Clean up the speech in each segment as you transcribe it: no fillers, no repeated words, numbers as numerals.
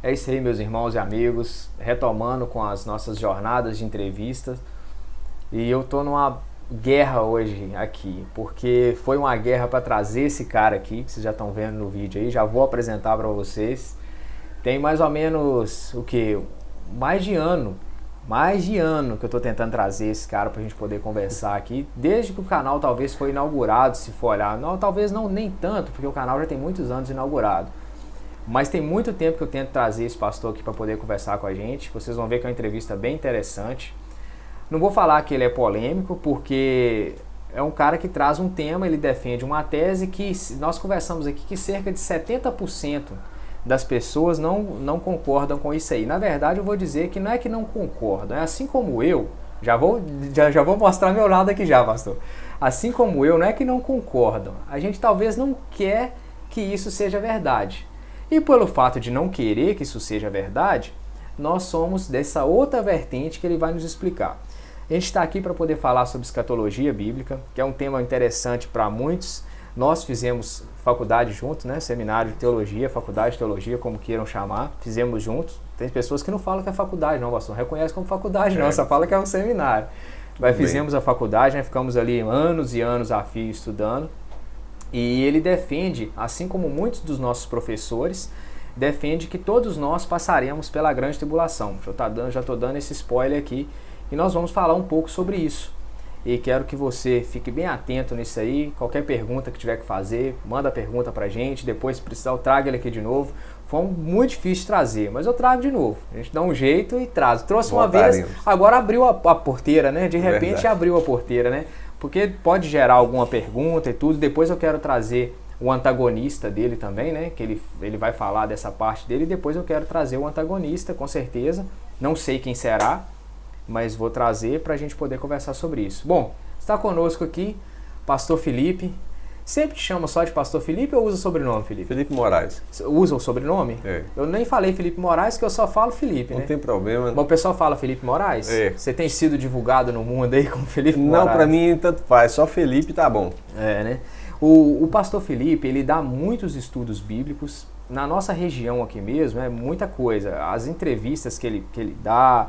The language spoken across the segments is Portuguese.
É isso aí, meus irmãos e amigos, retomando com as nossas jornadas de entrevistas. E eu tô numa guerra hoje aqui, porque foi uma guerra para trazer esse cara aqui, que vocês já estão vendo no vídeo aí, já vou apresentar para vocês. Tem mais ou menos, o que? Mais de ano que eu tô tentando trazer esse cara pra gente poder conversar aqui, desde que o canal talvez foi inaugurado, se for olhar. Não, talvez não nem tanto, porque o canal já tem muitos anos inaugurado. Mas tem muito tempo que eu tento trazer esse pastor aqui para poder conversar com a gente. Vocês vão ver que é uma entrevista bem interessante. Não vou falar que ele é polêmico, porque é um cara que traz um tema, ele defende uma tese que nós conversamos aqui que cerca de 70% das pessoas não concordam com isso aí. Na verdade, eu vou dizer que não é que não concordam, é assim como eu, já vou mostrar meu lado aqui já, pastor. Assim como eu, não é que não concordam, a gente talvez não quer que isso seja verdade. E pelo fato de não querer que isso seja verdade, nós somos dessa outra vertente que ele vai nos explicar. A gente está aqui para poder falar sobre escatologia bíblica, que é um tema interessante para muitos. Nós fizemos faculdade juntos, né? Seminário de teologia, faculdade de teologia, como queiram chamar, fizemos juntos. Tem pessoas que não falam que é faculdade, não, pastor, não reconhece como faculdade, não, só fala que é um seminário. Mas fizemos a faculdade, né? Ficamos ali anos e anos a fio estudando. E ele defende, assim como muitos dos nossos professores, defende que todos nós passaremos pela grande tribulação. Já estou dando esse spoiler aqui e nós vamos falar um pouco sobre isso. E quero que você fique bem atento nisso aí. Qualquer pergunta que tiver que fazer, manda a pergunta pra gente. Depois, se precisar, eu trago ele aqui de novo. Foi muito difícil trazer, mas eu trago de novo. A gente dá um jeito e traz. Trouxe uma vez, agora abriu a porteira, né? De repente abriu a porteira, né? Porque pode gerar alguma pergunta e tudo. Depois eu quero trazer o antagonista dele também, né? Que ele vai falar dessa parte dele. E depois eu quero trazer o antagonista, com certeza. Não sei quem será, mas vou trazer para a gente poder conversar sobre isso. Bom, está conosco aqui pastor Felipe. Sempre te chama só de pastor Felipe ou usa o sobrenome, Felipe? Felipe Moraes. Usa o sobrenome? É. Eu nem falei Felipe Moraes, que eu só falo Felipe, né? Não tem problema. Mas o pessoal fala Felipe Moraes? É. Você tem sido divulgado no mundo aí como Felipe Moraes? Não, para mim tanto faz, só Felipe tá bom. É, né? O pastor Felipe, ele dá muitos estudos bíblicos. Na nossa região aqui mesmo, é muita coisa. As entrevistas que ele dá,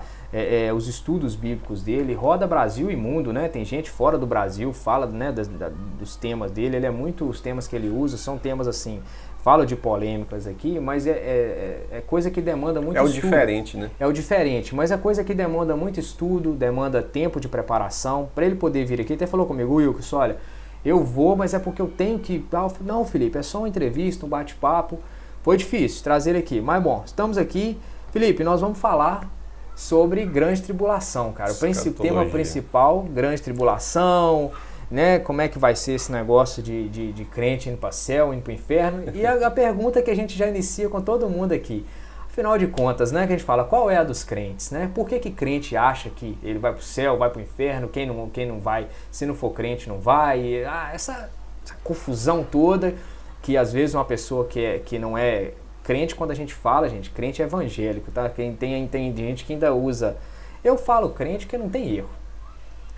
os estudos bíblicos dele, roda Brasil e mundo, né? Tem gente fora do Brasil, fala, né, dos temas dele. Os temas que ele usa são temas assim, falo de polêmicas aqui, mas é coisa que demanda muito estudo. É o diferente, né? É o diferente, mas é coisa que demanda muito estudo, demanda tempo de preparação. Para ele poder vir aqui, ele até falou comigo, Wilkes, olha, eu vou, mas é porque eu tenho que... Não, Felipe, é só uma entrevista, um bate-papo. Foi difícil trazer ele aqui, mas bom, estamos aqui. Felipe, nós vamos falar sobre grande tribulação, cara. O tema principal, grande tribulação, né? Como é que vai ser esse negócio de crente indo para o céu, indo para o inferno. E a pergunta que a gente já inicia com todo mundo aqui. Afinal de contas, né, que a gente fala, qual é a dos crentes, né? Por que crente acha que ele vai para o céu, vai para o inferno, quem não vai, se não for crente não vai? Essa confusão toda que às vezes uma pessoa que não é crente, quando a gente fala, gente, crente é evangélico, tá? Tem gente que ainda usa. Eu falo crente que não tem erro.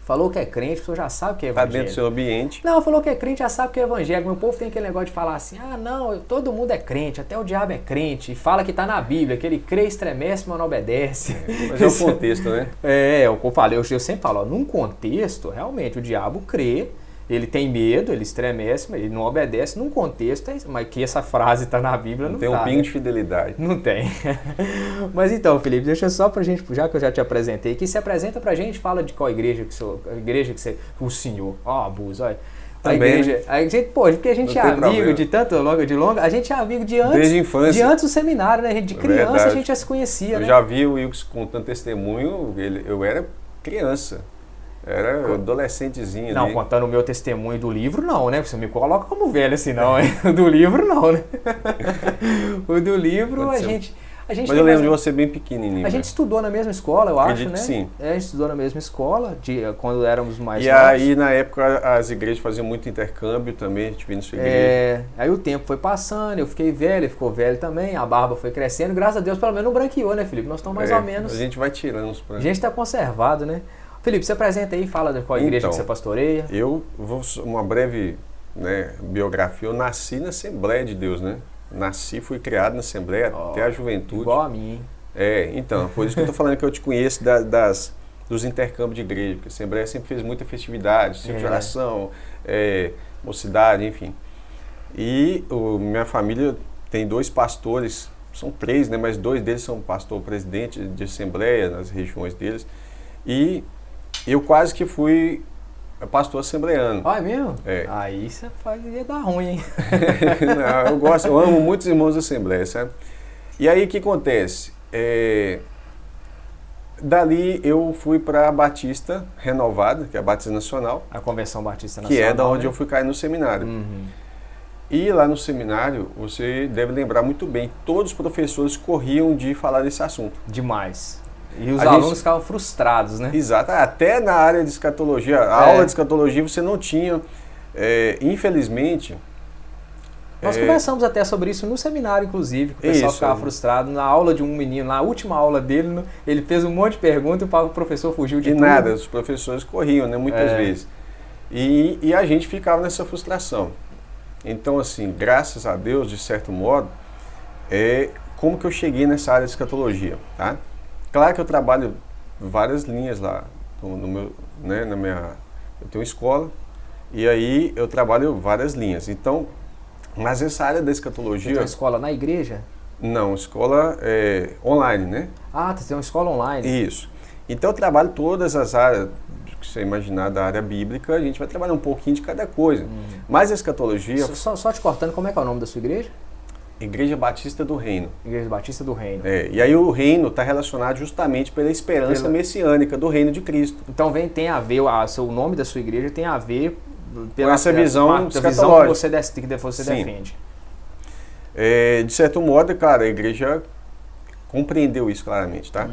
Falou que é crente, a pessoa já sabe que é evangélico. Tá dentro do seu ambiente. Não, falou que é crente, já sabe que é evangélico. Meu povo tem aquele negócio de falar assim, não, todo mundo é crente, até o diabo é crente. E fala que tá na Bíblia, que ele crê, estremece, mas não obedece. Mas é o contexto, né? Eu falei, eu sempre falo, num contexto, realmente, o diabo crê, ele tem medo, ele estremece, mas ele não obedece. Num contexto, mas que essa frase está na Bíblia, não tem um pingo de fidelidade. Não tem. Mas então, Felipe, deixa só pra gente, já que eu já te apresentei aqui, se apresenta pra gente, fala de qual igreja que você... O senhor, abuso, olha. Também, a gente, porque a gente é amigo de longa, a gente é amigo de antes. Desde a infância. De antes do seminário, né? De criança verdade. A gente já se conhecia, eu já vi o Wilkes contando testemunho, eu era criança. Era adolescentezinho. Não, ali. Contando o meu testemunho do livro, não, né? Você me coloca como velho assim, não, hein? Do livro, não, né? O do livro, a gente... Mas eu lembro de você bem pequenininho. A gente estudou na mesma escola, eu acho, né? Sim. A gente estudou na mesma escola, quando éramos mais novos. E aí, na época, as igrejas faziam muito intercâmbio também, a gente vinha na sua igreja. Aí o tempo foi passando, eu fiquei velho, ele ficou velho também, a barba foi crescendo. Graças a Deus, pelo menos não branqueou, né, Felipe? Nós estamos mais ou menos... A gente vai tirando os brancos. A gente está conservado, né? Felipe, se apresenta aí e fala de qual igreja que você pastoreia. Eu vou uma breve biografia. Eu nasci na Assembleia de Deus, né? Nasci, fui criado na Assembleia até a juventude. Igual a mim, hein? Então, por isso que eu estou falando que eu te conheço dos intercâmbios de igreja, porque a Assembleia sempre fez muita festividade, ciclo de oração, mocidade, enfim. E minha família tem 2 pastores, são 3, né, mas 2 deles são pastor presidente de Assembleia nas regiões deles. E eu quase que fui pastor assembleano. Ah, é mesmo? Aí você ia dar ruim, hein? Não, eu amo muitos irmãos da Assembleia, sabe? E aí o que acontece? Dali eu fui para a Batista Renovada, que é a Batista Nacional. A Convenção Batista Nacional. Que é da onde eu fui cair no seminário. E lá no seminário, você deve lembrar muito bem, todos os professores corriam de falar desse assunto. Demais. E os alunos ficavam frustrados, né? Exato. Até na área de escatologia, a aula de escatologia você não tinha, infelizmente... Nós conversamos até sobre isso no seminário, inclusive, que o pessoal ficava frustrado. Na aula de um menino, na última aula dele, ele fez um monte de perguntas e o professor fugiu de tudo. E nada, os professores corriam, né, muitas vezes. E a gente ficava nessa frustração. Então, assim, graças a Deus, de certo modo, como que eu cheguei nessa área de escatologia, tá? Claro que eu trabalho várias linhas lá, no meu, né, eu tenho escola, e aí eu trabalho várias linhas. Então, mas essa área da escatologia... Você tem uma escola na igreja? Não, escola online, né? Ah, você tem uma escola online? Isso. Então eu trabalho todas as áreas, que você imaginar da área bíblica, a gente vai trabalhar um pouquinho de cada coisa. Mas a escatologia... Só te cortando, como é que é o nome da sua igreja? Igreja Batista do Reino. Igreja Batista do Reino. E aí o reino está relacionado justamente pela esperança messiânica do reino de Cristo. Então tem a ver, o nome da sua igreja tem a ver com essa visão escatológica que você defende. De certo modo, cara, a igreja compreendeu isso claramente, tá?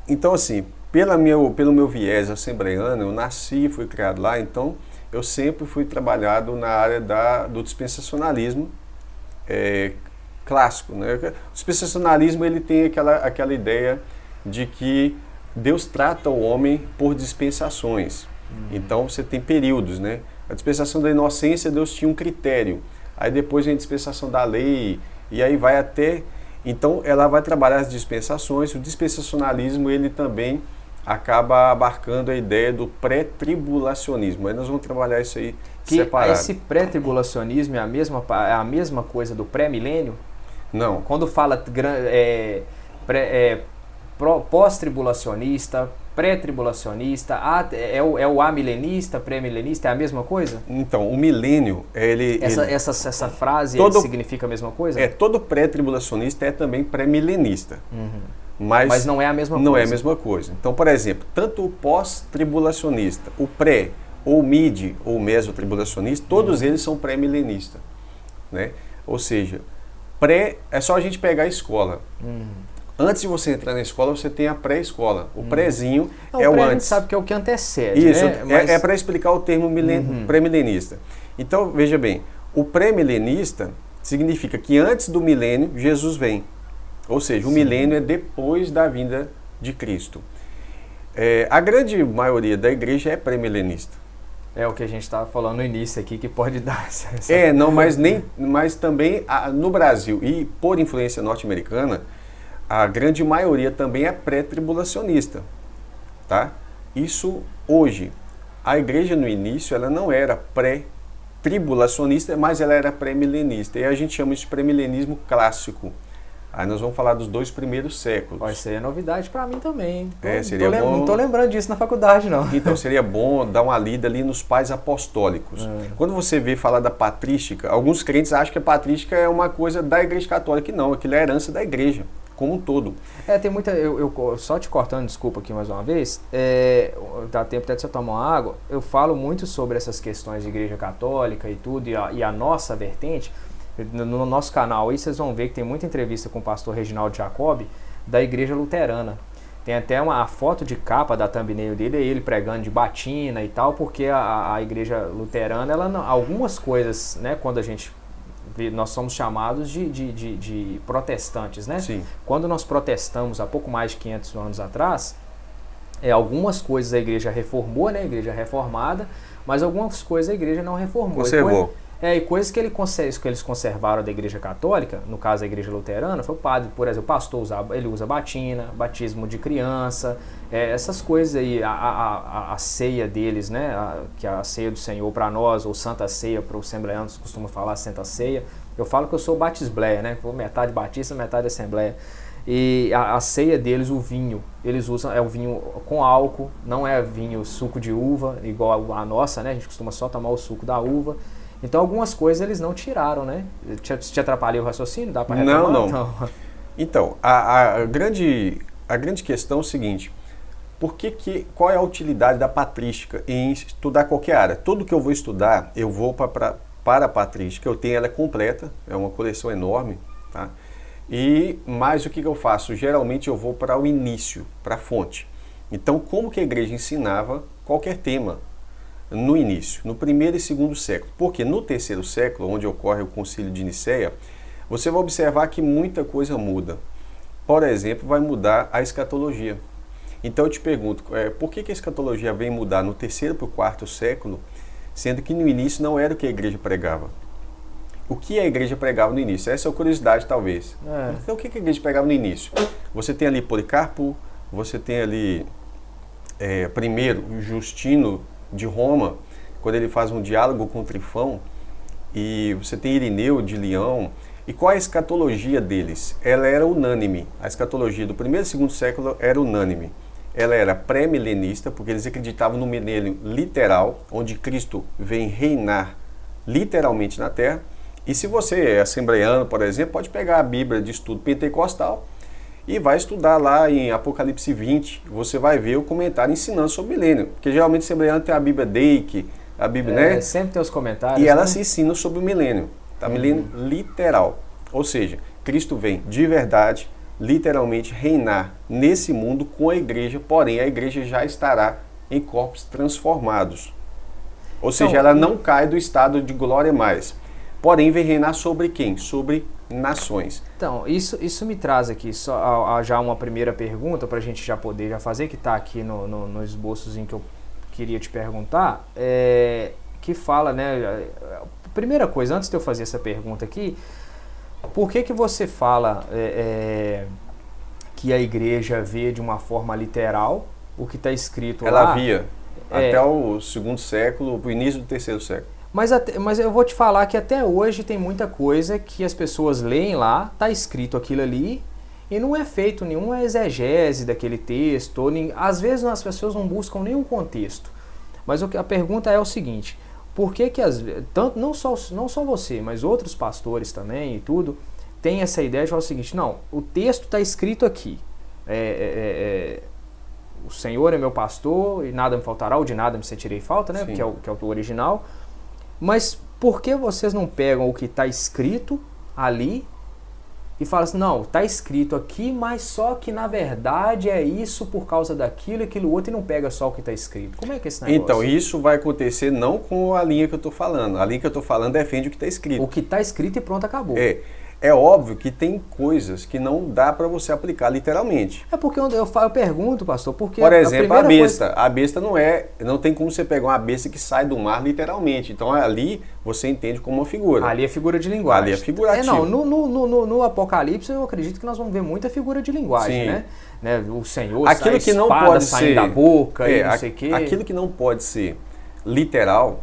Então, assim, pelo meu viés assembleano, eu nasci e fui criado lá, então eu sempre fui trabalhado na área do dispensacionalismo clássico, né? O dispensacionalismo, ele tem aquela ideia de que Deus trata o homem por dispensações. Então você tem períodos, né? A dispensação da inocência, Deus tinha um critério. Aí depois vem a dispensação da lei, e aí vai até... Então ela vai trabalhar as dispensações. O dispensacionalismo, ele também acaba abarcando a ideia do pré-tribulacionismo. Aí nós vamos trabalhar isso aí separado. Esse pré-tribulacionismo é a mesma coisa do pré-milênio? Não. Quando fala pós-tribulacionista, pré-tribulacionista, é o amilenista, pré-milenista, é a mesma coisa? Então, o milênio, essa frase significa a mesma coisa? Todo pré-tribulacionista é também pré-milenista. Mas não é a mesma coisa. Não é a mesma coisa. Então, por exemplo, tanto o pós-tribulacionista, o pré, ou mid, ou mesotribulacionista, todos eles são pré-milenistas, né? Ou seja, é só a gente pegar a escola. Antes de você entrar na escola, você tem a pré-escola. O prézinho é o antes. A gente sabe que é o que antecede, isso, né? É para explicar o termo pré-milenista. Então, veja bem, o pré-milenista significa que antes do milênio, Jesus vem. Ou seja, o milênio é depois da vinda de Cristo. A grande maioria da igreja é pré-milenista. É o que a gente estava falando no início aqui, que pode dar essa... mas também no Brasil e por influência norte-americana, a grande maioria também é pré-tribulacionista, tá? Isso hoje. A igreja no início, ela não era pré-tribulacionista, mas ela era pré-milenista. E a gente chama isso de pré-milenismo clássico. Aí nós vamos falar dos 2 primeiros séculos. Vai ser novidade para mim também. Seria bom... Não estou lembrando disso na faculdade, não. Então, seria bom dar uma lida ali nos pais apostólicos. Quando você vê falar da patrística, alguns crentes acham que a patrística é uma coisa da igreja católica. Não, aquilo é herança da igreja, como um todo. Tem muita... Eu só te cortando, desculpa aqui mais uma vez, dá tempo até de você tomar uma água. Eu falo muito sobre essas questões de igreja católica e tudo, e a nossa vertente. No nosso canal aí vocês vão ver que tem muita entrevista com o pastor Reginaldo Jacob, da igreja luterana. Tem até a foto de capa da thumbnail dele, é ele pregando de batina e tal, porque a igreja luterana, algumas coisas, né, quando a gente vê, nós somos chamados de protestantes, né? Sim. Quando nós protestamos há pouco mais de 500 anos atrás, algumas coisas a igreja reformou, né, a igreja reformada, mas algumas coisas a igreja não reformou. Conservou. E coisas que eles conservaram da Igreja Católica, no caso da Igreja Luterana, foi o padre, por exemplo, o pastor ele usa batina, batismo de criança, essas coisas aí, a ceia deles, né, que é a ceia do Senhor para nós, ou Santa Ceia, para os assembleanos costumam falar Santa Ceia. Eu falo que eu sou batisbleia, né, metade batista, metade assembleia. E a ceia deles, o vinho, eles usam, é um vinho com álcool, não é vinho suco de uva, igual a nossa, né, a gente costuma só tomar o suco da uva. Então algumas coisas eles não tiraram, né? Te atrapalhei o raciocínio? Dá para retomar? Não. Então, a grande questão é o seguinte: qual é a utilidade da patrística em estudar qualquer área? Tudo que eu vou estudar, eu vou para a patrística, eu tenho ela completa, é uma coleção enorme, tá? E mais o que eu faço? Geralmente eu vou para o início, para a fonte. Então, como que a igreja ensinava qualquer tema no início, no primeiro e segundo século? Porque no terceiro século, onde ocorre o Concílio de Nicéia, você vai observar que muita coisa muda. Por exemplo, vai mudar a escatologia. Então eu te pergunto, por que a escatologia vem mudar no terceiro para o quarto século, sendo que no início não era o que a igreja pregava? O que a igreja pregava no início? Essa é a curiosidade, talvez. Então o que a igreja pregava no início? Você tem ali Policarpo, você tem ali, primeiro, Justino de Roma, quando ele faz um diálogo com Trifão, e você tem Irineu de Leão. E qual é a escatologia deles? Ela era unânime. A escatologia do primeiro e segundo século era unânime. Ela era pré-milenista, porque eles acreditavam no milênio literal, onde Cristo vem reinar literalmente na Terra. E se você é assembleano, por exemplo, pode pegar a Bíblia de estudo pentecostal e vai estudar lá em Apocalipse 20, você vai ver o comentário ensinando sobre o milênio. Porque geralmente o assembleano tem a Bíblia Deike, a Bíblia, né? Sempre tem os comentários. E ela se ensina sobre o milênio, tá? Milênio literal. Ou seja, Cristo vem de verdade, literalmente, reinar nesse mundo com a igreja, porém a igreja já estará em corpos transformados. Ou seja, ela não cai do estado de glória mais. Porém, vem reinar sobre quem? Sobre nações. Então, isso me traz aqui só já uma primeira pergunta para a gente já poder já fazer, que está aqui no esboçozinho que eu queria te perguntar, que fala, né, primeira coisa, antes de eu fazer essa pergunta aqui, por que você fala que a igreja vê de uma forma literal o que está escrito lá? Ela via até o segundo século, o início do terceiro século. Mas eu vou te falar que até hoje tem muita coisa que as pessoas leem lá, está escrito aquilo ali, e não é feito nenhuma exegese daquele texto. Às vezes as pessoas não buscam nenhum contexto. Mas a pergunta é o seguinte: por que tanto, não só você, mas outros pastores também e tudo, tem essa ideia de falar o seguinte: não, o texto está escrito aqui. O Senhor é meu pastor e nada me faltará, ou de nada me sentirei falta, né? Que é o original. Mas por que vocês não pegam o que está escrito ali e falam assim: não, está escrito aqui, mas só que na verdade é isso por causa daquilo e aquilo outro, e não pega só o que está escrito? Como é que é esse negócio? Então, isso vai acontecer não com a linha que eu estou falando. A linha que eu estou falando defende o que está escrito. O que está escrito e pronto, acabou. É óbvio que tem coisas que não dá para você aplicar literalmente. É porque eu pergunto, pastor, porque... Por exemplo, a besta. A besta não tem como você pegar uma besta que sai do mar literalmente. Então ali você entende como uma figura. Ali é figura de linguagem. Ali é figurativo. No Apocalipse eu acredito que nós vamos ver muita figura de linguagem, né? O Senhor aquilo que não pode saindo da boca e não sei o quê. Aquilo que não pode ser literal,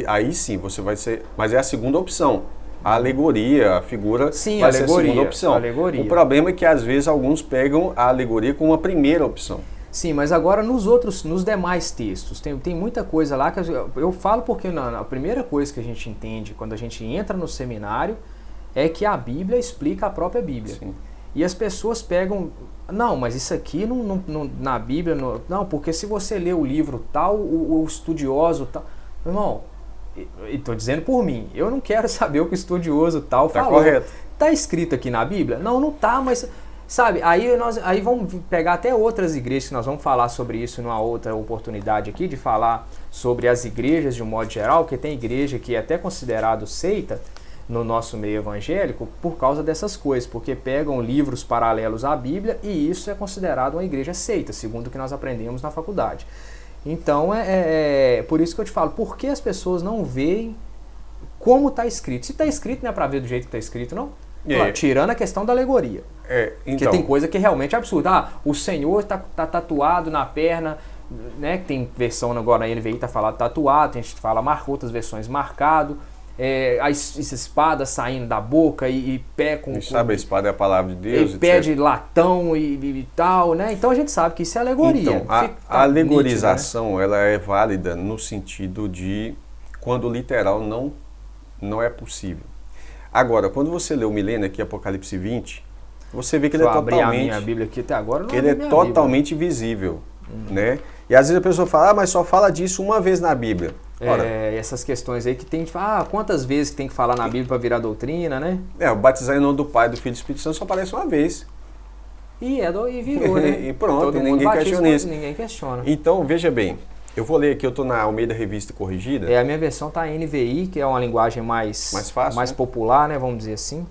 aí sim você vai ser... Mas é a segunda opção. A alegoria, a figura, vai ser a segunda opção. O problema é que às vezes alguns pegam a alegoria como uma primeira opção. Sim, mas agora nos demais textos, tem muita coisa lá que eu falo porque a primeira coisa que a gente entende quando a gente entra no seminário é que a Bíblia explica a própria Bíblia. Sim. E as pessoas pegam, não, mas isso aqui na Bíblia, não, porque se você lê o livro tal, o estudioso tal, irmão, e estou dizendo por mim, eu não quero saber o que o estudioso tal falou. Correto. Está escrito aqui na Bíblia? Não está, mas... Sabe, aí vamos pegar até outras igrejas, que nós vamos falar sobre isso numa outra oportunidade aqui, de falar sobre as igrejas de um modo geral, porque tem igreja que é até considerado seita no nosso meio evangélico por causa dessas coisas, porque pegam livros paralelos à Bíblia e isso é considerado uma igreja seita, segundo o que nós aprendemos na faculdade. Então, por isso que eu te falo, por que as pessoas não veem como está escrito. Se está escrito, não é para ver do jeito que está escrito, não. Tirando a questão da alegoria. Então, porque tem coisa que realmente é absurda. O Senhor está tatuado na perna, né? Tem versão agora na NVI está falando tatuado, tem gente que fala outras versões marcado. Essa espada saindo da boca e pé com... sabe, a espada é a palavra de Deus. E pé de latão e tal, né? Então a gente sabe que isso é alegoria. Então, a alegorização, nítido, né? Ela é válida no sentido de quando o literal não é possível. Agora, quando você lê o milênio aqui, Apocalipse 20, você vê que ele é totalmente... a minha Bíblia aqui até agora, ele é totalmente visível, né? E às vezes a pessoa fala, mas só fala disso uma vez na Bíblia. Ora, essas questões aí que tem que falar, quantas vezes que tem que falar na Bíblia para virar doutrina, né? O batizar em nome do Pai, do Filho e do Espírito Santo só aparece uma vez. E virou, né? E pronto, ninguém questiona isso. Ninguém questiona. Então, veja bem, eu vou ler aqui, eu estou na Almeida Revista Corrigida. A minha versão está em NVI, que é uma linguagem mais fácil, mais popular, né? Vamos dizer assim.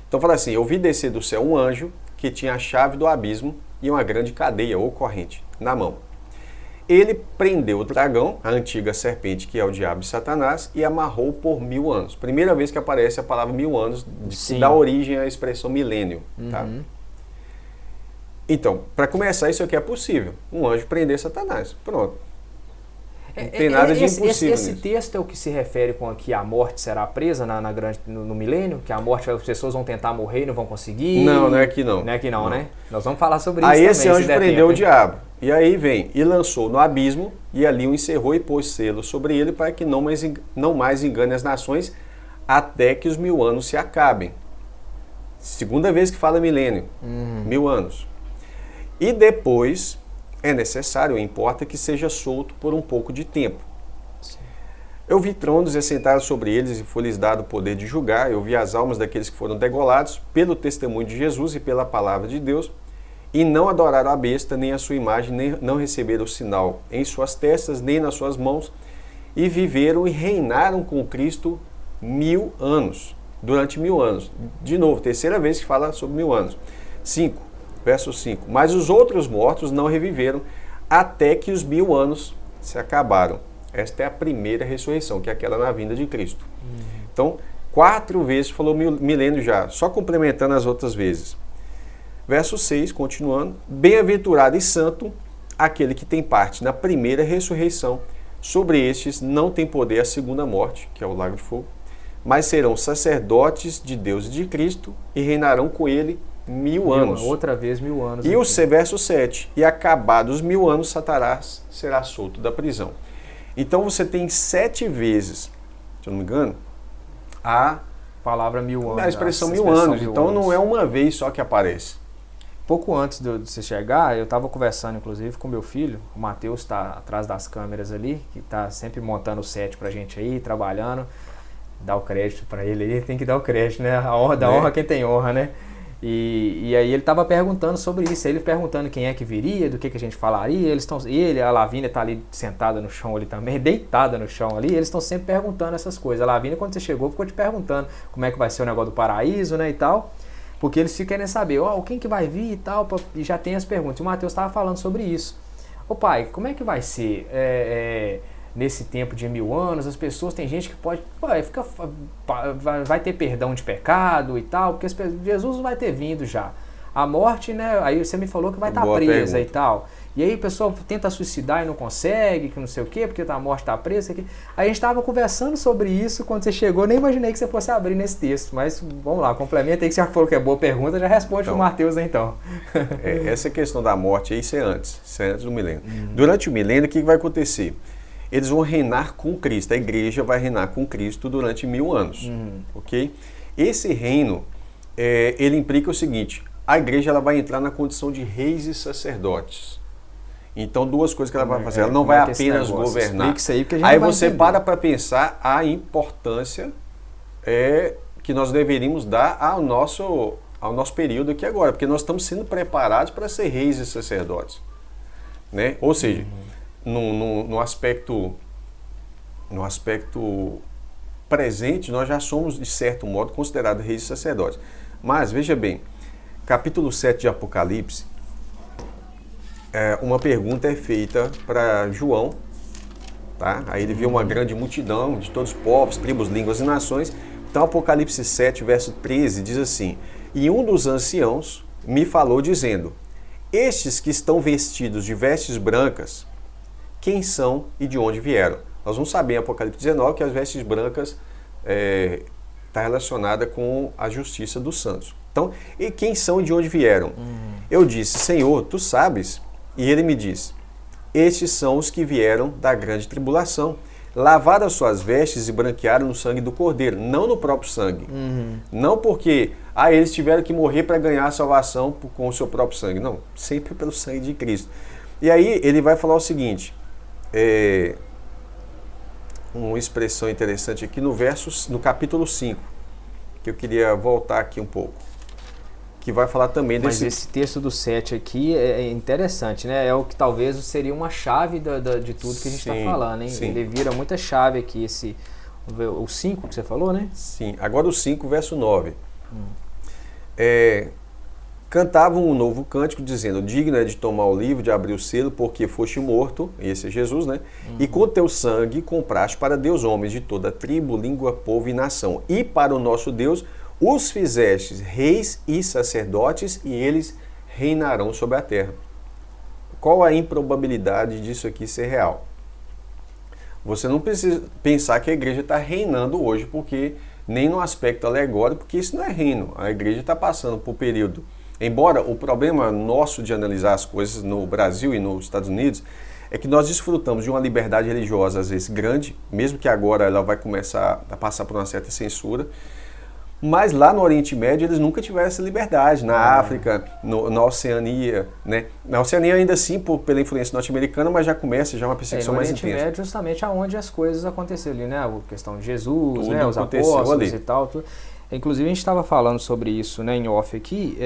Então fala assim, eu vi descer do céu um anjo que tinha a chave do abismo e uma grande cadeia ou corrente na mão. Ele prendeu o dragão, a antiga serpente, que é o diabo e Satanás, e amarrou por 1000 anos. Primeira vez que aparece a palavra 1000 anos, dá origem à expressão milênio. Tá? Então, para começar, isso aqui é possível. Um anjo prender Satanás. Pronto. Não tem nada de impossível Esse texto é o que se refere com que a morte será presa no milênio? Que a morte, as pessoas vão tentar morrer e não vão conseguir? Não, não é aqui não. Não é aqui não, né? Nós vamos falar sobre isso também. Aí esse anjo prendeu o diabo. E aí vem, e lançou no abismo, e ali o encerrou e pôs selo sobre ele para que não mais engane as nações, até que os 1000 anos se acabem. Segunda vez que fala milênio, 1000 anos. E depois... é necessário, importa que seja solto por um pouco de tempo. Sim. Eu vi tronos e assentados sobre eles e foi-lhes dado o poder de julgar. Eu vi as almas daqueles que foram degolados pelo testemunho de Jesus e pela palavra de Deus e não adoraram a besta, nem a sua imagem, nem não receberam o sinal em suas testas, nem nas suas mãos, e viveram e reinaram com Cristo 1000 anos, durante 1000 anos. De novo, terceira vez que fala sobre 1000 anos. 5. Verso 5. Mas os outros mortos não reviveram até que os 1000 anos se acabaram. Esta é a primeira ressurreição, que é aquela na vinda de Cristo. Então, 4 vezes falou milênio já, só complementando as outras vezes. Verso 6, continuando. Bem-aventurado e santo aquele que tem parte na primeira ressurreição. Sobre estes não tem poder a segunda morte, que é o lago de fogo, mas serão sacerdotes de Deus e de Cristo e reinarão com ele 1000 anos. Outra vez 1000 anos. E o verso 7. E acabados os 1000 anos, Satanás será solto da prisão. Então você tem 7 vezes, se eu não me engano, a palavra 1000 anos. A expressão 1000 anos. Então não é uma vez só que aparece. Pouco antes de você chegar, eu estava conversando, inclusive, com meu filho. O Matheus está atrás das câmeras ali, que está sempre montando o set pra gente aí, trabalhando. Dá o crédito para ele aí, tem que dar o crédito, né? A honra da honra quem tem honra, né? E aí ele estava perguntando sobre isso, ele perguntando quem é que viria, do que a gente falaria, a Lavínia está ali sentada no chão ali também, deitada no chão ali, eles estão sempre perguntando essas coisas. A Lavínia, quando você chegou, ficou te perguntando como é que vai ser o negócio do paraíso, né, e tal, porque eles ficam querendo saber, quem que vai vir e tal, e já tem as perguntas. E o Matheus estava falando sobre isso. Pai, como é que vai ser nesse tempo de 1000 anos? As pessoas, tem gente que vai ter perdão de pecado e tal, porque Jesus não vai ter vindo já. A morte, né? Aí você me falou que vai estar presa pergunta. E tal. E aí o pessoal tenta suicidar e não consegue, que não sei o quê, porque a morte está presa. Aí a gente estava conversando sobre isso quando você chegou, nem imaginei que você fosse abrir nesse texto, mas vamos lá, complementa aí que você já falou que é boa pergunta, já responde então, pro Matheus aí então. Essa questão da morte aí, isso é antes do milênio. Durante o milênio, o que vai acontecer? Eles vão reinar com Cristo, a igreja vai reinar com Cristo durante 1000 anos, ok? Esse reino, ele implica o seguinte, a igreja ela vai entrar na condição de reis e sacerdotes. Então, 2 coisas que ela vai fazer, ela não vai apenas governar. Aí você para pensar a importância que nós deveríamos dar ao nosso período aqui agora, porque nós estamos sendo preparados para ser reis e sacerdotes, né? Ou seja, no aspecto presente, nós já somos, de certo modo, considerados reis e sacerdotes. Mas, veja bem, capítulo 7 de Apocalipse, uma pergunta é feita para João, Tá? Aí ele viu uma grande multidão de todos os povos, tribos, línguas e nações. Então Apocalipse 7, verso 13 diz assim: e um dos anciãos me falou dizendo: estes que estão vestidos de vestes brancas, quem são e de onde vieram? Nós vamos saber em Apocalipse 19 que as vestes brancas está relacionada com a justiça dos santos. Então, e quem são e de onde vieram? Eu disse: Senhor, tu sabes. E ele me diz: estes são os que vieram da grande tribulação, lavaram as suas vestes e branquearam no sangue do Cordeiro, não no próprio sangue. Não porque eles tiveram que morrer para ganhar a salvação com o seu próprio sangue. Não, sempre pelo sangue de Cristo. E aí ele vai falar o seguinte, uma expressão interessante aqui no capítulo 5, que eu queria voltar aqui um pouco, que vai falar também desse... Mas esse texto do 7 aqui é interessante, né? É o que talvez seria uma chave de tudo que a gente está falando, hein? Sim. Ele vira muita chave aqui, o 5 que você falou, né? Sim, agora o 5, verso 9. Cantavam um novo cântico, dizendo: digno é de tomar o livro, de abrir o selo, porque foste morto, esse é Jesus, né? E com teu sangue compraste para Deus homens de toda tribo, língua, povo e nação. E para o nosso Deus os fizestes reis e sacerdotes, e eles reinarão sobre a terra. Qual a improbabilidade disso aqui ser real? Você não precisa pensar que a igreja está reinando hoje, porque nem no aspecto alegórico, porque isso não é reino. A igreja está passando por período. Embora o problema nosso de analisar as coisas no Brasil e nos Estados Unidos é que nós desfrutamos de uma liberdade religiosa às vezes grande, mesmo que agora ela vai começar a passar por uma certa censura. Mas lá no Oriente Médio eles nunca tiveram essa liberdade. Na África, na Oceania, né? Na Oceania ainda assim pela influência norte-americana, mas já começa uma perseguição mais intensa. No Oriente Médio justamente aonde as coisas aconteceram ali, né? A questão de Jesus, tudo, né? Os apóstolos e tal. Tudo. Inclusive a gente estava falando sobre isso, né, em off aqui,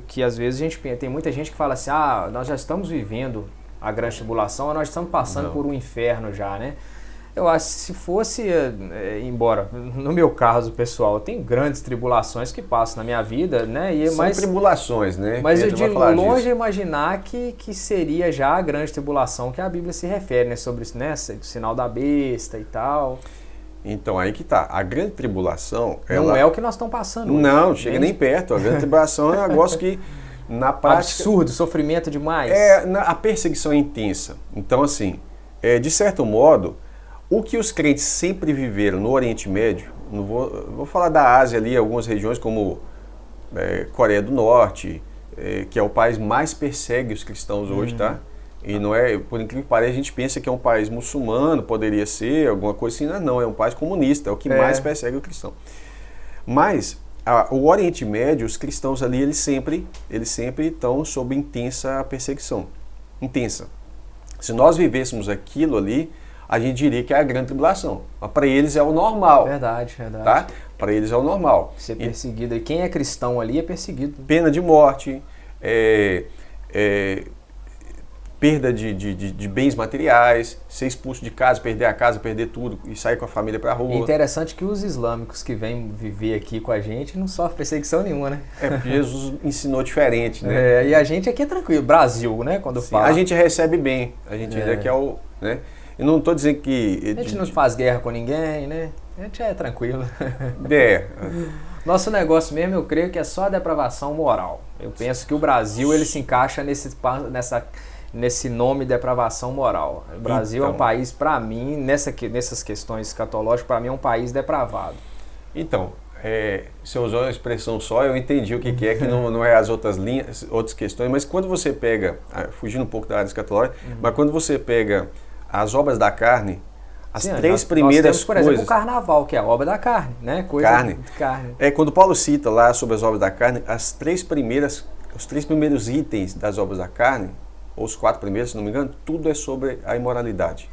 que às vezes tem muita gente que fala assim: nós já estamos vivendo a grande tribulação, nós estamos passando por um inferno já, né? Eu acho que se fosse, embora no meu caso pessoal, eu tenho grandes tribulações que passam na minha vida, né? São tribulações, né? Mas eu de longe imaginar que seria já a grande tribulação que a Bíblia se refere, né? Sobre isso, né? O sinal da besta e tal. Então, aí que tá. A grande tribulação... Não é o que nós estamos passando hoje. Não, chega nem perto. A grande tribulação é um negócio que, na prática... Absurdo, sofrimento demais. A perseguição é intensa. Então, assim, de certo modo... O que os crentes sempre viveram no Oriente Médio, vou falar da Ásia ali, algumas regiões como Coreia do Norte, que é o país mais persegue os cristãos hoje, tá? E não é, por incrível que pareça, a gente pensa que é um país muçulmano, poderia ser, alguma coisa assim, não, é um país comunista, é o que mais persegue o cristão. Mas o Oriente Médio, os cristãos ali, eles sempre estão sob intensa perseguição, intensa. Se nós vivêssemos aquilo ali, a gente diria que é a grande tribulação. Mas para eles é o normal. Verdade. Tá? Para eles é o normal. Ser perseguido. E quem é cristão ali é perseguido. Pena de morte, perda de bens materiais, ser expulso de casa, perder a casa, perder tudo e sair com a família para a rua. É interessante que os islâmicos que vêm viver aqui com a gente não sofrem perseguição nenhuma, né? Porque Jesus ensinou diferente, né? E a gente aqui é tranquilo. Brasil, né? Quando fala. A gente recebe bem. A gente ainda quer o... Né? Eu não estou dizendo que... A gente não faz guerra com ninguém, né? A gente é tranquilo. Nosso negócio mesmo, eu creio que é só a depravação moral. Eu penso que o Brasil, ele se encaixa nesse nome depravação moral. O Brasil é um país, para mim, nessas questões escatológicas, para mim é um país depravado. Então, você usou a expressão só, eu entendi o que é, que não é as outras linhas, outras questões, mas quando você pega, fugindo um pouco da área escatológica, mas quando você pega as obras da carne, três primeiras nós temos, por exemplo, o carnaval, que é a obra da carne, né? Carne. Quando Paulo cita lá sobre as obras da carne, os três primeiros itens das obras da carne, ou os 4 primeiros, se não me engano, tudo é sobre a imoralidade.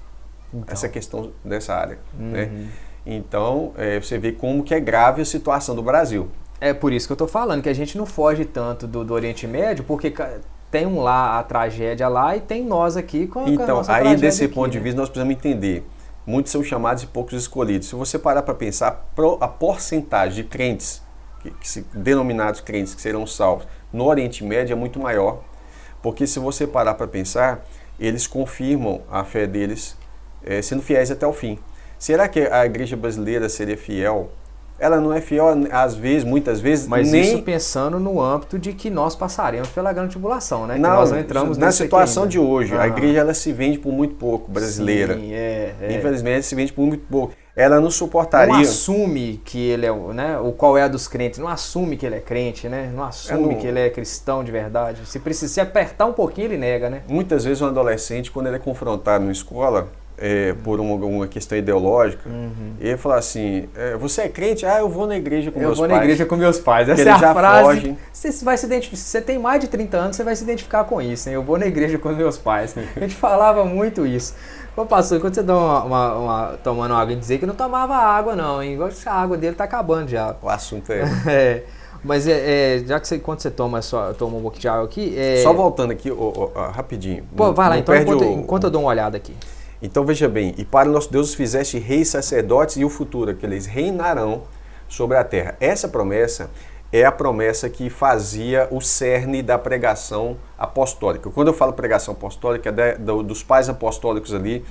Então. Essa questão dessa área. Né? Então, você vê como que é grave a situação do Brasil. É por isso que eu estou falando, que a gente não foge tanto do Oriente Médio, porque... Tem lá a tragédia lá e tem nós aqui com a nossa tragédia. Então, aí desse ponto de vista nós precisamos entender. Muitos são chamados e poucos escolhidos. Se você parar para pensar, a porcentagem de crentes, denominados crentes que serão salvos no Oriente Médio é muito maior. Porque se você parar para pensar, eles confirmam a fé deles sendo fiéis até o fim. Será que a igreja brasileira seria fiel? Ela não é fiel, às vezes, muitas vezes, mas nem... isso pensando no âmbito de que nós passaremos pela grande tribulação, né? Não, que nós não entramos na situação de hoje, a Aham. igreja ela se vende por muito pouco, brasileira. Sim, Infelizmente, se vende por muito pouco. Ela não suportaria... Não assume que ele é, né, o qual é a dos crentes, não assume que ele é crente, né? Não assume que ele é cristão de verdade. Se apertar um pouquinho, ele nega, né? Muitas vezes um adolescente, quando ele é confrontado na escola, por uma questão ideológica, ele fala assim, você é crente? Ah, eu vou na igreja com meus pais. Eu vou na igreja com meus pais. Essa ele é a já frase. Foge. Você vai se identificar. Se você tem mais de 30 anos, você vai se identificar com isso, hein? Eu vou na igreja com meus pais. A gente falava muito isso. Ô, pastor, quando você dá tomando água, dizer que não tomava água, não, hein? A água dele tá acabando já. O assunto Mas já que quando você toma um pouquinho de água aqui... Só voltando aqui, rapidinho. Pô, vai lá, então, enquanto eu dou uma olhada aqui. Então veja bem, e para o nosso Deus os fizeste reis, sacerdotes, e o futuro, que eles reinarão sobre a terra. Essa promessa é a promessa que fazia o cerne da pregação apostólica. Quando eu falo pregação apostólica, dos pais apostólicos ali,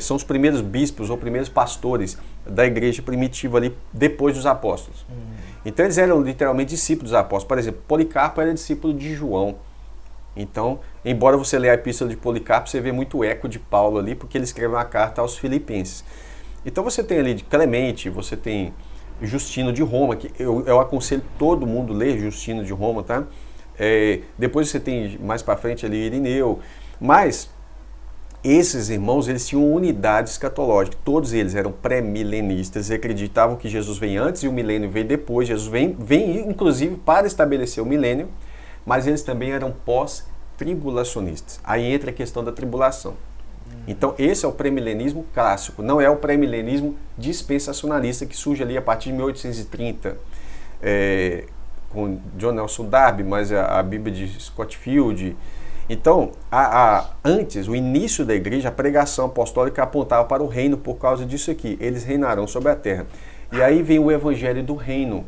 são os primeiros bispos ou primeiros pastores da igreja primitiva ali, depois dos apóstolos. Então eles eram literalmente discípulos dos apóstolos. Por exemplo, Policarpo era discípulo de João. Então, embora você leia a epístola de Policarpo, você vê muito eco de Paulo ali, porque ele escreveu uma carta aos Filipenses. Então você tem ali de Clemente, você tem Justino de Roma, que eu aconselho todo mundo a ler Justino de Roma, tá? Depois você tem mais para frente ali Irineu, mas esses irmãos, eles tinham unidade escatológica, todos eles eram pré-milenistas, acreditavam que Jesus vem antes e o milênio veio depois, Jesus vem inclusive para estabelecer o milênio, mas eles também eram pós-tribulacionistas. Aí entra a questão da tribulação. Então, esse é o pré-milenismo clássico, não é o pré-milenismo dispensacionalista que surge ali a partir de 1830, com John Nelson Darby, mas a Bíblia de Scott Field. Então, antes, o início da igreja, a pregação apostólica apontava para o reino por causa disso aqui. Eles reinarão sobre a terra. E aí vem o evangelho do reino.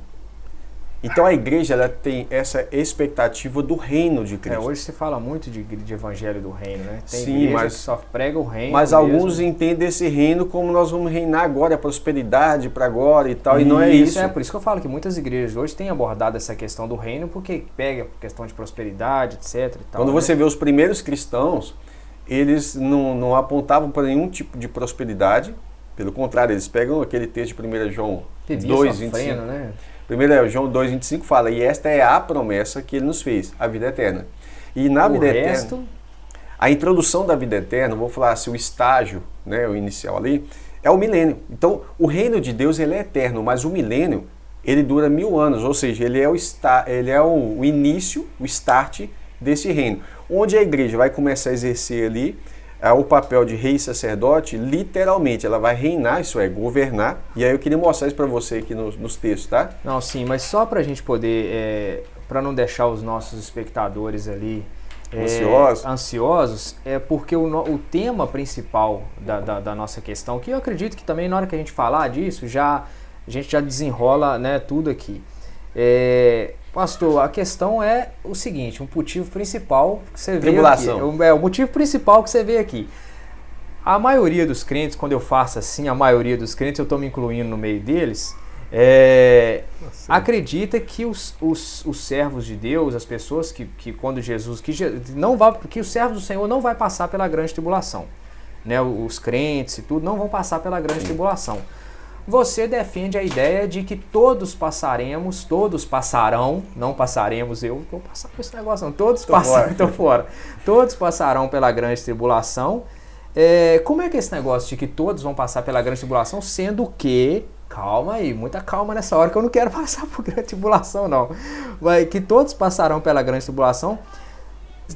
Então a igreja ela tem essa expectativa do reino de Cristo. Hoje se fala muito de evangelho do reino, né? Tem Sim, igreja mas que só prega o reino. Mas mesmo. Alguns entendem esse reino como nós vamos reinar agora, a prosperidade para agora e tal, e não é isso. Por isso que eu falo que muitas igrejas hoje têm abordado essa questão do reino, porque pega a questão de prosperidade, etc. E tal, Quando você vê os primeiros cristãos, eles não apontavam para nenhum tipo de prosperidade, pelo contrário, eles pegam aquele texto de 1 João 2,25. Né? 1 João 2,25 fala, e esta é a promessa que ele nos fez, a vida eterna. E na vida eterna, a introdução da vida eterna, vou falar assim, o estágio, né, o inicial ali, é o milênio. Então, o reino de Deus ele é eterno, mas o milênio, ele dura 1000 anos, ou seja, ele é o início, o start desse reino. Onde a igreja vai começar a exercer ali o papel de rei e sacerdote, literalmente, ela vai reinar, isso é, governar. E aí eu queria mostrar isso para você aqui nos textos, tá? Não, sim, mas só para a gente poder, para não deixar os nossos espectadores ali ansiosos, é porque o tema principal da nossa questão, que eu acredito que também na hora que a gente falar disso, a gente já desenrola, né, tudo aqui. Pastor, a questão é o seguinte, um motivo principal que você vê aqui. O motivo principal que você vê aqui. A maioria dos crentes, quando eu faço assim, a maioria dos crentes, eu estou me incluindo no meio deles, acredita que os servos de Deus, as pessoas que quando Jesus, que os servos do Senhor não vai passar pela grande tribulação. Né? Os crentes e tudo não vão passar pela grande tribulação. Você defende a ideia de que todos passarão, não passaremos, eu vou passar por esse negócio não, todos passarão pela grande tribulação. Como é que é esse negócio de que todos vão passar pela grande tribulação, sendo que, calma aí, muita calma nessa hora que eu não quero passar por grande tribulação não, mas que todos passarão pela grande tribulação.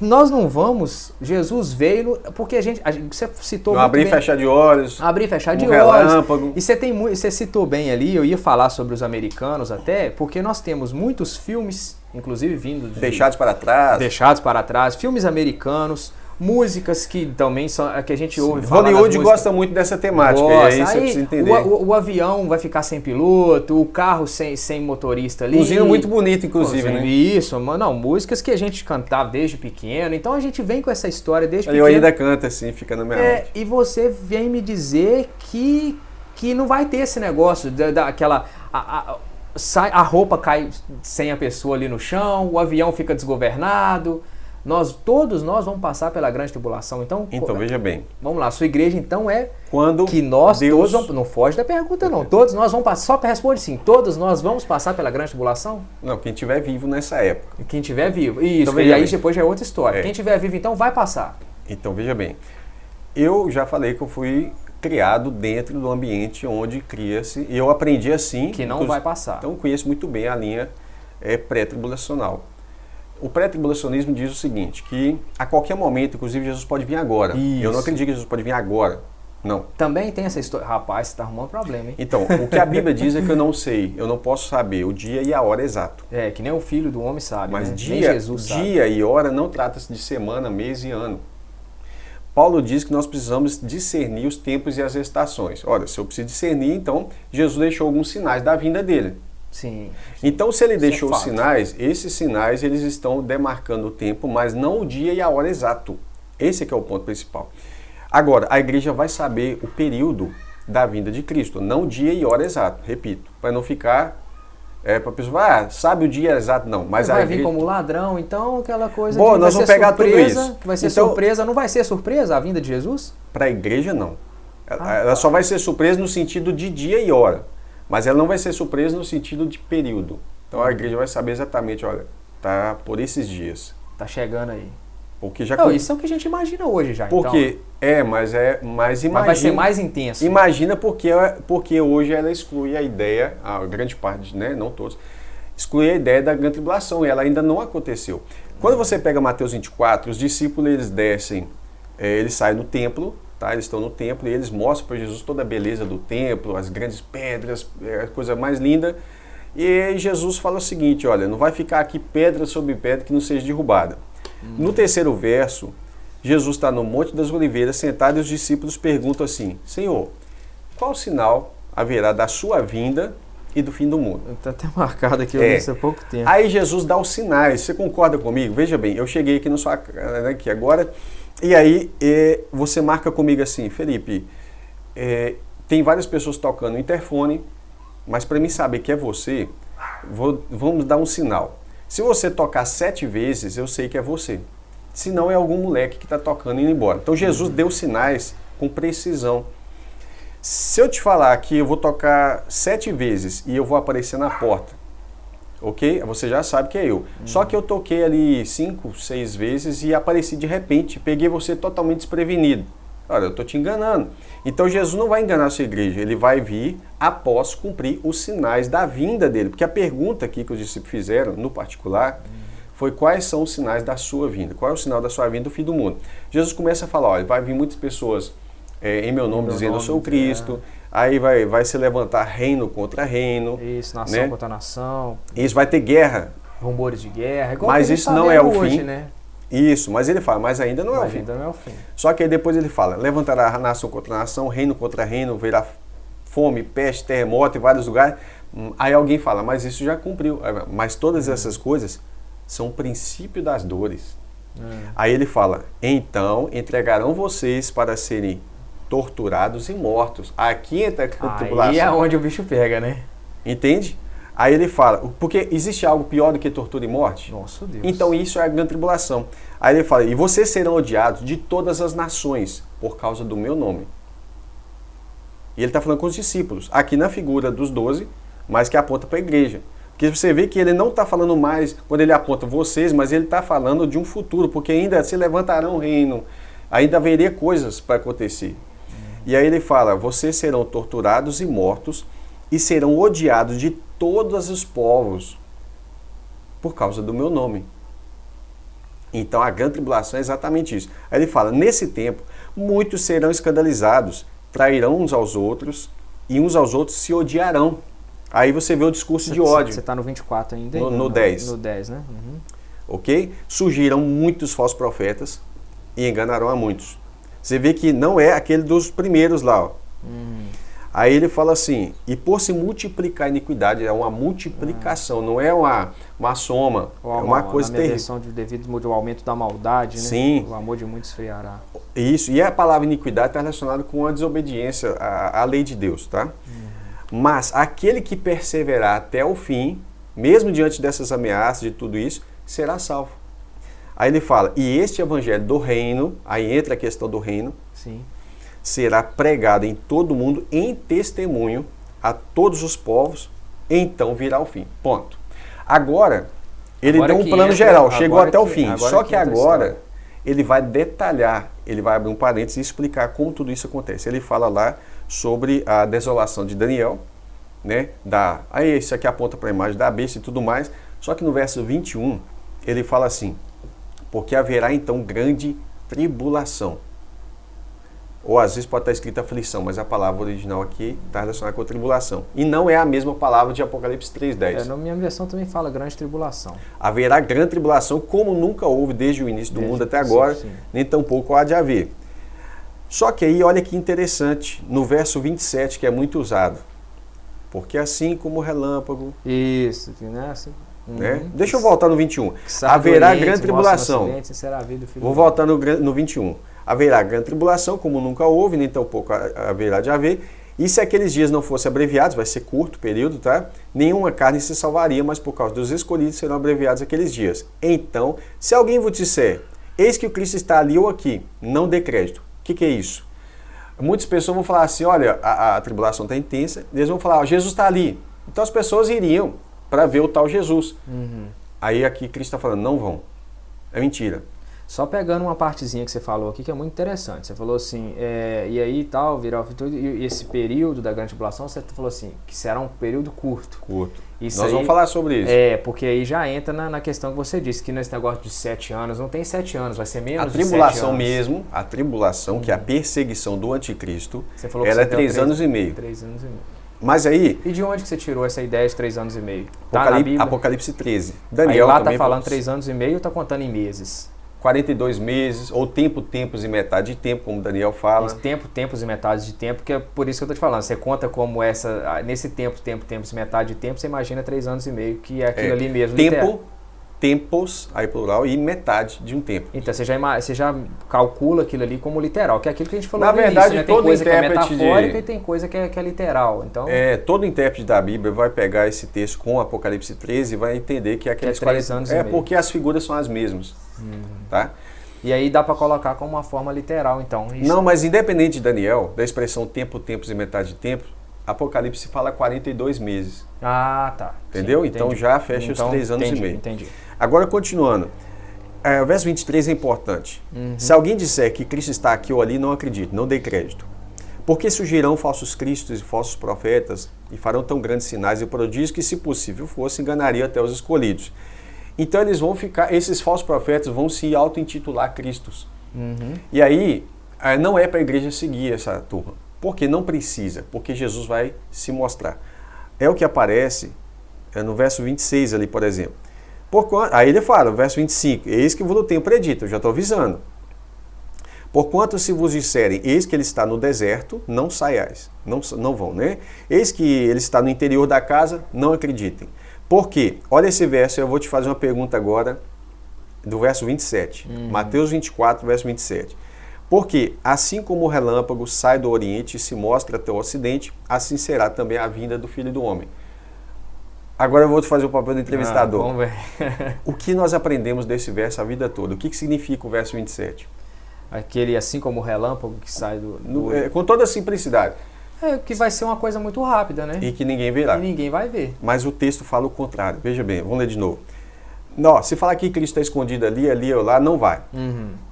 Nós não vamos, Jesus veio, porque você citou muito abrir e fechar de olhos. Abrir e fechar de olhos. Relâmpago. E você citou bem ali, eu ia falar sobre os americanos até, porque nós temos muitos filmes, inclusive vindo Deixados para trás. Deixados para trás, filmes americanos, músicas que também são que a gente ouve falar. Hollywood gosta muito dessa temática, e aí você precisa entender. O avião vai ficar sem piloto, o carro sem motorista ali. Cozinha muito bonito, inclusive, né? Isso, não, músicas que a gente cantava desde pequeno, então a gente vem com essa história desde pequeno. Eu ainda canto assim, fica na minha mente. E você vem me dizer que não vai ter esse negócio daquela... A roupa cai sem a pessoa ali no chão, o avião fica desgovernado. Todos nós vamos passar pela grande tribulação. Então veja bem. Vamos lá, sua igreja então é quando que nós todos vamos, não foge da pergunta não. Todos nós vamos passar, só responde sim. Todos nós vamos passar pela grande tribulação? Não, quem estiver vivo nessa época. Quem estiver vivo. Isso, então, e aí depois já é outra história. Quem estiver vivo então vai passar. Então veja bem. Eu já falei que eu fui criado dentro do ambiente onde cria-se, e eu aprendi assim... Que não vai passar. Então eu conheço muito bem a linha pré-tribulacional. O pré-tribulacionismo diz o seguinte, que a qualquer momento, inclusive Jesus pode vir agora. Isso. Eu não acredito que Jesus pode vir agora, não. Também tem essa história. Rapaz, você está arrumando problema, hein? Então, o que a Bíblia diz é que eu não sei, eu não posso saber o dia e a hora exato. Que nem o Filho do Homem sabe, mas né? dia, nem Jesus sabe. Dia e hora não trata-se de semana, mês e ano. Paulo diz que nós precisamos discernir os tempos e as estações. Olha, se eu preciso discernir, então Jesus deixou alguns sinais da vinda dele. Sim. Então, se ele deixou os sinais, esses sinais eles estão demarcando o tempo, mas não o dia e a hora exato. Esse é que é o ponto principal. Agora, a igreja vai saber o período da vinda de Cristo, não o dia e hora exato, repito, para não ficar... para a pessoa, sabe o dia exato, não. Mas vai vir como ladrão, então aquela coisa de nós vamos pegar tudo isso. Vai ser surpresa, não vai ser surpresa a vinda de Jesus? Para a igreja, não. Ela só vai ser surpresa no sentido de dia e hora, mas ela não vai ser surpresa no sentido de período. Então a igreja vai saber exatamente, olha, tá por esses dias. Tá chegando aí. Porque já isso é o que a gente imagina hoje já. Porque então. Mas imagina. Mas vai ser mais intenso. Imagina porque hoje ela exclui a ideia, a grande parte, né, não todos, exclui a ideia da grande tribulação, e ela ainda não aconteceu. Quando você pega Mateus 24, os discípulos eles descem, eles saem do templo, tá? Eles estão no templo e eles mostram para Jesus toda a beleza do templo, as grandes pedras, a coisa mais linda. E Jesus fala o seguinte, olha, não vai ficar aqui pedra sobre pedra que não seja derrubada. No terceiro verso, Jesus está no Monte das Oliveiras sentado e os discípulos perguntam assim, Senhor, qual sinal haverá da sua vinda e do fim do mundo? Está até marcado aqui, eu vi isso há pouco tempo. Aí Jesus dá os sinais, você concorda comigo? Veja bem, eu cheguei aqui, aqui agora, e aí você marca comigo assim, Felipe, tem várias pessoas tocando o interfone, mas para mim saber que é você, vamos dar um sinal. Se você tocar 7 vezes, eu sei que é você. Se não, é algum moleque que está tocando e indo embora. Então Jesus deu sinais com precisão. Se eu te falar que eu vou tocar 7 vezes e eu vou aparecer na porta, ok? Você já sabe que é eu. Só que eu toquei ali 5, 6 vezes e apareci de repente, peguei você totalmente desprevenido. Olha, eu estou te enganando. Então Jesus não vai enganar a sua igreja, ele vai vir após cumprir os sinais da vinda dele. Porque a pergunta aqui que os discípulos fizeram, no particular, foi quais são os sinais da sua vinda? Qual é o sinal da sua vinda do fim do mundo? Jesus começa a falar, olha, vai vir muitas pessoas em meu nome dizendo eu sou o Cristo, aí vai se levantar reino contra reino. Isso, nação contra nação. Isso, vai ter guerra. Rumores de guerra. Igual mas isso não é o hoje, fim. Né? Isso, mas ele fala, mas ainda não é o fim. Ainda não é o fim. Só que aí depois ele fala, levantará nação contra nação, reino contra reino, verá fome, peste, terremoto em vários lugares. Aí alguém fala, mas isso já cumpriu. Mas todas essas coisas são o princípio das dores. Aí ele fala, então entregarão vocês para serem torturados e mortos. Aqui entra a tribulação. Aí é onde o bicho pega, né? Entende? Aí ele fala, porque existe algo pior do que tortura e morte? Nossa Deus. Então isso é a grande tribulação. Aí ele fala, e vocês serão odiados de todas as nações por causa do meu nome. E ele está falando com os discípulos, aqui na figura dos 12, mas que aponta para a igreja. Porque você vê que ele não está falando mais, quando ele aponta vocês, mas ele está falando de um futuro, porque ainda se levantarão um reino, ainda haveria coisas para acontecer. E aí ele fala, vocês serão torturados e mortos, e serão odiados de todos os povos por causa do meu nome. Então a grande tribulação é exatamente isso. Aí ele fala, nesse tempo, muitos serão escandalizados, trairão uns aos outros, e uns aos outros se odiarão. Aí você vê o discurso de ódio. Você está no 24 ainda? No 10. No 10, né? Uhum. Ok? Surgirão muitos falsos profetas e enganarão a muitos. Você vê que não é aquele dos primeiros lá, ó. Aí ele fala assim, e por se multiplicar a iniquidade, é uma multiplicação, não é uma soma, é uma coisa terrível. Devido ao aumento da maldade, né? Sim. O amor de muitos esfriará. Isso, e a palavra iniquidade está relacionada com a desobediência à lei de Deus, tá? Mas aquele que perseverar até o fim, mesmo diante dessas ameaças, de tudo isso, será salvo. Aí ele fala, e este evangelho do reino, aí entra a questão do reino, sim, será pregado em todo o mundo em testemunho a todos os povos, então virá o fim. Ponto. Agora, ele deu um plano geral, chegou até o fim. Só que agora, ele vai detalhar, ele vai abrir um parênteses e explicar como tudo isso acontece. Ele fala lá sobre a desolação de Daniel, né? Aí isso aqui aponta para a imagem da besta e tudo mais. Só que no verso 21, ele fala assim, porque haverá então grande tribulação. Ou às vezes pode estar escrita aflição, mas a palavra original aqui está relacionada com a tribulação. E não é a mesma palavra de Apocalipse 3:10. Na minha versão também fala grande tribulação. Haverá grande tribulação, como nunca houve desde o início do mundo até agora, nem tampouco há de haver. Só que aí, olha que interessante, no verso 27, que é muito usado. Porque assim como o relâmpago... Isso, né? Né? Deixa eu voltar no 21. Haverá grande tribulação. Vou voltar no 21. Haverá grande tribulação, como nunca houve, nem tampouco haverá de haver. E se aqueles dias não fossem abreviados, vai ser curto o período, tá? Nenhuma carne se salvaria, mas por causa dos escolhidos serão abreviados aqueles dias. Então, se alguém vos disser, eis que o Cristo está ali ou aqui, não dê crédito. O que é isso? Muitas pessoas vão falar assim, olha, a tribulação está intensa, eles vão falar, Jesus está ali. Então as pessoas iriam para ver o tal Jesus. Aí aqui Cristo está falando, não vão. É mentira. Só pegando uma partezinha que você falou aqui, que é muito interessante. Você falou assim, e aí tal, virá o futuro, e esse período da grande tribulação, você falou assim, que será um período curto. Nós vamos falar sobre isso. Porque aí já entra na questão que você disse, que nesse negócio de 7 anos, não tem 7 anos, vai ser menos de 7 anos. A tribulação mesmo, a tribulação, que é a perseguição do anticristo, ela é 3 anos e meio. 3 anos e meio. Mas aí... E de onde que você tirou essa ideia de 3 anos e meio? Apocalipse 13. Daniel aí lá também tá falando 3 anos e meio ou tá contando em meses? 42 meses, ou tempos e metade de tempo, como Daniel fala. Tempos e metade de tempo, que é por isso que eu estou te falando. Você conta como nesse tempos e metade de tempo, você imagina 3 anos e meio, que é aquilo ali mesmo. Tempos, aí plural, e metade de um tempo. Então você já calcula aquilo ali como literal, que é aquilo que a gente falou no início, né? Tem coisa que é metafórica e tem coisa que é literal. Então, todo intérprete da Bíblia vai pegar esse texto com Apocalipse 13 e vai entender que aqueles 3 anos e meio. Porque as figuras são as mesmas. Tá? E aí dá para colocar como uma forma literal, então. Isso. Não, mas independente de Daniel, da expressão tempos e metade de tempo, Apocalipse fala 42 meses. Ah, tá. Entendeu? Sim, então já fecha os 3 anos e meio. Entendi. Agora, continuando. O verso 23 é importante. Se alguém disser que Cristo está aqui ou ali, não acredite, não dê crédito. Porque surgirão falsos cristos e falsos profetas e farão tão grandes sinais e prodígios que, se possível fosse, enganariam até os escolhidos. Então eles vão esses falsos profetas vão se auto-intitular Cristos. E aí, não é para a igreja seguir essa turma. Porque não precisa, porque Jesus vai se mostrar. É o que aparece no verso 26 ali, por exemplo. Aí ele fala, verso 25, eis que vos tenho predito, eu já estou avisando. Porquanto se vos disserem, eis que ele está no deserto, não saiais. Não vão, né? Eis que ele está no interior da casa, não acreditem. Por quê? Olha esse verso, eu vou te fazer uma pergunta agora, do verso 27. Mateus 24, verso 27. Porque, assim como o relâmpago sai do Oriente e se mostra até o Ocidente, assim será também a vinda do Filho do Homem. Agora eu vou te fazer o papel do entrevistador. Vamos ver. O que nós aprendemos desse verso a vida toda? O que significa o verso 27? Aquele assim como o relâmpago que sai do... Com toda a simplicidade. Que vai ser uma coisa muito rápida, né? E que ninguém verá. E ninguém vai ver. Mas o texto fala o contrário. Veja bem, vamos ler de novo. Não, se falar que Cristo está escondido ali ou lá, não vai.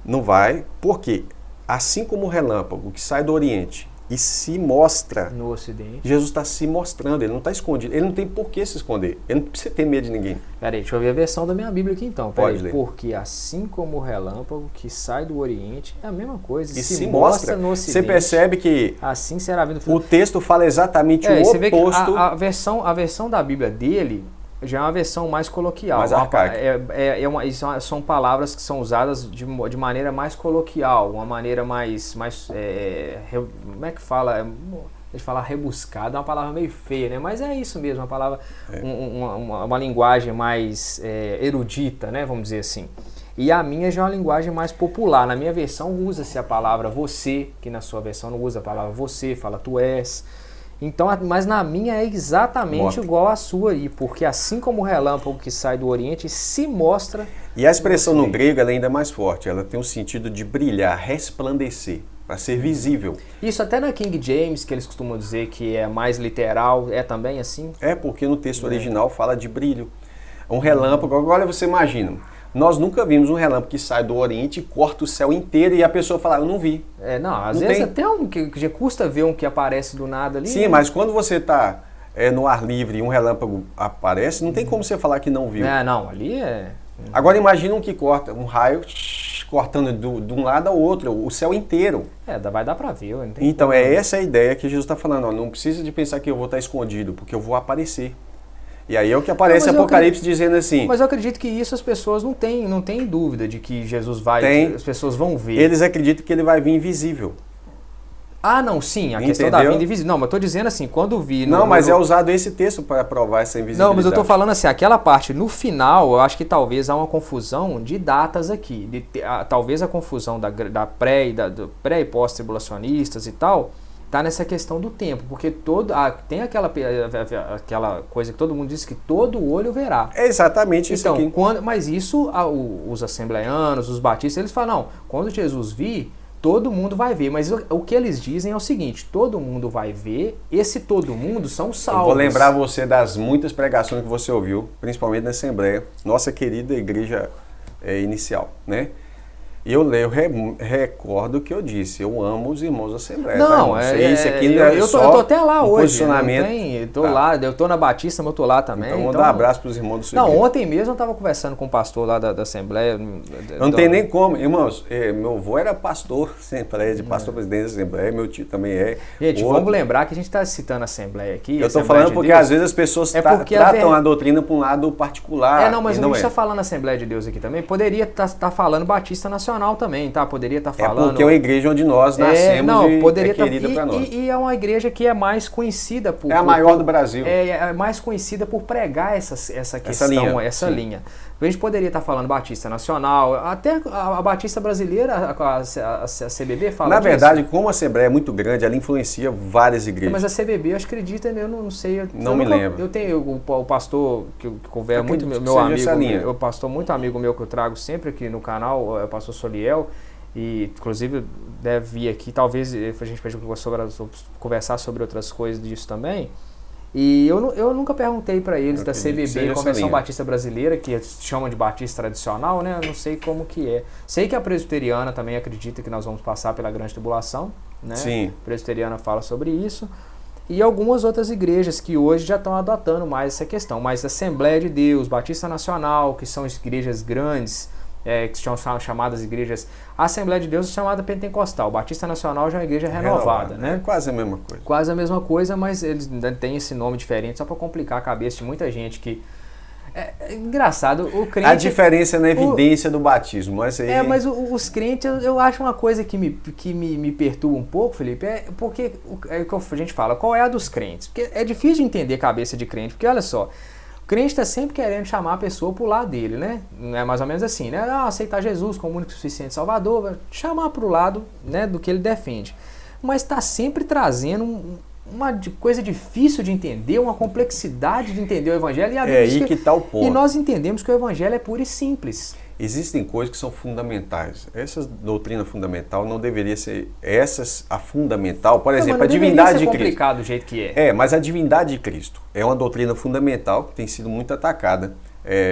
Não vai, porque assim como o relâmpago que sai do Oriente e se mostra no Ocidente, Jesus está se mostrando, ele não está escondido, ele não tem por que se esconder, ele não precisa ter medo de ninguém. Peraí, deixa eu ver a versão da minha Bíblia aqui então. Pode ler. Porque assim como o relâmpago que sai do Oriente, é a mesma coisa, e se mostra no Ocidente. Você percebe que assim será a vida do o texto fala exatamente o você oposto. Vê que a versão da Bíblia dele já é uma versão mais coloquial. Mais arcaica. São palavras que são usadas de maneira mais coloquial, uma maneira mais como é que fala? Deixa eu falar rebuscada, é uma palavra meio feia, né? Mas é isso mesmo, uma palavra, uma linguagem mais erudita, né? Vamos dizer assim. E a minha já é uma linguagem mais popular. Na minha versão usa-se a palavra você, que na sua versão não usa a palavra você, fala tu és. Então, mas na minha é exatamente igual à sua aí, porque assim como o relâmpago que sai do Oriente se mostra... E a expressão no grego ela é ainda mais forte, ela tem o sentido de brilhar, resplandecer, para ser visível. Isso até na King James, que eles costumam dizer que é mais literal, é também assim? É, porque no texto original fala de brilho. Um relâmpago, agora você imagina, nós nunca vimos um relâmpago que sai do Oriente e corta o céu inteiro e a pessoa fala, eu não vi. Às vezes até que já custa ver um que aparece do nada ali. Sim, né? mas quando você está no ar livre e um relâmpago aparece, não tem como você falar que não viu. Não, ali é... Agora imagina um que corta, um raio cortando de um lado ao outro, o céu inteiro. Vai dar para ver. Então essa a ideia que Jesus está falando, não precisa de pensar que eu vou estar escondido, porque eu vou aparecer. E aí é o que aparece Apocalipse dizendo assim... Mas eu acredito que isso as pessoas não têm dúvida de que Jesus vai, que as pessoas vão ver. Eles acreditam que ele vai vir invisível. Não, sim, a questão da vinda invisível. Não, mas eu tô dizendo assim, quando vi... mas é usado esse texto para provar essa invisibilidade. Não, mas eu tô falando assim, aquela parte no final, eu acho que talvez há uma confusão de datas aqui. Talvez a confusão da pré e pós-tribulacionistas e tal... Tá nessa questão do tempo, porque tem aquela coisa que todo mundo diz que todo olho verá. É exatamente isso aqui. Mas isso, os assembleanos, os batistas, eles falam, não, quando Jesus vir, todo mundo vai ver. Mas o que eles dizem é o seguinte, todo mundo vai ver, esse todo mundo são salvos. Eu vou lembrar você das muitas pregações que você ouviu, principalmente na Assembleia, nossa querida igreja inicial, né? E eu recordo o que eu disse, eu amo os irmãos da Assembleia. Não, isso aqui eu tô até lá hoje. Posicionamento. Eu tô na Batista, mas eu tô lá também. Então, vou dar um abraço para os irmãos do seu Não, ontem mesmo eu tava conversando com o pastor lá da Assembleia. Não tem nem como, irmãos, meu avô era pastor, pastor presidente da Assembleia, meu tio também é. Gente, vamos lembrar que a gente está citando a Assembleia aqui. Eu estou falando porque às vezes as pessoas tratam a doutrina para um lado particular. Mas a gente está falando Assembleia de Deus aqui também, poderia estar falando Batista Nacional também, tá? Poderia estar falando... porque é uma igreja onde nós nascemos e é querida para nós. E é uma igreja que é mais conhecida por... É a maior do Brasil. É mais conhecida por pregar essa questão, essa linha. A gente poderia estar falando Batista Nacional, até a Batista Brasileira, a CBB fala Na verdade, como a Assembleia é muito grande, ela influencia várias igrejas. Mas a CBB, eu acredito, eu não sei... Não me lembro. Eu tenho o pastor, que conversa muito, meu amigo, o pastor muito amigo meu que eu trago sempre aqui no canal, é o pastor Soliel, e inclusive deve vir aqui, talvez a gente pode conversar sobre outras coisas disso também. E eu nunca perguntei para eles da CBB, Convenção Batista Brasileira, que chamam de Batista Tradicional, né? Eu não sei como que é. Sei que a Presbiteriana também acredita que nós vamos passar pela Grande Tribulação, né? Sim. A Presbiteriana fala sobre isso. E algumas outras igrejas que hoje já estão adotando mais essa questão. Mas Assembleia de Deus, Batista Nacional, que são igrejas grandes, que são chamadas igrejas... A Assembleia de Deus é chamada Pentecostal. Batista Nacional já é uma igreja renovada, né? É quase a mesma coisa. Quase a mesma coisa, mas eles têm esse nome diferente só para complicar a cabeça de muita gente que... É engraçado, o crente... A diferença na evidência do batismo. Mas mas os crentes, eu acho uma coisa que me perturba um pouco, Felipe, porque é o que a gente fala, qual é a dos crentes? Porque é difícil de entender a cabeça de crente, porque olha só, o crente está sempre querendo chamar a pessoa para o lado dele, né? É mais ou menos assim, né? Aceitar Jesus como único e suficiente Salvador, chamar para o lado, né, do que ele defende. Mas está sempre trazendo uma coisa difícil de entender, uma complexidade de entender o Evangelho. Aí que está o ponto. E nós entendemos que o Evangelho é puro e simples. Existem coisas que são fundamentais. Essa doutrina fundamental não deveria ser a fundamental. Por exemplo, a divindade de Cristo. É complicado do jeito que é. Mas a divindade de Cristo é uma doutrina fundamental que tem sido muito atacada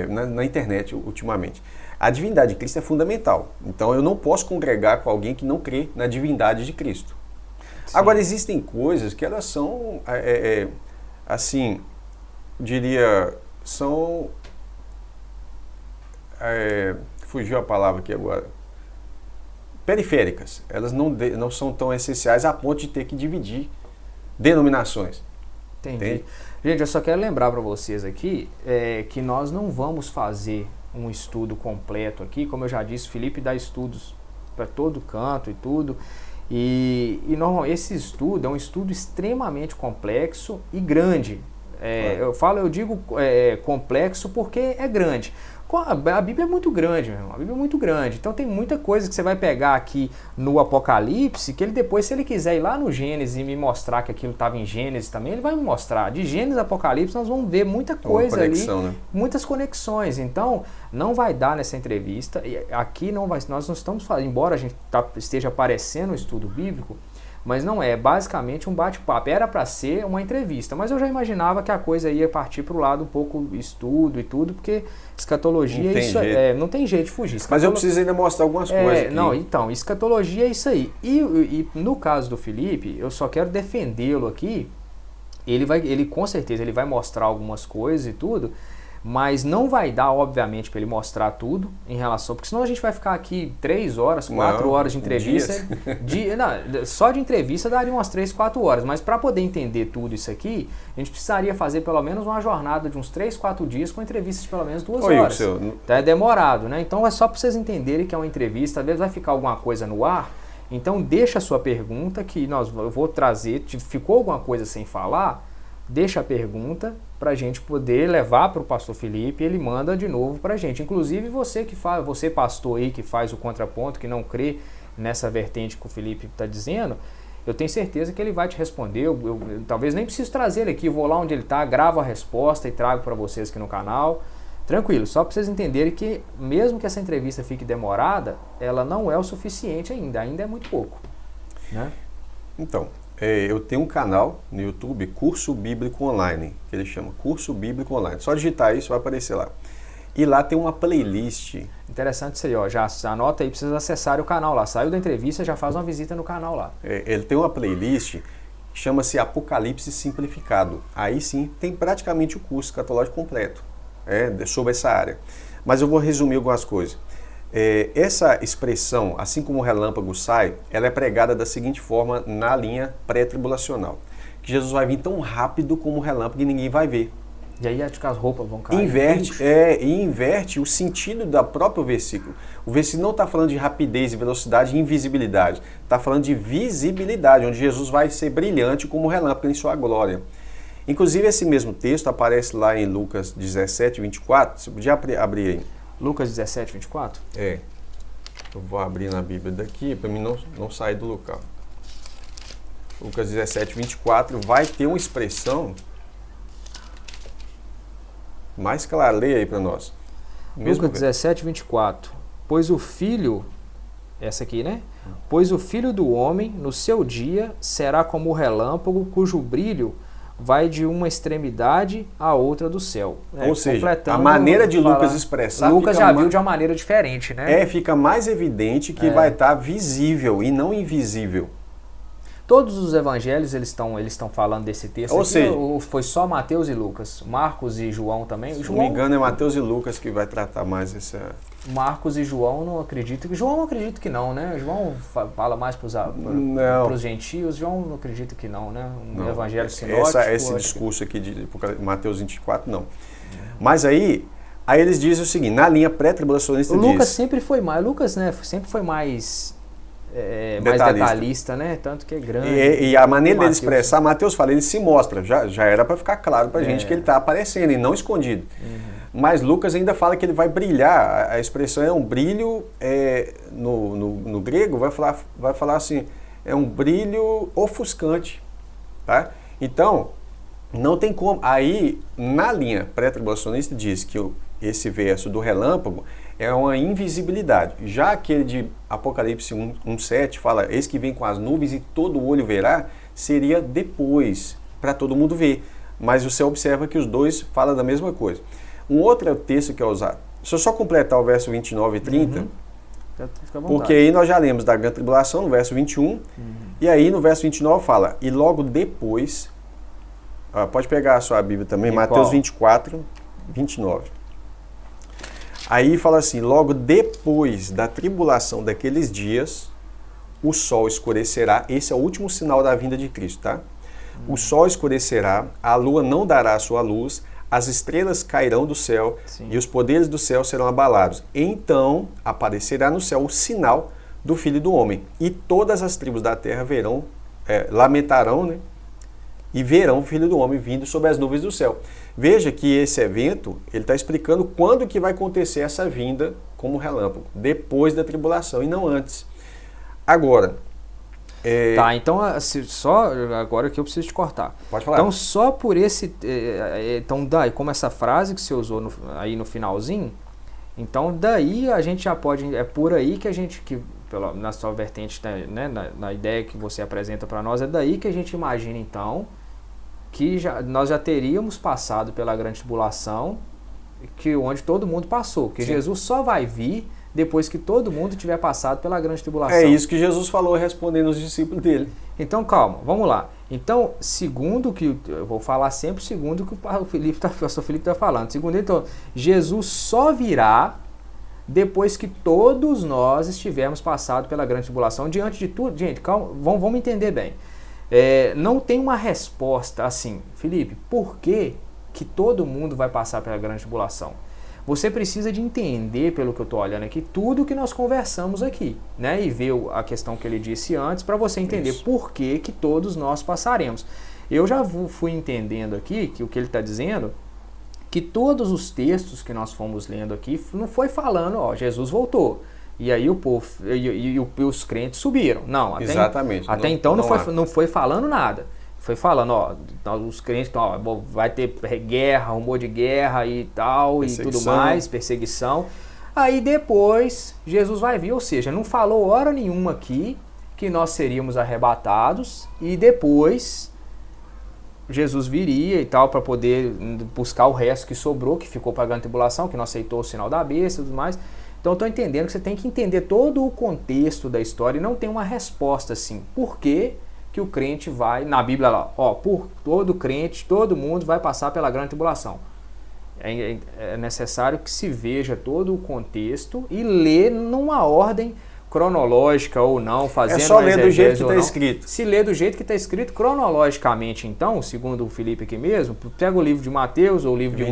na internet ultimamente. A divindade de Cristo é fundamental. Então eu não posso congregar com alguém que não crê na divindade de Cristo. Sim. Agora existem coisas que elas são, assim, diria, são... fugiu a palavra aqui agora, periféricas, elas não são tão essenciais a ponto de ter que dividir denominações. Entendi. Gente, eu só quero lembrar para vocês aqui que nós não vamos fazer um estudo completo aqui. Como eu já disse, o Felipe dá estudos para todo canto e tudo. E normalmente esse estudo é um estudo extremamente complexo e grande. Eu digo complexo porque é grande. A Bíblia é muito grande, meu irmão. A Bíblia é muito grande. Então tem muita coisa que você vai pegar aqui no Apocalipse, que ele depois, se ele quiser ir lá no Gênesis e me mostrar que aquilo estava em Gênesis também, ele vai me mostrar. De Gênesis a Apocalipse nós vamos ver muita coisa conexão, ali, né? Muitas conexões. Então não vai dar nessa entrevista. Aqui não vai, nós não estamos fazendo, embora a gente esteja aparecendo um estudo bíblico, mas não é, basicamente um bate-papo. Era para ser uma entrevista, mas eu já imaginava que a coisa ia partir para o lado um pouco estudo e tudo, porque escatologia não tem jeito de fugir. Mas eu preciso ainda mostrar algumas coisas aqui. Não, então, escatologia é isso aí. E no caso do Felipe, eu só quero defendê-lo aqui. Ele com certeza ele vai mostrar algumas coisas e tudo, mas não vai dar, obviamente, para ele mostrar tudo em relação... Porque senão a gente vai ficar aqui 3 horas, 4 horas de entrevista. Só de entrevista daria umas 3, 4 horas. Mas para poder entender tudo isso aqui, a gente precisaria fazer pelo menos uma jornada de uns 3, 4 dias com entrevistas de pelo menos 2 horas. Então é demorado, né? Então é só para vocês entenderem que é uma entrevista. Às vezes vai ficar alguma coisa no ar. Então deixa a sua pergunta que eu vou trazer. Ficou alguma coisa sem falar? Deixa a pergunta para a gente poder levar para o pastor Felipe e ele manda de novo para a gente. Inclusive você pastor aí que faz o contraponto, que não crê nessa vertente que o Felipe está dizendo, eu tenho certeza que ele vai te responder. Eu talvez nem preciso trazer ele aqui, eu vou lá onde ele está, gravo a resposta e trago para vocês aqui no canal. Tranquilo, só para vocês entenderem que mesmo que essa entrevista fique demorada, ela não é o suficiente ainda é muito pouco, né? Então, eu tenho um canal no YouTube, Curso Bíblico Online, que ele chama Curso Bíblico Online. Só digitar isso, vai aparecer lá. E lá tem uma playlist. Interessante isso aí, ó. Já anota aí, precisa acessar o canal lá. Saiu da entrevista, já faz uma visita no canal lá. Ele tem uma playlist que chama-se Apocalipse Simplificado. Aí sim, tem praticamente o curso escatológico completo sobre essa área. Mas eu vou resumir algumas coisas. Essa expressão, assim como o relâmpago sai, ela é pregada da seguinte forma na linha pré-tribulacional. Que Jesus vai vir tão rápido como o relâmpago e ninguém vai ver. E aí acho que as roupas vão cair. Inverte o sentido do próprio versículo. O versículo não está falando de rapidez, velocidade e invisibilidade. Está falando de visibilidade, onde Jesus vai ser brilhante como o relâmpago em sua glória. Inclusive esse mesmo texto aparece lá em Lucas 17, 24. Você podia abrir aí. Lucas 17, 24? Eu vou abrir na Bíblia daqui para mim não sair do local. Lucas 17, 24 vai ter uma expressão mais clara. Leia aí para nós. Lucas 17, 24. Pois o filho, essa aqui, né? Pois o filho do homem, no seu dia, será como o relâmpago, cujo brilho vai de uma extremidade à outra do céu. Ou seja, a maneira de Lucas expressar... Lucas já viu de uma maneira diferente, né? Fica mais evidente que vai estar visível e não invisível. Todos os evangelhos eles estão falando desse texto. Ou seja, ou foi só Mateus e Lucas? Marcos e João também? Se não me engano é Mateus e Lucas que vai tratar mais essa... Marcos e João não acredito. João não acredito que não, né? João fala mais para os gentios. João não acredito que não, né? Evangelho sinótico. Esse discurso aqui de Mateus 24, não. Mas aí eles dizem o seguinte, na linha pré-tribulacionista diz... Lucas sempre foi mais... Lucas, né? Sempre foi mais detalhista, né? Tanto que é grande. E a maneira dele expressar, Mateus fala, ele se mostra. Já era para ficar claro para a gente que ele está aparecendo e não escondido. Mas Lucas ainda fala que ele vai brilhar. A expressão é um brilho, no grego, vai falar assim, é um brilho ofuscante. Tá? Então, não tem como. Aí, na linha pré-tribulacionista, diz que esse verso do relâmpago é uma invisibilidade. Já aquele de Apocalipse 1:7 fala, eis que vem com as nuvens e todo olho verá, seria depois, para todo mundo ver. Mas você observa que os dois falam da mesma coisa. Um outro texto que é usado, deixa eu só completar o verso 29 e 30, porque aí nós já lemos da grande tribulação no verso 21, e aí no verso 29 fala, e logo depois, pode pegar a sua Bíblia também, Mateus 24, 29. Aí fala assim, logo depois da tribulação daqueles dias, o sol escurecerá, esse é o último sinal da vinda de Cristo, tá? o sol escurecerá, a lua não dará a sua luz, as estrelas cairão do céu e os poderes do céu serão abalados. Então aparecerá no céu o sinal do Filho do Homem, e todas as tribos da terra verão, lamentarão, né? E verão o Filho do Homem vindo sobre as nuvens do céu. Veja que esse evento, ele está explicando quando que vai acontecer essa vinda como relâmpago, depois da tribulação e não antes. Agora... Tá, então só agora que eu preciso te cortar. Pode falar. Então só por esse... Então daí, como essa frase que você usou aí no finalzinho, então daí a gente já pode... É por aí que a gente... na sua vertente, né, na ideia que você apresenta para nós, é daí que a gente imagina então que nós já teríamos passado pela grande tribulação, onde todo mundo passou, que Jesus só vai vir depois que todo mundo tiver passado pela grande tribulação. É isso que Jesus falou respondendo os discípulos dele. Então calma, vamos lá. Então, segundo que eu vou falar sempre segundo que o pastor Felipe está falando. Segundo então, Jesus só virá depois que todos nós estivermos passado pela grande tribulação. Diante de tudo, gente, calma, vamos entender bem. Não tem uma resposta assim, Felipe, por que todo mundo vai passar pela grande tribulação? Você precisa de entender, pelo que eu estou olhando aqui, tudo que nós conversamos aqui, né? E ver a questão que ele disse antes, para você entender por que todos nós passaremos. Eu já fui entendendo aqui que o que ele está dizendo, que todos os textos que nós fomos lendo aqui, não foi falando, ó, Jesus voltou. E aí o povo e os crentes subiram. Não, exatamente. Até então não foi falando nada. Foi falando, ó, os crentes, ó, vai ter guerra, rumor de guerra e tal, e tudo mais, perseguição. Aí depois Jesus vai vir, ou seja, não falou hora nenhuma aqui que nós seríamos arrebatados e depois Jesus viria e tal para poder buscar o resto que sobrou, que ficou para a grande tribulação, que não aceitou o sinal da besta e tudo mais. Então eu estou entendendo que você tem que entender todo o contexto da história e não tem uma resposta assim. Por quê que o crente vai, na Bíblia lá, ó, por todo crente, todo mundo vai passar pela grande tribulação. É necessário que se veja todo o contexto e lê numa ordem cronológica ou não, fazendo... É só ler do jeito que está escrito. Se ler do jeito que está escrito cronologicamente, então, segundo o Felipe aqui mesmo, pega o livro de Mateus ou o livro,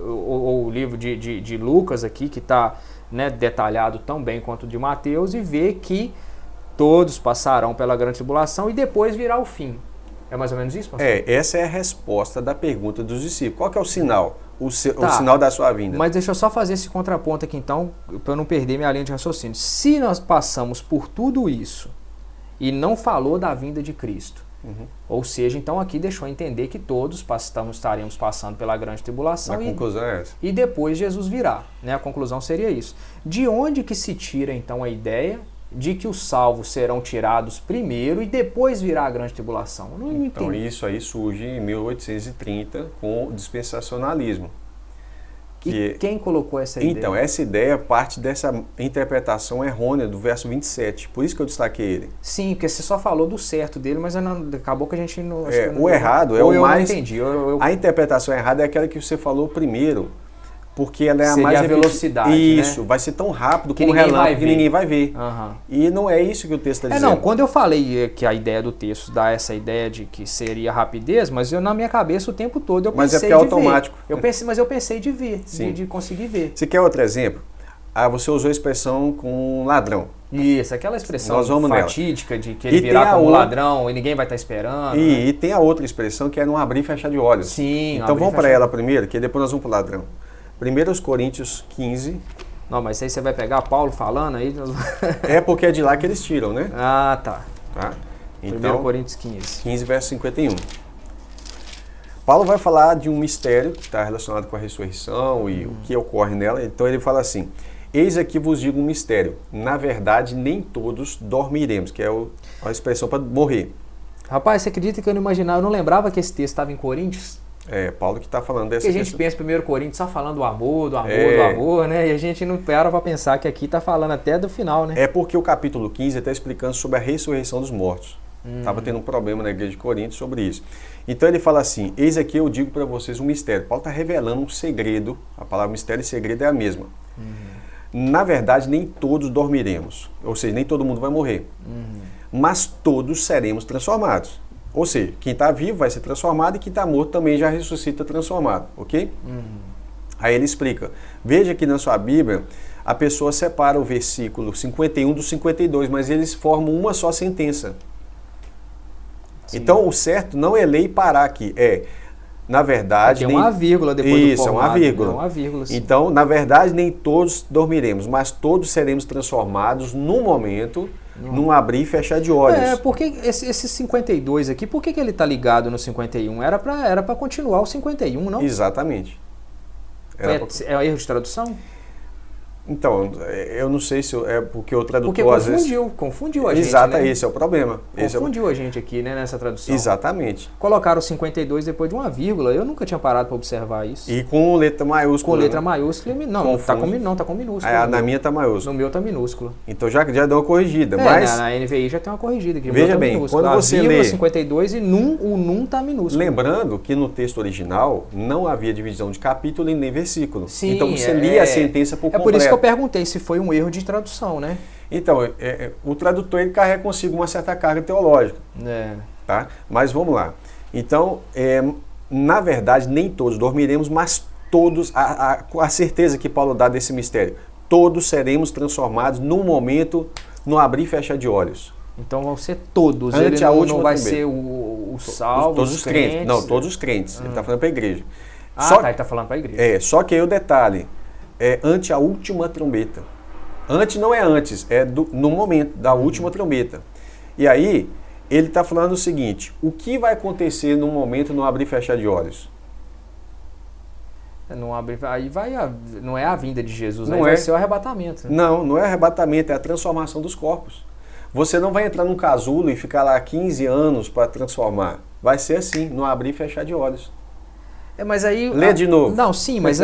ou o livro de Lucas aqui, que está, né, detalhado tão bem quanto o de Mateus, e vê que todos passarão pela grande tribulação e depois virá o fim. É mais ou menos isso, pastor? Essa é a resposta da pergunta dos discípulos. Qual que é o sinal? O sinal da sua vinda. Mas deixa eu só fazer esse contraponto aqui então, para eu não perder minha linha de raciocínio. Se nós passamos por tudo isso e não falou da vinda de Cristo, ou seja, então aqui deixou entender que todos estaremos passando pela grande tribulação. A conclusão é essa. E depois Jesus virá. Né? A conclusão seria isso. De onde que se tira então a ideia de que os salvos serão tirados primeiro e depois virá a grande tribulação? Eu não então entendo. Isso aí surge em 1830 com o dispensacionalismo. E quem colocou essa ideia? Então, essa ideia parte dessa interpretação errônea do verso 27. Por isso que eu destaquei ele. Sim, porque você só falou do certo dele, mas acabou que a gente não... O errado é o mais... Eu não entendi. A interpretação errada é aquela que você falou primeiro. Porque ela é a seria mais... a velocidade, isso, né? Vai ser tão rápido que como relâmpago que ninguém vai ver. E não é isso que o texto está dizendo. Não, quando eu falei que a ideia do texto dá essa ideia de que seria rapidez, mas na minha cabeça o tempo todo eu pensei de ver. Mas é porque é automático. Mas eu pensei de ver, de conseguir ver. Você quer outro exemplo? Você usou a expressão com ladrão. Isso, aquela expressão fatídica de que ele e virá como ladrão e ninguém vai estar esperando. E tem a outra expressão que é não abrir e fechar de olhos. Sim. Então vamos para ela primeiro, que depois nós vamos para o ladrão. 1 Coríntios 15. Não, mas aí você vai pegar Paulo falando aí... É porque é de lá que eles tiram, né? Ah, tá. Então, 1 Coríntios 15. 15, verso 51. Paulo vai falar de um mistério que está relacionado com a ressurreição e o que ocorre nela. Então ele fala assim: eis aqui vos digo um mistério. Na verdade, nem todos dormiremos, que é a expressão para morrer. Rapaz, você acredita que eu não imaginava, eu não lembrava que esse texto estava em Coríntios? Paulo que está falando dessa questão. Porque a gente pensa 1 Coríntios só falando do amor, do amor, né? E a gente não para pensar que aqui está falando até do final, né? É porque o capítulo 15 está explicando sobre a ressurreição dos mortos. Estava tendo um problema na igreja de Corinto sobre isso. Então ele fala assim: eis aqui eu digo para vocês um mistério. Paulo está revelando um segredo. A palavra mistério e segredo é a mesma. Na verdade, nem todos dormiremos. Ou seja, nem todo mundo vai morrer. Mas todos seremos transformados. Ou seja, quem está vivo vai ser transformado e quem está morto também já ressuscita transformado, ok? Aí ele explica. Veja que na sua Bíblia, a pessoa separa o versículo 51 do 52, mas eles formam uma só sentença. Sim. Então, o certo não é ler e parar aqui. Na verdade... Tem uma vírgula depois isso, do formado. É uma vírgula. É uma vírgula, sim. Então, na verdade, nem todos dormiremos, mas todos seremos transformados num momento, num abrir e fechar de olhos. Porque esse 52 aqui, por que ele está ligado no 51? Era para continuar o 51, não? Exatamente. É erro de tradução? Então, eu não sei se é porque o tradutor porque às vezes... confundiu a gente, Exato, né? esse é o problema. Confundiu a gente aqui, né, nessa tradução. Exatamente. Colocaram 52 depois de uma vírgula, eu nunca tinha parado para observar isso. E com letra maiúscula. Com letra maiúscula, não tá com minúscula. Na minha tá maiúscula. No meu tá minúscula. Então já deu uma corrigida, mas... Na NVI já tem uma corrigida aqui. Veja bem, quando você lê... 52 e o num tá minúsculo. Lembrando que no texto original não havia divisão de capítulo e nem versículo. Sim, então você lia a sentença por completo. É por isso que eu perguntei se foi um erro de tradução, né? Então, o tradutor ele carrega consigo uma certa carga teológica. Tá? Mas vamos lá. Então, na verdade, nem todos dormiremos, mas todos, a certeza que Paulo dá desse mistério, todos seremos transformados num momento, no abrir e fechar de olhos. Então vão ser todos, ele não vai ser o salvo, todos os crentes. Não, todos os crentes. Ele está falando para a igreja. Ele está falando para a igreja. Só que aí o detalhe, ante a última trombeta. Antes não é antes, no momento da última trombeta. E aí, ele está falando o seguinte, o que vai acontecer no momento no abrir e fechar de olhos? Não é a vinda de Jesus, não vai ser o arrebatamento. Né? Não é arrebatamento, é a transformação dos corpos. Você não vai entrar num casulo e ficar lá 15 anos para transformar. Vai ser assim, no abrir e fechar de olhos. Mas aí... Lê de novo. Não, sim, mas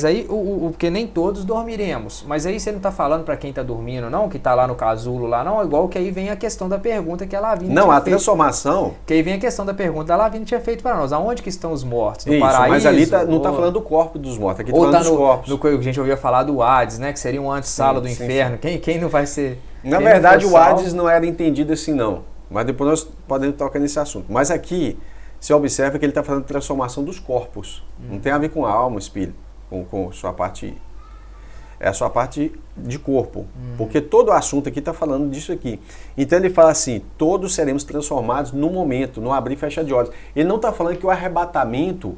aí porque nem todos dormiremos. Mas aí você não está falando para quem está dormindo, não, que está lá no casulo lá, não, igual que aí vem a questão da pergunta que a Lavínia tinha feito. Transformação... Que aí vem a questão da pergunta da Lavínia tinha feito para nós. Aonde que estão os mortos? No Isso, paraíso? Mas ali não está falando do corpo dos mortos, aqui está falando dos corpos. No que a gente ouvia falar do Hades, né, que seria um antessala do inferno. Quem não vai ser... Na verdade, o Hades não era entendido assim, não. Mas depois nós podemos tocar nesse assunto. Mas aqui... Você observa que ele está falando de transformação dos corpos. Não tem a ver com a alma, espírito, com sua parte... É a sua parte de corpo. Porque todo o assunto aqui está falando disso aqui. Então ele fala assim, todos seremos transformados no momento, no abrir e fechar de olhos. Ele não está falando que o arrebatamento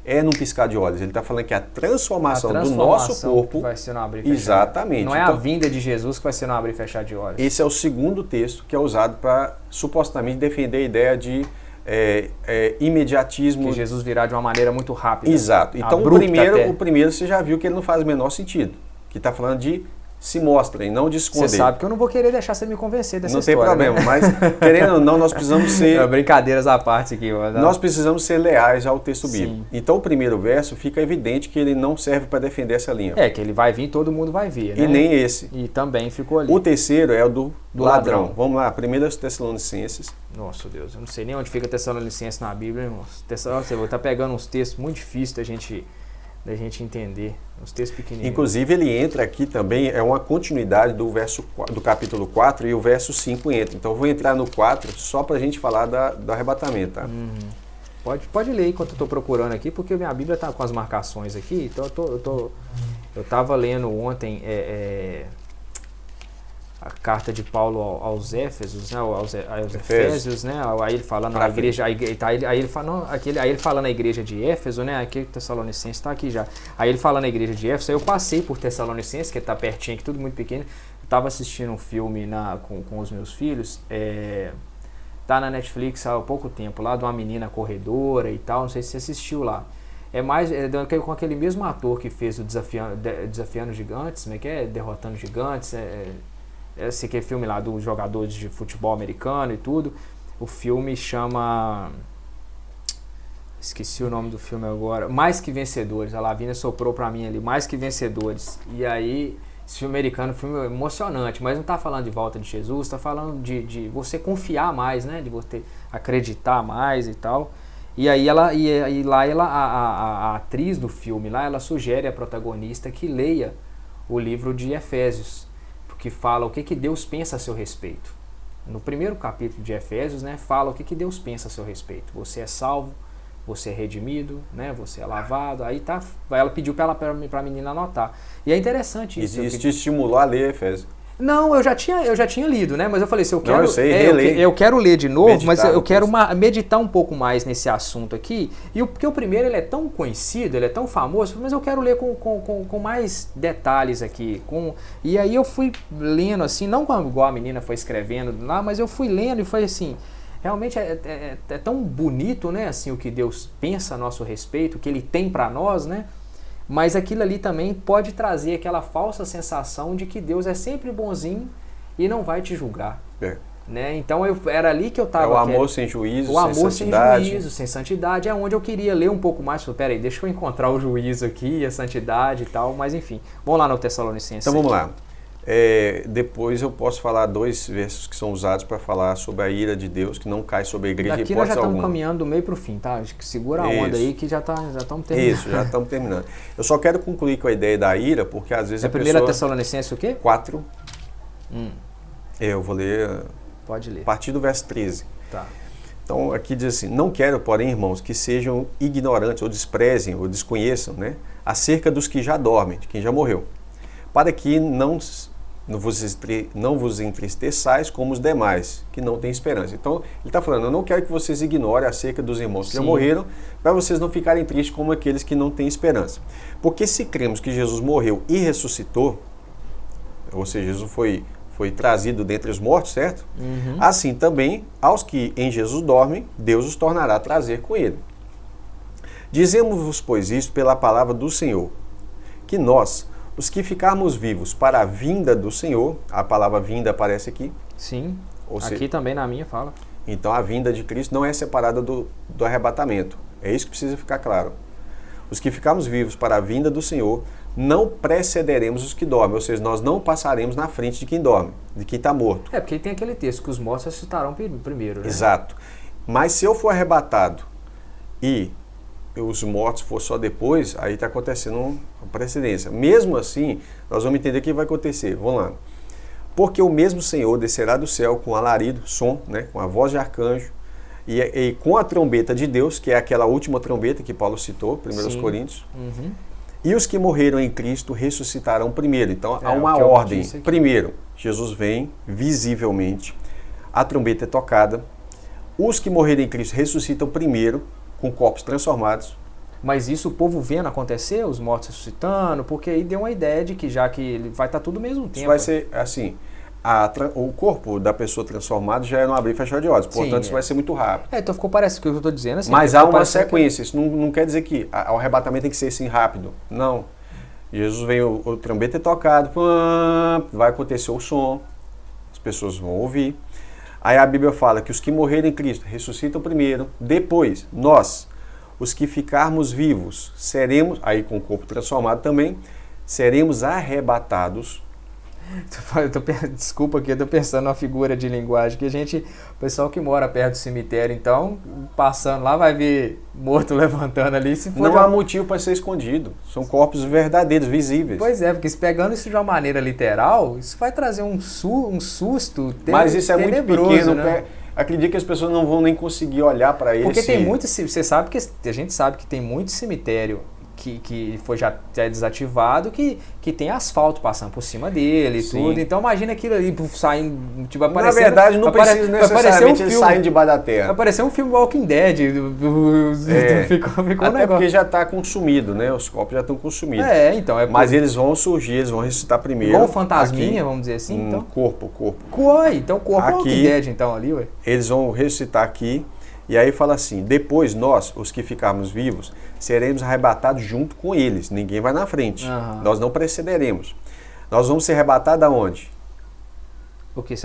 é num piscar de olhos. Ele está falando que a transformação do nosso corpo... vai ser no abrir e fechar. Exatamente. Não é a vinda de Jesus que vai ser no abrir e fechar de olhos. Esse é o segundo texto que é usado para supostamente defender a ideia de... imediatismo. Que Jesus virá de uma maneira muito rápida. Exato. Então o primeiro você já viu que ele não faz o menor sentido. Que está falando de se mostra e não de esconder. Você sabe que eu não vou querer deixar você me convencer dessa história. Não tem problema, né? Mas querendo ou não, nós precisamos ser... Brincadeiras à parte aqui. Nós precisamos ser leais ao texto bíblico. Então o primeiro verso fica evidente que ele não serve para defender essa linha. Que ele vai vir, todo mundo vai ver, né? E nem esse. E também ficou ali. O terceiro é o do ladrão. Vamos lá, 1 Tessalonicenses. Nossa Deus, eu não sei nem onde fica Tessalonicenses na Bíblia, irmãos. Você vai estar pegando uns textos muito difíceis da gente entender, uns textos pequenininhos. Inclusive ele entra aqui também, é uma continuidade do capítulo 4 e o verso 5 entra. Então eu vou entrar no 4 só para a gente falar do arrebatamento, tá? Pode ler enquanto eu estou procurando aqui, porque minha Bíblia está com as marcações aqui, então eu estava lendo ontem a carta de Paulo aos Éfesos, né, aos Efésios, né, aí ele falando na igreja, aí ele falando na igreja de Éfeso, né, aqui Tessalonicenses está aqui já, aí ele falando na igreja de Éfeso, aí eu passei por Tessalonicenses, que está pertinho aqui, tudo muito pequeno, eu estava assistindo um filme com os meus filhos, tá na Netflix há pouco tempo, lá de uma menina corredora e tal, não sei se você assistiu lá. Com aquele mesmo ator que fez o Desafiando Gigantes, como é que é? Derrotando Gigantes, esse que é filme lá dos jogadores de futebol americano e tudo. O filme chama... Esqueci o nome do filme agora. Mais que Vencedores. A Lavínia soprou pra mim ali. Mais que Vencedores. E aí, esse filme americano, filme emocionante, mas não tá falando de volta de Jesus, tá falando de você confiar mais, né? De você acreditar mais e tal. E aí a atriz do filme lá, ela sugere à protagonista que leia o livro de Efésios, que fala o que Deus pensa a seu respeito. no primeiro capítulo de Efésios, né, fala o que Deus pensa a seu respeito. Você é salvo, você é redimido, né, você é lavado. Aí tá, ela pediu para a menina anotar. E é interessante isso. Isso te estimulou a ler Efésios? Não, eu já tinha lido, né? Mas eu falei, se eu quero, não, eu sei, reler. Eu quero ler de novo, meditar, mas eu quero meditar um pouco mais nesse assunto aqui. Porque o primeiro ele é tão conhecido, ele é tão famoso, mas eu quero ler com mais detalhes aqui. E aí eu fui lendo assim, não igual a menina foi escrevendo lá, mas eu fui lendo e foi assim, realmente é tão bonito, né? Assim, o que Deus pensa a nosso respeito, o que Ele tem para nós, né? Mas aquilo ali também pode trazer aquela falsa sensação de que Deus é sempre bonzinho e não vai te julgar. Né? Então era ali que eu estava... É o amor sem juízo, o amor sem juízo, sem santidade. É onde eu queria ler um pouco mais. Peraí, deixa eu encontrar o juízo aqui, a santidade e tal. Mas enfim, vamos lá no Tessalonicenses. Então vamos lá. Depois eu posso falar 2 versos que são usados para falar sobre a ira de Deus, que não cai sobre a igreja de hipótese alguma. Aqui nós já estamos caminhando do meio para o fim, tá? Segura a onda aí que já estamos terminando. Isso, já estamos terminando. Eu só quero concluir com a ideia da ira, porque às vezes a pessoa... 1 Tessalonicenses o quê? 4. Eu vou ler... Pode ler. A partir do verso 13. Tá. Então aqui diz assim: não quero, porém, irmãos, que sejam ignorantes ou desprezem ou desconheçam, né, acerca dos que já dormem, de quem já morreu, para que não vos entristeçais como os demais, que não têm esperança. Então, ele está falando, eu não quero que vocês ignorem acerca dos irmãos que já morreram, para vocês não ficarem tristes como aqueles que não têm esperança. Porque se cremos que Jesus morreu e ressuscitou, ou seja, Jesus foi trazido dentre os mortos, certo? Assim também, aos que em Jesus dormem, Deus os tornará a trazer com ele. Dizemos-vos, pois, isto pela palavra do Senhor, que nós, os que ficarmos vivos para a vinda do Senhor, a palavra vinda aparece aqui. Sim, aqui também na minha fala. Então a vinda de Cristo não é separada do arrebatamento. É isso que precisa ficar claro. Os que ficarmos vivos para a vinda do Senhor, não precederemos os que dormem, ou seja, nós não passaremos na frente de quem dorme, de quem está morto. Porque tem aquele texto que os mortos ressuscitarão primeiro, né? Exato. Mas se eu for arrebatado e os mortos for só depois, aí está acontecendo uma precedência. Mesmo assim, nós vamos entender o que vai acontecer. Vamos lá. Porque o mesmo Senhor descerá do céu com alarido, som, né, com a voz de arcanjo, e com a trombeta de Deus, que é aquela última trombeta que Paulo citou, 1 Coríntios. E os que morreram em Cristo ressuscitarão primeiro. Então há uma ordem. Primeiro, Jesus vem visivelmente, a trombeta é tocada. Os que morreram em Cristo ressuscitam primeiro, com corpos transformados. Mas isso o povo vendo acontecer, os mortos ressuscitando, porque aí deu uma ideia de que já que ele vai estar tudo ao mesmo tempo. Isso vai ser assim, o corpo da pessoa transformado já é no abrir e fechar de olhos, portanto isso vai ser muito rápido. Então ficou parece que eu estou dizendo assim. Mas há uma sequência, isso não quer dizer que o arrebatamento tem que ser assim rápido, não. Jesus vem, o trombeta é tocado, vai acontecer o som, as pessoas vão ouvir. Aí a Bíblia fala que os que morreram em Cristo ressuscitam primeiro, depois nós, os que ficarmos vivos, seremos, aí com o corpo transformado também, seremos arrebatados. Desculpa que eu estou pensando na figura de linguagem, que o pessoal que mora perto do cemitério, então, passando lá vai ver morto levantando ali. Se for não há motivo para ser escondido, são corpos verdadeiros, visíveis. Pois é, porque se pegando isso de uma maneira literal, isso vai trazer um susto tenebroso. Mas isso é muito pequeno, né? Acredito que as pessoas não vão nem conseguir olhar para ele. Porque tem muito, você sabe que a gente sabe que tem muito cemitério que foi já desativado, que tem asfalto passando por cima dele e tudo. Então imagina aquilo ali saindo, tipo, aparecendo... Na verdade, não precisa necessariamente eles saem debaixo da terra. Vai aparecer um filme Walking Dead. Ficou um até negócio. Porque já está consumido, né? Os corpos já estão consumidos. Então... Mas eles vão surgir, eles vão ressuscitar primeiro. Igual fantasminha, vamos dizer assim. Então. Corpo. Então o corpo é Walking Dead, então, ali, ué. Eles vão ressuscitar aqui. E aí fala assim, depois nós, os que ficarmos vivos, seremos arrebatados junto com eles. Ninguém vai na frente. Nós não precederemos. Nós vamos ser arrebatados aonde? O que?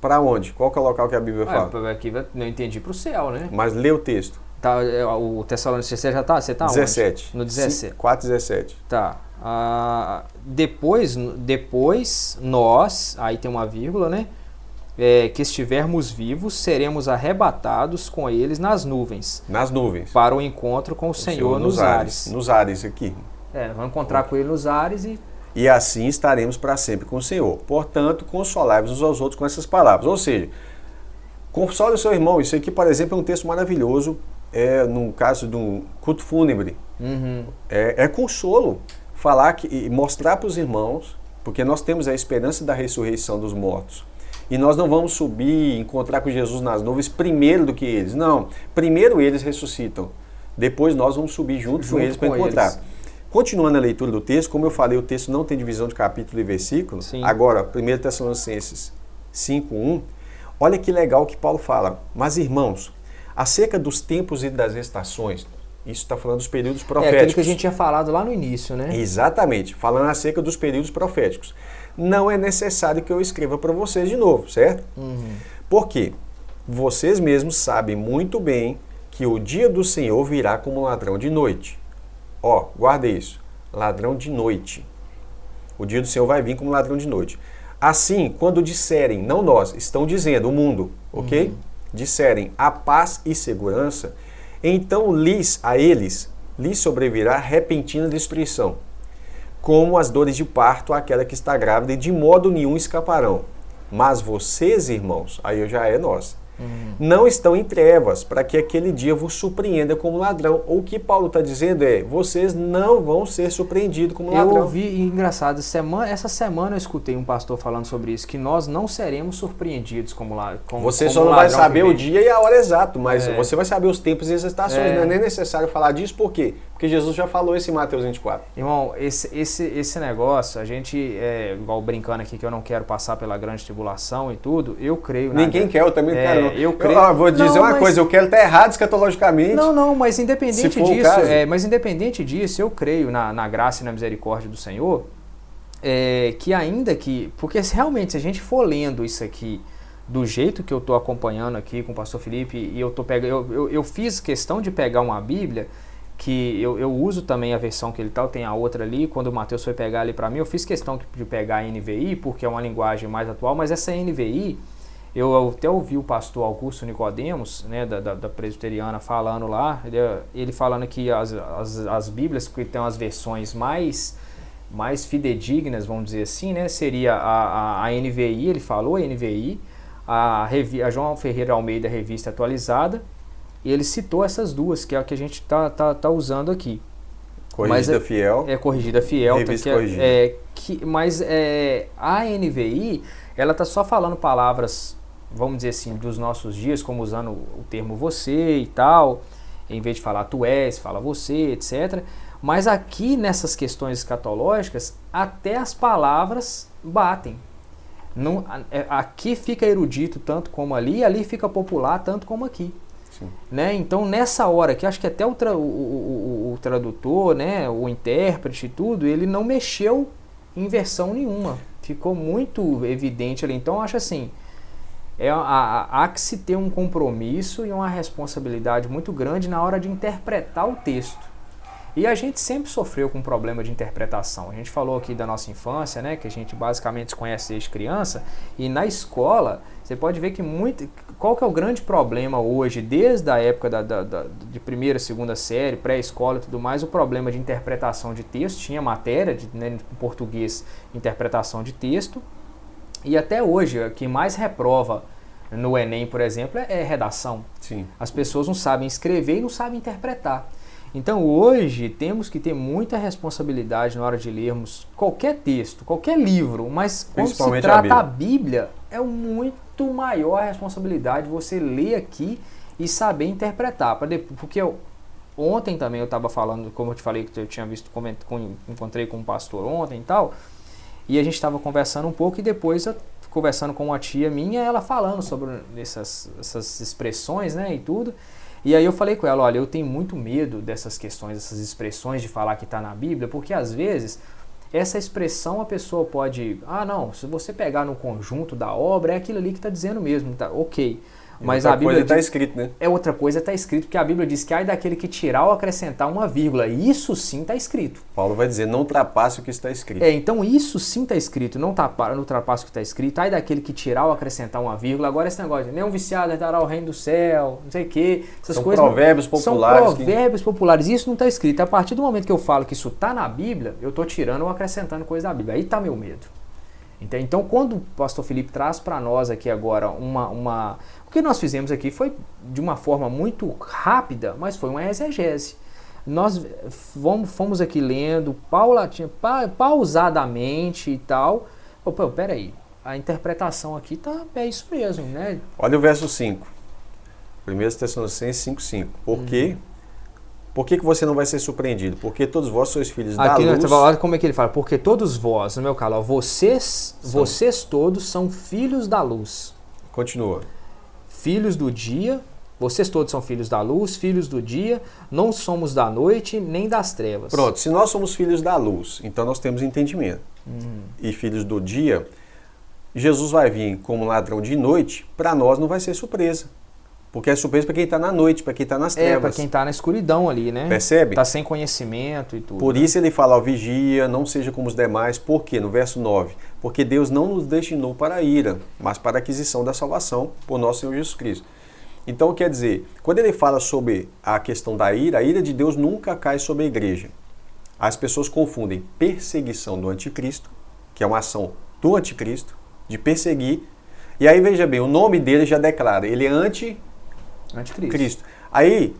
Para onde? Qual que é o local que a Bíblia fala? Aqui não entendi, para o céu, né? Mas lê o texto. Tá, o Tessalonicenses já tá? Você tá 17. Onde? No 17. 4:17. Tá. Depois nós, aí tem uma vírgula, né? Que estivermos vivos, seremos arrebatados com eles nas nuvens. Nas nuvens. Para o encontro com o Senhor nos ares. Nos ares aqui. Vamos encontrar com ele nos ares e assim estaremos para sempre com o Senhor. Portanto, consolai-vos uns aos outros com essas palavras. Ou seja, console o seu irmão. Isso aqui, por exemplo, é um texto maravilhoso, no caso de um culto fúnebre. É consolo. Falar e mostrar para os irmãos, porque nós temos a esperança da ressurreição dos mortos. E nós não vamos subir e encontrar com Jesus nas nuvens primeiro do que eles. Não, primeiro eles ressuscitam. Depois nós vamos subir junto com eles para encontrar. Eles. Continuando a leitura do texto, como eu falei, o texto não tem divisão de capítulo e versículo. Sim. Agora, 1 Tessalonicenses 5:1, olha que legal que Paulo fala. Mas irmãos, acerca dos tempos e das estações, isso está falando dos períodos proféticos. É aquilo que a gente tinha falado lá no início, né? Exatamente, falando acerca dos períodos proféticos. Não é necessário que eu escreva para vocês de novo, certo? Por quê? Vocês mesmos sabem muito bem que o dia do Senhor virá como ladrão de noite. Ó, guarda isso, ladrão de noite. O dia do Senhor vai vir como ladrão de noite. Assim, quando disserem, não nós, estão dizendo, o mundo, ok? Disserem a paz e segurança, então a eles lhes sobrevirá repentina destruição, como as dores de parto àquela que está grávida, e de modo nenhum escaparão. Mas vocês, irmãos, aí já é nós, não estão em trevas, para que aquele dia vos surpreenda como ladrão. Ou o que Paulo está dizendo vocês não vão ser surpreendidos como ladrão. Eu ouvi, engraçado, essa semana eu escutei um pastor falando sobre isso, que nós não seremos surpreendidos como ladrão. Você só não vai saber o dia e a hora exato, mas você vai saber os tempos e as estações. Não é nem necessário falar disso, por quê? Porque Jesus já falou isso em Mateus 24. Irmão, esse negócio, a gente, igual brincando aqui que eu não quero passar pela grande tribulação e tudo, eu creio... Ninguém quer, eu também não quero. Eu creio... vou dizer uma coisa, eu quero estar errado escatologicamente. Não, mas independente disso, eu creio na graça e na misericórdia do Senhor, que ainda que... Porque realmente, se a gente for lendo isso aqui do jeito que eu estou acompanhando aqui com o pastor Felipe, e eu fiz questão de pegar uma Bíblia, que eu uso também a versão que ele tá, tem a outra ali, quando o Mateus foi pegar ali para mim, eu fiz questão de pegar a NVI, porque é uma linguagem mais atual, mas essa NVI, eu até ouvi o pastor Augusto Nicodemos, né, da presbiteriana, falando lá, ele falando que as Bíblias, que tem as versões mais fidedignas, vamos dizer assim, né, seria a NVI, ele falou a NVI, a João Ferreira Almeida Revista Atualizada, e ele citou essas duas, que é a que a gente tá usando aqui. Corrigida Fiel. Corrigida Fiel. Revista corrigida. Mas a NVI, ela tá só falando palavras, vamos dizer assim, dos nossos dias, como usando o termo você e tal, em vez de falar tu és, fala você, etc. Mas aqui, nessas questões escatológicas, até as palavras batem. Não, aqui fica erudito tanto como ali fica popular tanto como aqui. Né? Então nessa hora que acho que até o tradutor, né, o intérprete e tudo, ele não mexeu em versão nenhuma, ficou muito evidente ali. Então eu acho assim, há que se ter um compromisso e uma responsabilidade muito grande na hora de interpretar o texto. E a gente sempre sofreu com problema de interpretação. A gente falou aqui da nossa infância, né, que a gente basicamente se conhece desde criança, e na escola você pode ver que qual que é o grande problema hoje, desde a época de primeira, segunda série, pré-escola e tudo mais, o problema de interpretação de texto. Tinha matéria em português, interpretação de texto, e até hoje, o que mais reprova no Enem, por exemplo, é redação. Sim. As pessoas não sabem escrever e não sabem interpretar. Então hoje temos que ter muita responsabilidade na hora de lermos qualquer texto, qualquer livro, mas quando se trata a Bíblia, é muito maior a responsabilidade você ler aqui e saber interpretar. Porque ontem também eu estava falando, como eu te falei que eu tinha visto, encontrei com um pastor ontem e tal, e a gente estava conversando um pouco e depois eu conversando com uma tia minha, ela falando sobre essas expressões, né, e tudo. E aí eu falei com ela, olha, eu tenho muito medo dessas questões, dessas expressões de falar que está na Bíblia, porque às vezes essa expressão a pessoa pode, não, se você pegar no conjunto da obra, é aquilo ali que está dizendo mesmo, tá, ok. Mas outra a Bíblia coisa está escrito, né? outra coisa está escrito, porque a Bíblia diz que ai daquele que tirar ou acrescentar uma vírgula. Isso sim está escrito. Paulo vai dizer, não ultrapasse o que está escrito. Então isso sim está escrito, não ultrapasse o que está escrito. Ai daquele que tirar ou acrescentar uma vírgula. Agora esse negócio de nenhum viciado herdará o reino do céu, não sei o quê. Essas São coisas provérbios populares. São provérbios populares. Isso não está escrito. A partir do momento que eu falo que isso está na Bíblia, eu estou tirando ou acrescentando coisa da Bíblia. Aí está meu medo. Então, quando o pastor Felipe traz para nós aqui agora o que nós fizemos aqui foi de uma forma muito rápida, mas foi uma exegese. Nós fomos aqui lendo pausadamente e tal. Pô, peraí, a interpretação aqui é isso mesmo, né? Olha o verso 5. 1 Tessalonicenses 5:5. Por quê? Por que você não vai ser surpreendido? Porque todos vós sois filhos da luz. Olha como é que ele fala. Porque todos vós, no meu caso, vocês todos são filhos da luz. Continua. Filhos do dia, vocês todos são filhos da luz, filhos do dia, não somos da noite nem das trevas. Pronto, se nós somos filhos da luz, então nós temos entendimento. E filhos do dia, Jesus vai vir como ladrão de noite, para nós não vai ser surpresa. Porque é surpresa para quem está na noite, para quem está nas trevas. Para quem está na escuridão ali, né? Percebe? Está sem conhecimento e tudo. Por isso ele fala, vigia, não seja como os demais. Por quê? No verso 9. Porque Deus não nos destinou para a ira, mas para a aquisição da salvação por nosso Senhor Jesus Cristo. Então, quer dizer, quando ele fala sobre a questão da ira, a ira de Deus nunca cai sobre a igreja. As pessoas confundem perseguição do anticristo, que é uma ação do anticristo, de perseguir. E aí, veja bem, o nome dele já declara, ele é Anticristo. Aí,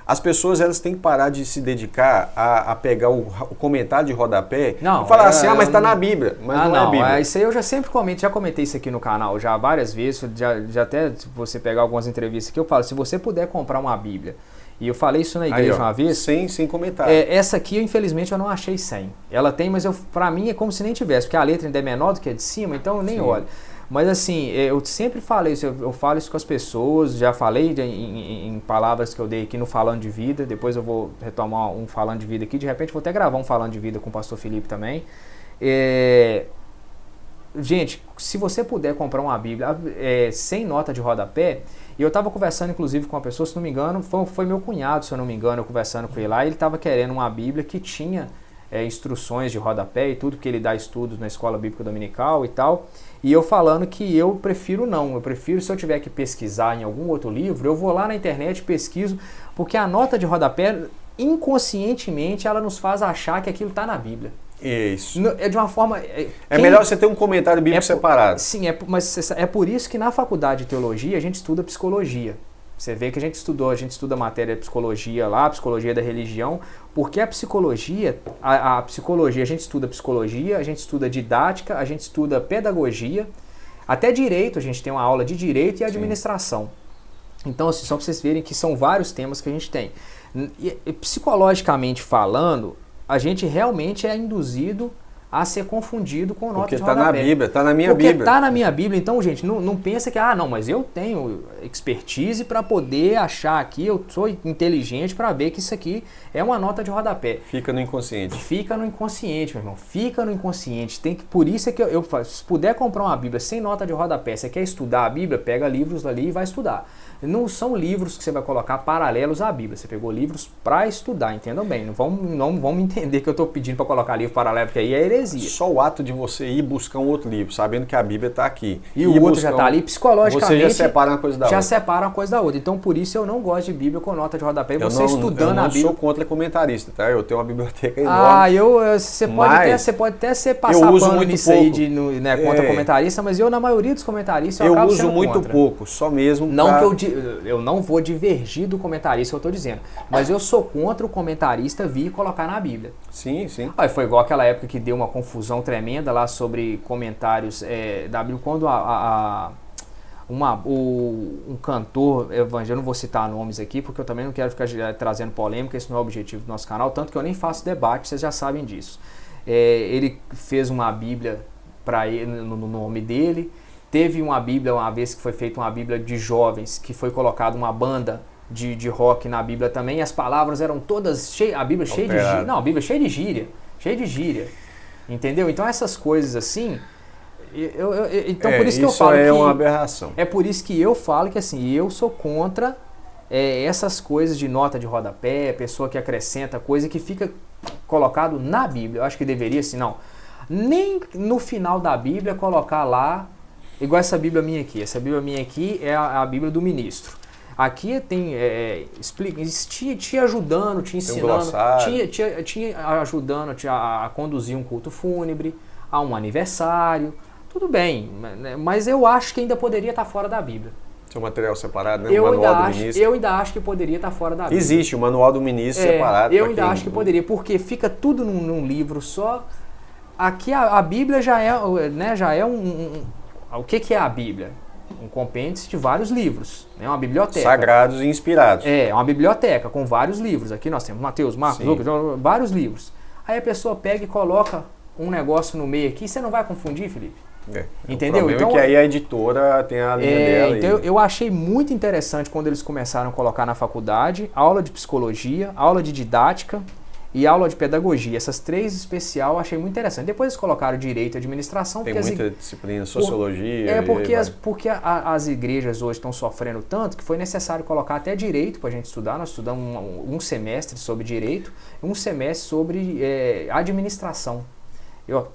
as pessoas elas têm que parar de se dedicar a pegar o comentário de rodapé e falar assim, mas está na Bíblia. Mas não é Bíblia. Isso aí eu já sempre comentei isso aqui no canal, já várias vezes, já até se você pegar algumas entrevistas aqui, eu falo, se você puder comprar uma Bíblia, e eu falei isso na igreja uma vez. Sem comentário. Essa aqui, infelizmente, eu não achei sem. Ela tem, mas pra mim é como se nem tivesse, porque a letra ainda é menor do que a de cima, então eu nem olho. Mas assim, eu sempre falei isso, eu falo isso com as pessoas, já falei em palavras que eu dei aqui no Falando de Vida, depois eu vou retomar um Falando de Vida aqui, de repente vou até gravar um Falando de Vida com o pastor Felipe também. Gente, se você puder comprar uma Bíblia sem nota de rodapé, e eu estava conversando inclusive com uma pessoa, se não me engano, foi meu cunhado, se eu não me engano, eu conversando com ele lá, ele estava querendo uma Bíblia que tinha instruções de rodapé e tudo, porque ele dá estudos na escola bíblica dominical e tal, e eu falando que eu prefiro, se eu tiver que pesquisar em algum outro livro, eu vou lá na internet, pesquiso, porque a nota de rodapé, inconscientemente, ela nos faz achar que aquilo está na Bíblia. Isso. É de uma forma... melhor você ter um comentário bíblico separado. Sim, mas é por isso que na faculdade de teologia a gente estuda psicologia. Você vê que a gente estuda matéria de psicologia lá, psicologia da religião, porque a psicologia, a gente estuda psicologia, a gente estuda didática, a gente estuda pedagogia, até direito, a gente tem uma aula de direito e administração. Então, assim, só para vocês verem que são vários temas que a gente tem. E, psicologicamente falando, a gente realmente é induzido a ser confundido com nota de rodapé. Porque está na Bíblia, está na minha Bíblia. Porque está na minha Bíblia. Então, gente, não pensa que, mas eu tenho expertise para poder achar aqui, eu sou inteligente para ver que isso aqui é uma nota de rodapé. Fica no inconsciente. Fica no inconsciente, meu irmão. Fica no inconsciente. Por isso é que eu falo, se puder comprar uma Bíblia sem nota de rodapé, você quer estudar a Bíblia, pega livros ali e vai estudar. Não são livros que você vai colocar paralelos à Bíblia. Você pegou livros para estudar, entendam bem. Não vamos entender que eu estou pedindo para colocar livro paralelo, porque aí é heresia. Só o ato de você ir buscar um outro livro, sabendo que a Bíblia está aqui. E o outro já está ali, psicologicamente. Você já separa uma coisa da outra. Já separa uma coisa da outra. Então, por isso eu não gosto de Bíblia com nota de rodapé. Você estudando a Bíblia. Eu não sou contra comentarista, tá? Eu tenho uma biblioteca enorme. Você pode até ser passar pano nisso aí contra comentarista, mas eu, na maioria dos comentaristas, eu acabo sendo contra. Eu uso muito pouco, só mesmo eu não vou divergir do comentarista que eu estou dizendo, mas eu sou contra o comentarista vir colocar na Bíblia. Sim. Foi igual aquela época que deu uma confusão tremenda lá sobre comentários da Bíblia, quando um cantor evangélico, não vou citar nomes aqui, porque eu também não quero ficar trazendo polêmica, esse não é o objetivo do nosso canal, tanto que eu nem faço debate, vocês já sabem disso. Ele fez uma Bíblia para ele, no nome dele. Teve uma Bíblia, uma vez que foi feita uma Bíblia de jovens, que foi colocada uma banda de rock na Bíblia também, e as palavras eram todas cheias, a Bíblia cheia de gíria. Não, a Bíblia cheia de gíria. Entendeu? Então essas coisas assim, Então, por isso que eu isso falo é que uma aberração. é por isso que eu falo que assim, eu sou contra essas coisas de nota de rodapé, pessoa que acrescenta coisa que fica colocado na Bíblia. Eu acho que deveria, assim, não. Nem no final da Bíblia colocar lá, igual essa Bíblia minha aqui. Essa Bíblia minha aqui é a Bíblia do ministro. Aqui tem, te ajudando, te ensinando, te ajudando a conduzir um culto fúnebre, a um aniversário. Tudo bem, mas eu acho que ainda poderia estar fora da Bíblia. Seu material separado, né? O manual do ministro. Eu ainda acho que poderia estar fora da Bíblia. Existe o manual do ministro separado. Eu ainda acho que poderia, porque fica tudo num livro só. Aqui a Bíblia já é, né, o que é a Bíblia? Um compêndio de vários livros, né? Uma biblioteca. Sagrados e inspirados. É uma biblioteca com vários livros. Aqui nós temos Mateus, Marcos, Lucas, vários livros. Aí a pessoa pega e coloca um negócio no meio aqui, você não vai confundir, Felipe? Entendeu? Então, que aí a editora tem a linha dela. Então eu achei muito interessante quando eles começaram a colocar na faculdade aula de psicologia, aula de didática e aula de pedagogia. Essas três especial eu achei muito interessante. Depois eles colocaram direito e administração. Tem muita disciplina, sociologia. Porque as igrejas hoje estão sofrendo tanto que foi necessário colocar até direito para a gente estudar. Nós estudamos um semestre sobre direito e um semestre sobre administração. Eu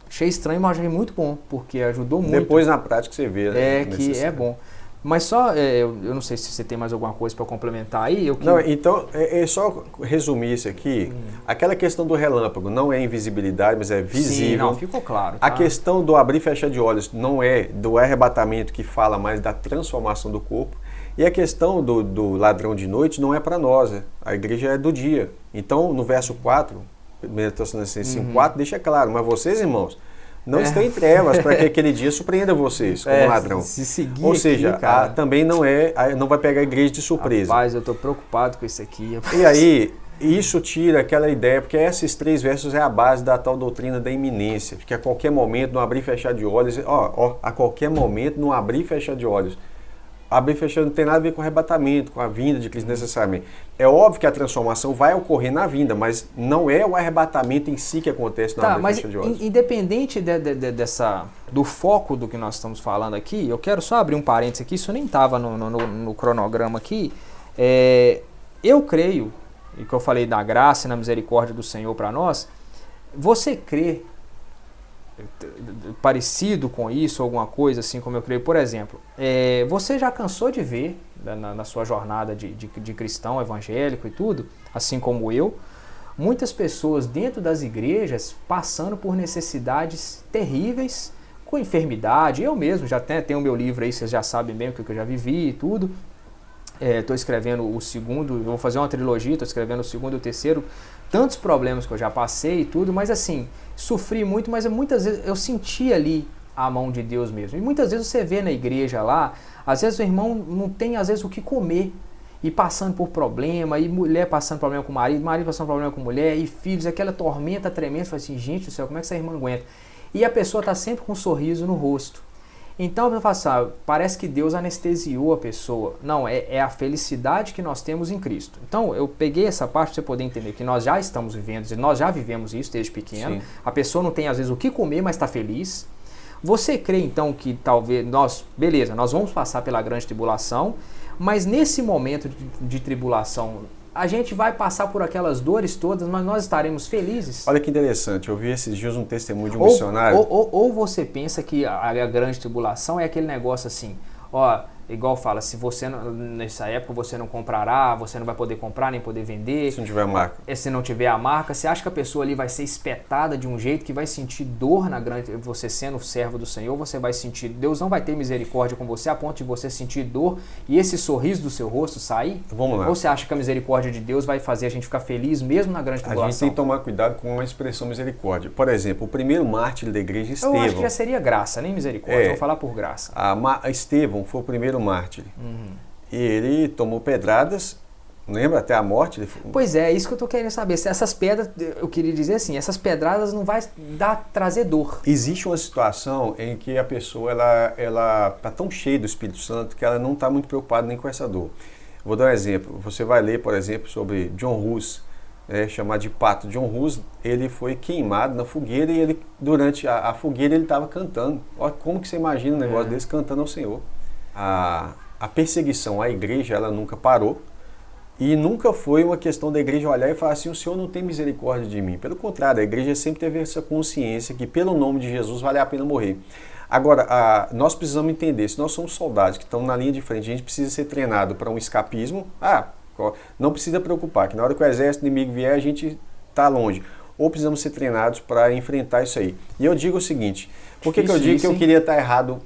achei estranho, mas achei muito bom, porque ajudou muito. Depois na prática você vê, né? Que é bom. Mas só, eu não sei se você tem mais alguma coisa para complementar aí. Não, então, só resumir isso aqui. Aquela questão do relâmpago não é invisibilidade, mas é visível. Sim, não, ficou claro. Tá? A questão do abrir e fechar de olhos não é do arrebatamento que fala mais da transformação do corpo. E a questão do ladrão de noite não é para nós, né? A igreja é do dia. Então, no verso 4, 1 Tessalonicenses 5:4, deixa claro, mas vocês, irmãos, não estão em trevas para que aquele dia surpreenda vocês como ladrão. Se seguir ou seja, aqui, também não vai pegar a igreja de surpresa. Rapaz, eu estou preocupado com isso aqui. E aí, isso tira aquela ideia, porque esses 3 versos é a base da tal doutrina da iminência, que a qualquer momento, no abrir e fechar de olhos, a qualquer momento, no abrir e fechar de olhos. Abrir e fechar não tem nada a ver com arrebatamento, com a vinda de Cristo necessariamente. É óbvio que a transformação vai ocorrer na vinda, mas não é o arrebatamento em si que acontece na abrir e fechar de olhos. Independente do foco do que nós estamos falando aqui, eu quero só abrir um parênteses aqui, isso nem estava no cronograma aqui. Eu creio, e que eu falei da graça e na misericórdia do Senhor para nós, você crê parecido com isso, alguma coisa assim como eu creio, por exemplo, você já cansou de ver na sua jornada de cristão evangélico e tudo, assim como eu, muitas pessoas dentro das igrejas passando por necessidades terríveis, com enfermidade. Eu mesmo já tenho o meu livro aí, vocês já sabem bem o que eu já vivi e tudo. Estou escrevendo o segundo, vou fazer uma trilogia, estou escrevendo o segundo e o terceiro, tantos problemas que eu já passei e tudo, mas assim, sofri muito, mas muitas vezes eu senti ali a mão de Deus mesmo. E muitas vezes você vê na igreja lá, às vezes o irmão não tem às vezes o que comer, e passando por problema, e mulher passando problema com o marido passando problema com mulher, e filhos, aquela tormenta tremenda, você fala assim, gente do céu, como é que essa irmã aguenta? E a pessoa está sempre com um sorriso no rosto. Então, eu falo assim, parece que Deus anestesiou a pessoa. Não, é a felicidade que nós temos em Cristo. Então, eu peguei essa parte para você poder entender que nós já estamos vivendo, nós já vivemos isso desde pequeno. Sim. A pessoa não tem, às vezes, o que comer, mas está feliz. Você crê, então, que talvez nós vamos passar pela grande tribulação, mas nesse momento de tribulação, a gente vai passar por aquelas dores todas, mas nós estaremos felizes. Olha que interessante, eu vi esses dias um testemunho de um missionário. Ou você pensa que a grande tribulação é aquele negócio assim, igual fala, se você nessa época você não comprará, você não vai poder comprar nem poder vender. Se não tiver a marca. Se não tiver a marca, você acha que a pessoa ali vai ser espetada de um jeito que vai sentir dor na grande... Você sendo servo do Senhor, você vai sentir... Deus não vai ter misericórdia com você a ponto de você sentir dor e esse sorriso do seu rosto sair? Vamos lá. Ou você acha que a misericórdia de Deus vai fazer a gente ficar feliz mesmo na grande tribulação? A gente tem que tomar cuidado com a expressão misericórdia. Por exemplo, o primeiro mártir da igreja, Estevão. Eu acho que já seria graça, nem misericórdia. Vou falar por graça. Estevão foi o primeiro mártir. E ele tomou pedradas, lembra? Até a morte. Pois é isso que eu estou querendo saber. Se essas pedras, eu queria dizer assim, essas pedradas não vai trazer dor. Existe uma situação em que a pessoa ela está tão cheia do Espírito Santo que ela não está muito preocupada nem com essa dor. Vou dar um exemplo. Você vai ler, por exemplo, sobre John Hus, chamado de Pato John Hus, ele foi queimado na fogueira e ele, durante a fogueira ele estava cantando. Olha como que você imagina um negócio desse cantando ao Senhor. A perseguição à igreja, ela nunca parou e nunca foi uma questão da igreja olhar e falar assim, o Senhor não tem misericórdia de mim. Pelo contrário, a igreja sempre teve essa consciência que pelo nome de Jesus vale a pena morrer. Agora, nós precisamos entender, se nós somos soldados que estão na linha de frente, a gente precisa ser treinado para um escapismo, não precisa preocupar, que na hora que o exército inimigo vier, a gente está longe. Ou precisamos ser treinados para enfrentar isso aí. E eu digo o seguinte, por que eu digo que eu queria estar errado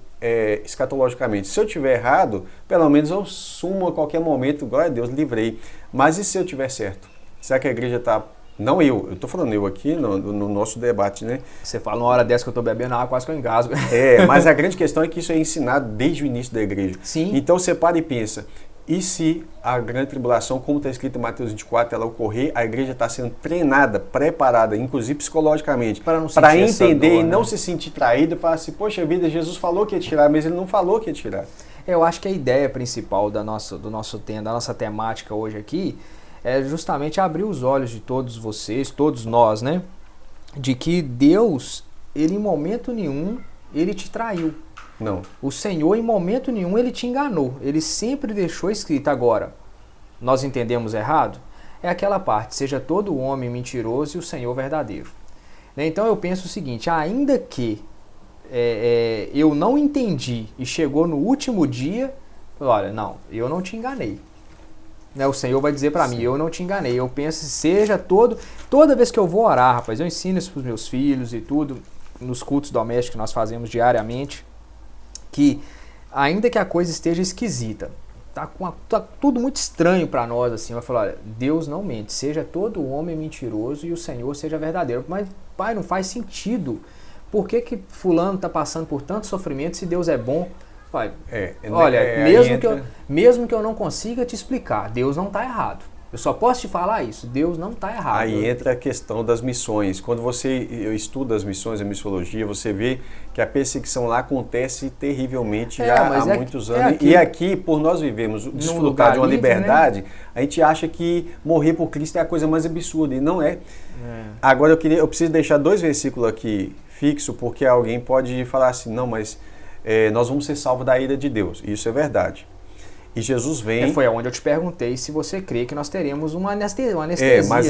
escatologicamente? Se eu estiver errado, pelo menos eu sumo a qualquer momento, glória a Deus, livrei. Mas e se eu estiver certo? Será que a igreja está... Não eu estou falando eu aqui no nosso debate, né? Você fala uma hora dessa que eu estou bebendo água, quase que eu engasgo. Mas a grande questão é que isso é ensinado desde o início da igreja. Sim. Então você para e pensa, e se a grande tribulação, como está escrito em Mateus 24, ela ocorrer, a igreja está sendo treinada, preparada, inclusive psicologicamente, para entender e não se sentir traída e falar assim, poxa vida, Jesus falou que ia tirar, mas ele não falou que ia tirar. Eu acho que a ideia principal do nosso tema, da nossa temática hoje aqui, é justamente abrir os olhos de todos vocês, todos nós, né? De que Deus, ele em momento nenhum, ele te traiu. Não. O Senhor, em momento nenhum, ele te enganou. Ele sempre deixou escrito. Agora, nós entendemos errado? É aquela parte, seja todo homem mentiroso e o Senhor verdadeiro. Então eu penso o seguinte, ainda que eu não entendi e chegou no último dia, olha, não, eu não te enganei. O Senhor vai dizer para mim, eu não te enganei. Eu penso, toda vez que eu vou orar, rapaz, eu ensino isso para os meus filhos e tudo, nos cultos domésticos que nós fazemos diariamente, que ainda que a coisa esteja esquisita, tá tudo muito estranho para nós, assim, eu falo, olha, Deus não mente, seja todo homem mentiroso e o Senhor seja verdadeiro. Mas, pai, não faz sentido. Por que fulano está passando por tanto sofrimento se Deus é bom? Pai, olha, mesmo que eu não consiga te explicar, Deus não está errado. Eu só posso te falar isso, Deus não está errado. Aí entra a questão das missões. Quando você estuda as missões, a missiologia, você vê que a perseguição lá acontece terrivelmente já há muitos anos. E aqui, por nós vivemos, desfrutar de uma liberdade, né? A gente acha que morrer por Cristo é a coisa mais absurda, e não é. Agora eu preciso deixar 2 versículos aqui fixos, porque alguém pode falar assim, não, mas nós vamos ser salvos da ira de Deus. Isso é verdade. E Jesus vem... Foi onde eu te perguntei se você crê que nós teremos uma anestesia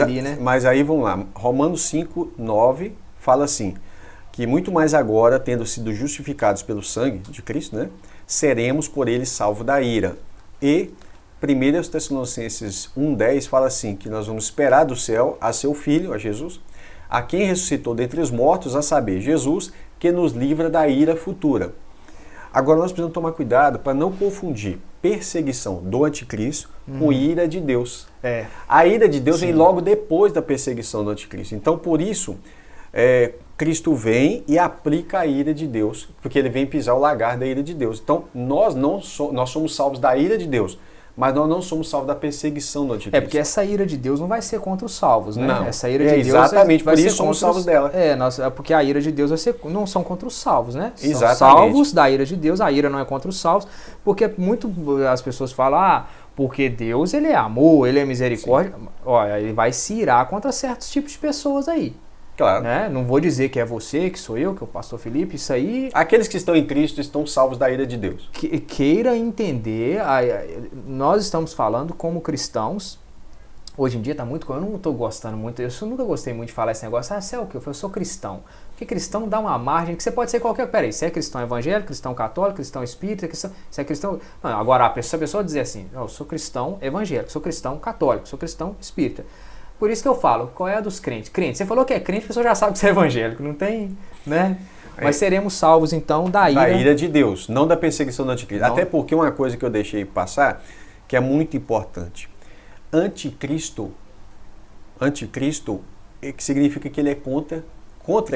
ali, né? Mas aí vamos lá. Romanos 5, 9 fala assim, que muito mais agora, tendo sido justificados pelo sangue de Cristo, né, seremos por ele salvos da ira. E 1 Tessalonicenses 1,10 fala assim, que nós vamos esperar do céu a seu Filho, a Jesus, a quem ressuscitou dentre os mortos, a saber, Jesus, que nos livra da ira futura. Agora nós precisamos tomar cuidado para não confundir perseguição do anticristo com ira de Deus. A ira de Deus vem logo depois da perseguição do anticristo. Então, por isso, Cristo vem e aplica a ira de Deus, porque ele vem pisar o lagar da ira de Deus. Então, nós somos salvos da ira de Deus, mas nós não somos salvos da perseguição do anticristo. Porque essa ira de Deus não vai ser contra os salvos, né? Não. Essa ira de Deus exatamente, vai por ser isso somos salvos dela. Porque a ira de Deus não são contra os salvos, né? São exatamente. Salvos da ira de Deus, a ira não é contra os salvos, porque as pessoas falam, porque Deus, ele é amor, ele é misericórdia. Olha, ele vai se irar contra certos tipos de pessoas aí. Claro. Né? Não vou dizer que é você, que sou eu, que é o pastor Felipe, isso aí... Aqueles que estão em Cristo estão salvos da ira de Deus. Queira entender, nós estamos falando como cristãos, hoje em dia está muito... Eu não estou gostando muito, eu nunca gostei muito de falar esse negócio, você é o quê? Eu sou cristão. Porque cristão dá uma margem, que você pode ser qualquer... Peraí, você é cristão evangélico, cristão católico, cristão espírita, você é cristão... Não, agora, se a pessoa dizer assim, eu sou cristão evangélico, sou cristão católico, sou cristão espírita. Por isso que eu falo, qual é a dos crentes? Crente, você falou que é crente, a pessoa já sabe que você é evangélico, não tem, né? Mas seremos salvos, então, da ira de Deus, não da perseguição do anticristo. Até porque uma coisa que eu deixei passar, que é muito importante. Anticristo, que significa que ele é contra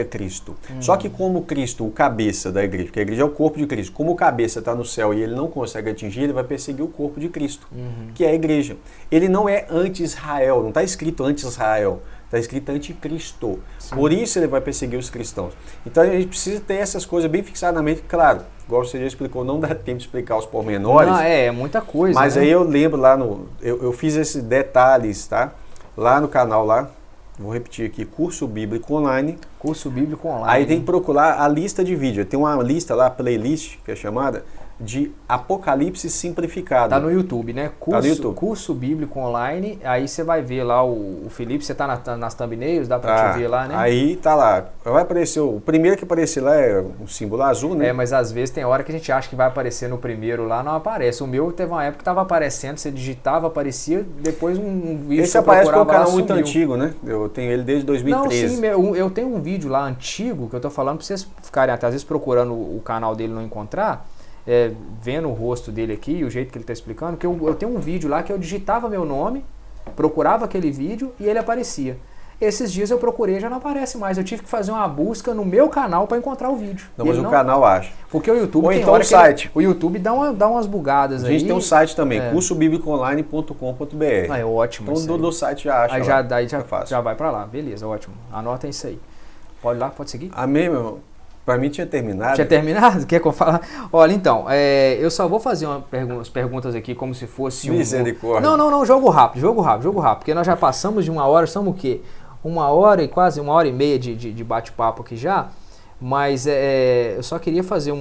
Cristo. Só que como Cristo, o cabeça da igreja, porque a igreja é o corpo de Cristo, como o cabeça está no céu e ele não consegue atingir, ele vai perseguir o corpo de Cristo, que é a igreja. Ele não é anti-Israel, não está escrito anti-Israel, está escrito anticristo. Sim. Por isso ele vai perseguir os cristãos. Então a gente precisa ter essas coisas bem fixadas na mente, claro, igual você já explicou, não dá tempo de explicar os pormenores. Não, é muita coisa. Mas né? Aí eu lembro lá, eu fiz esses detalhes, tá? lá no canal lá, vou repetir aqui, Curso Bíblico Online. Curso Bíblico Online. Aí tem que procurar a lista de vídeo. Tem uma lista lá, playlist, que é chamada de Apocalipse Simplificado. Tá no YouTube, né? Tá no YouTube. Curso Bíblico Online. Aí você vai ver lá o Felipe. Você tá nas thumbnails, dá pra te ver lá, né? Aí tá lá. Vai aparecer, o primeiro que aparecer lá é um símbolo azul, né? É, mas às vezes tem hora que a gente acha que vai aparecer no primeiro lá, não aparece. O meu teve uma época que tava aparecendo, você digitava, aparecia, depois um vídeo. Esse aparece porque é um canal muito antigo, né? Eu tenho ele desde 2013. Não, sim, eu tenho um vídeo lá antigo que eu tô falando pra vocês ficarem até às vezes procurando o canal dele e não encontrar. Vendo o rosto dele aqui, o jeito que ele está explicando, que eu tenho um vídeo lá que eu digitava meu nome, procurava aquele vídeo e ele aparecia. Esses dias eu procurei e já não aparece mais. Eu tive que fazer uma busca no meu canal para encontrar o vídeo. Não, mas o canal acha. Porque o YouTube ou tem então hora o site. O YouTube dá umas bugadas aí. A gente tem um site também, cursobiblicoonline.com.br. É ótimo. Então do site já acha. Aí lá. já vai para lá. Beleza, ótimo. Anota isso aí. Pode ir lá, pode seguir? Amém, meu irmão. Para mim tinha terminado. Tinha terminado? Quer que eu fale? Olha, então, eu só vou fazer umas perguntas aqui como se fosse Misericórdia. Não, jogo rápido. Porque nós já passamos de 1 hora, estamos o quê? 1 hora e quase 1h30 de bate-papo aqui já. Mas eu só queria fazer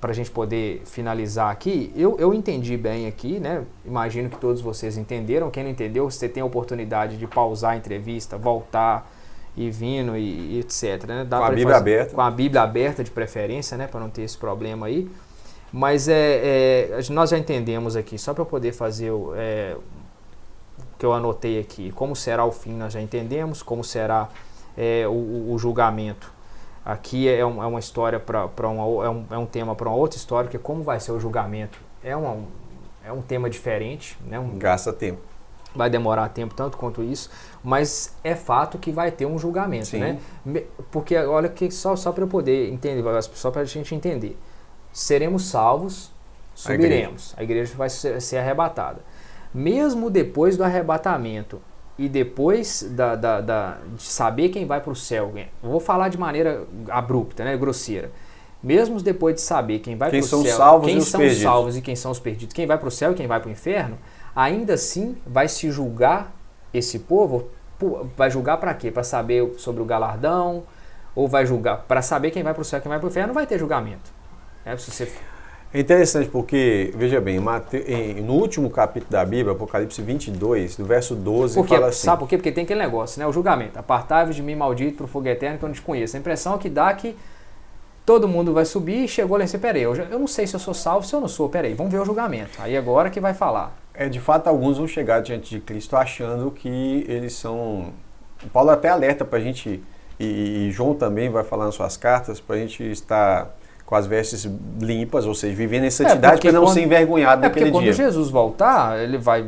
para a gente poder finalizar aqui. Eu entendi bem aqui, né? Imagino que todos vocês entenderam. Quem não entendeu, você tem a oportunidade de pausar a entrevista, voltar e vindo e etc. Né? Dá com a pra Bíblia aberta. Com a Bíblia aberta de preferência, né? Para não ter esse problema aí. Mas nós já entendemos aqui, só para eu poder fazer o que eu anotei aqui, como será o fim nós já entendemos, como será o julgamento. Aqui é uma história é um tema para uma outra história, que é como vai ser o julgamento. É um tema diferente, né? Gasta tempo. Vai demorar tempo tanto quanto isso, mas é fato que vai ter um julgamento, sim, né? Porque olha que só para eu poder entender, só para a gente entender, seremos salvos, subiremos, a igreja vai ser arrebatada. Mesmo depois do arrebatamento e depois de saber quem vai para o céu, eu vou falar de maneira abrupta, né, grosseira. Mesmo depois de saber quem vai para o céu, quem são salvos e quem são os perdidos, quem vai para o céu e quem vai para o inferno, ainda assim vai se julgar esse povo. Vai julgar para quê? Para saber sobre o galardão? Ou vai julgar para saber quem vai para o céu e quem vai para o inferno? Não vai ter julgamento. É interessante porque, veja bem, no último capítulo da Bíblia, Apocalipse 22, do verso 12, fala assim... Sabe por quê? Porque tem aquele negócio, né? O julgamento. Apartai-vos de mim, maldito, para o fogo eterno que eu não te conheço. A impressão que dá que todo mundo vai subir e chegou lá e disse, peraí, eu não sei se eu sou salvo, se eu não sou, peraí, vamos ver o julgamento. Aí agora que vai falar. De fato, alguns vão chegar diante de Cristo achando que eles são... Paulo até alerta para a gente, e João também vai falar nas suas cartas, para a gente estar com as vestes limpas, ou seja, viver nessa santidade para não ser envergonhado naquele dia. Porque quando Jesus voltar, ele vai,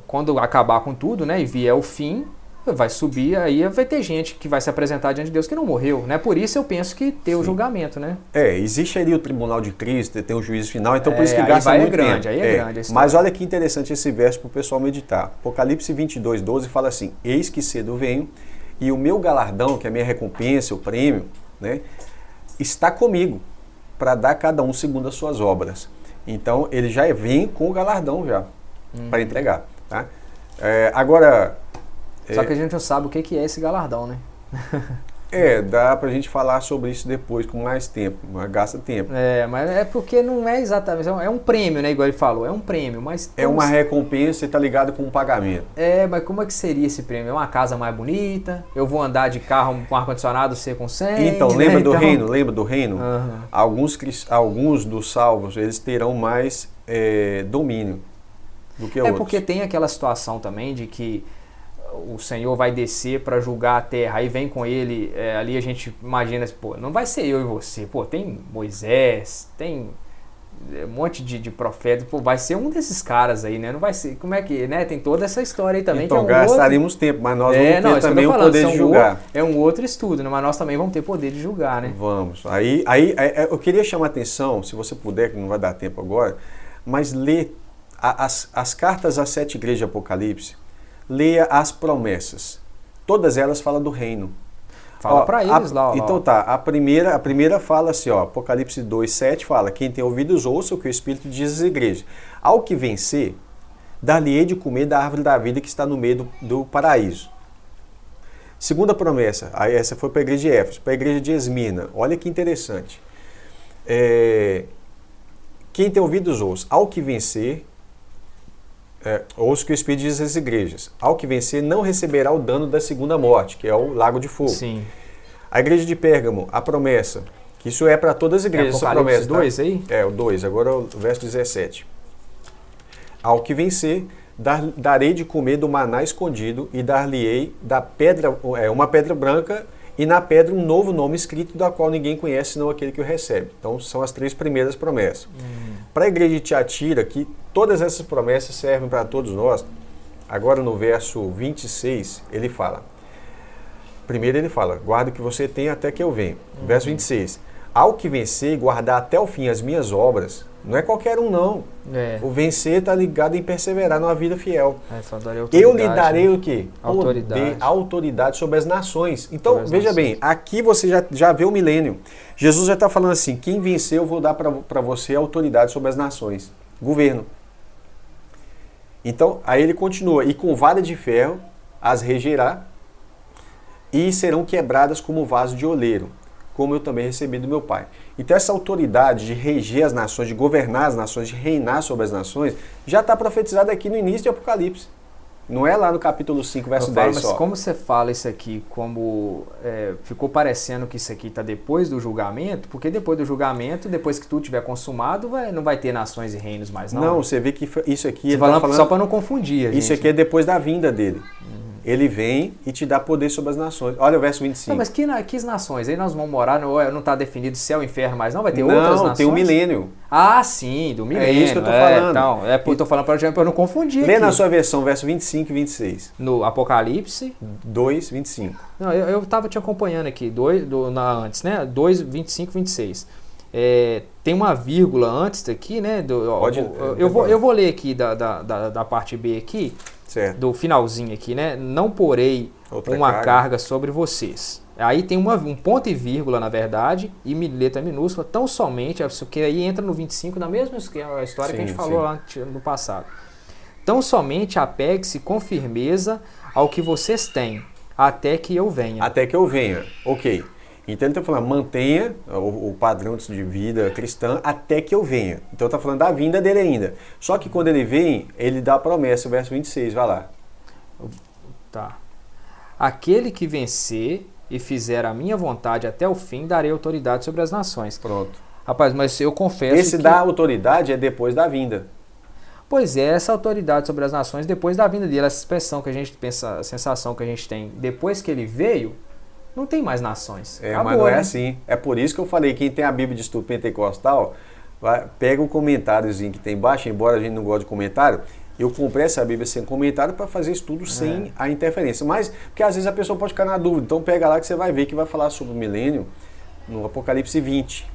quando acabar com tudo, né, e vier o fim, vai subir, aí vai ter gente que vai se apresentar diante de Deus que não morreu, né? Por isso eu penso que tem o julgamento, né? Existe ali o tribunal de Cristo, tem o juízo final, então por isso que gasta muito tempo. Aí é grande. Mas olha que interessante esse verso para o pessoal meditar. Apocalipse 22, 12 fala assim, eis que cedo venho, e o meu galardão, que é a minha recompensa, o prêmio, né, está comigo, para dar a cada um segundo as suas obras. Então ele já vem com o galardão já, para entregar. Tá? Agora... Só que a gente não sabe o que é esse galardão, né? Dá pra gente falar sobre isso depois, com mais tempo, mas gasta tempo. Mas é porque não é exatamente, é um prêmio, né, igual ele falou, é um prêmio, mas... É uma recompensa e tá ligado com um pagamento. Mas como é que seria esse prêmio? É uma casa mais bonita, eu vou andar de carro com ar-condicionado C com 100... Então, lembra do reino? Lembra do reino? Uhum. Alguns dos salvos, eles terão mais domínio do que outros. Porque tem aquela situação também de que o Senhor vai descer para julgar a terra, aí vem com ele, ali a gente imagina, não vai ser eu e você, tem Moisés, tem um monte de profetas, vai ser um desses caras aí, né? Não vai ser, como é que, né? Tem toda essa história aí também. Então, gastaríamos tempo, mas nós vamos ter também o poder de julgar. É um outro estudo, né? Mas nós também vamos ter poder de julgar, né? Vamos. Aí eu queria chamar a atenção, se você puder, que não vai dar tempo agora, mas lê as cartas às 7 igrejas de Apocalipse, leia as promessas. Todas elas falam do reino. Fala para eles lá. Então tá, a primeira fala assim, Apocalipse 2:7 fala, quem tem ouvidos ouça o que o Espírito diz às igrejas. Ao que vencer, dar-lhe-ei de comer da árvore da vida que está no meio do paraíso. Segunda promessa, aí essa foi para a igreja de Éfeso, para a igreja de Esmirna. Olha que interessante. Quem tem ouvidos ouça. Ao que vencer, ouça o que o Espírito diz às igrejas. Ao que vencer não receberá o dano da segunda morte, que é o lago de fogo. Sim. A igreja de Pérgamo, a promessa, que isso é para todas as igrejas, essa promessa. 2 tá? Aí? O 2, agora o verso 17. Ao que vencer, darei de comer do maná escondido e dar-lhe-ei da pedra, uma pedra branca e na pedra um novo nome escrito, da qual ninguém conhece senão aquele que o recebe. Então são as 3 primeiras promessas. Para a igreja de Tiatira, que todas essas promessas servem para todos nós, agora no verso 26 ele fala, primeiro ele fala, guarda o que você tem até que eu venha. Verso 26, ao que vencer e guardar até o fim as minhas obras, não é qualquer um não. O vencer está ligado em perseverar numa vida fiel. Eu lhe darei o quê? Autoridade sobre as nações. Então, veja bem, aqui você já vê o milênio. Jesus já está falando assim, quem vencer eu vou dar para você autoridade sobre as nações. Governo. Então, aí ele continua, e com vara de ferro as regerá e serão quebradas como vaso de oleiro, como eu também recebi do meu Pai. Então essa autoridade de reger as nações, de governar as nações, de reinar sobre as nações, já está profetizada aqui no início de Apocalipse. Não é lá no capítulo 5, verso 10 mas só. Como você fala isso aqui, como ficou parecendo que isso aqui está depois do julgamento, porque depois do julgamento, depois que tudo tiver consumado, não vai ter nações e reinos mais, não? Não, você vê que isso aqui... Você falando só para não confundir a gente. Isso aqui é depois da vinda dele. Ele vem e te dá poder sobre as nações. Olha o verso 25. Não, mas que não aí nós vamos morar, não está definido céu e inferno mais, não? Vai ter outras nações? Não, tem o milênio. Ah, sim, do milênio. É isso que eu estou falando. Então, eu estou falando para eu não confundir Lê aqui. na sua versão, verso 25 e 26. No Apocalipse. 2, 25. Não, eu estava te acompanhando aqui, antes, né? 2, 25 e 26. Tem uma vírgula antes daqui, né? Eu vou ler aqui da parte B aqui. Certo. Do finalzinho aqui, né? Não porei uma carga sobre vocês. Aí tem um ponto e vírgula, na verdade, e letra minúscula, tão somente, que aí entra no 25, na mesma história que a gente falou lá no passado. Tão somente apegue-se com firmeza ao que vocês têm, até que eu venha. Até que eu venha, ok. Então ele está falando, mantenha o padrão de vida cristã até que eu venha. Então está falando da vinda dele ainda. Só que quando ele vem, ele dá a promessa, o verso 26, vai lá. Tá. Aquele que vencer e fizer a minha vontade até o fim, darei autoridade sobre as nações. Pronto. Rapaz, mas eu confesso Esse da autoridade é depois da vinda. Pois é, essa autoridade sobre as nações depois da vinda dele, essa expressão que a gente pensa, a sensação que a gente tem depois que ele veio, não tem mais nações. Acabou, mas não é assim. É por isso que eu falei, quem tem a Bíblia de Estudo Pentecostal, pega o comentáriozinho que tem embaixo, embora a gente não goste de comentário, eu comprei essa Bíblia sem comentário para fazer estudo sem a interferência. Mas, porque às vezes a pessoa pode ficar na dúvida, então pega lá que você vai ver que vai falar sobre o milênio no Apocalipse 20,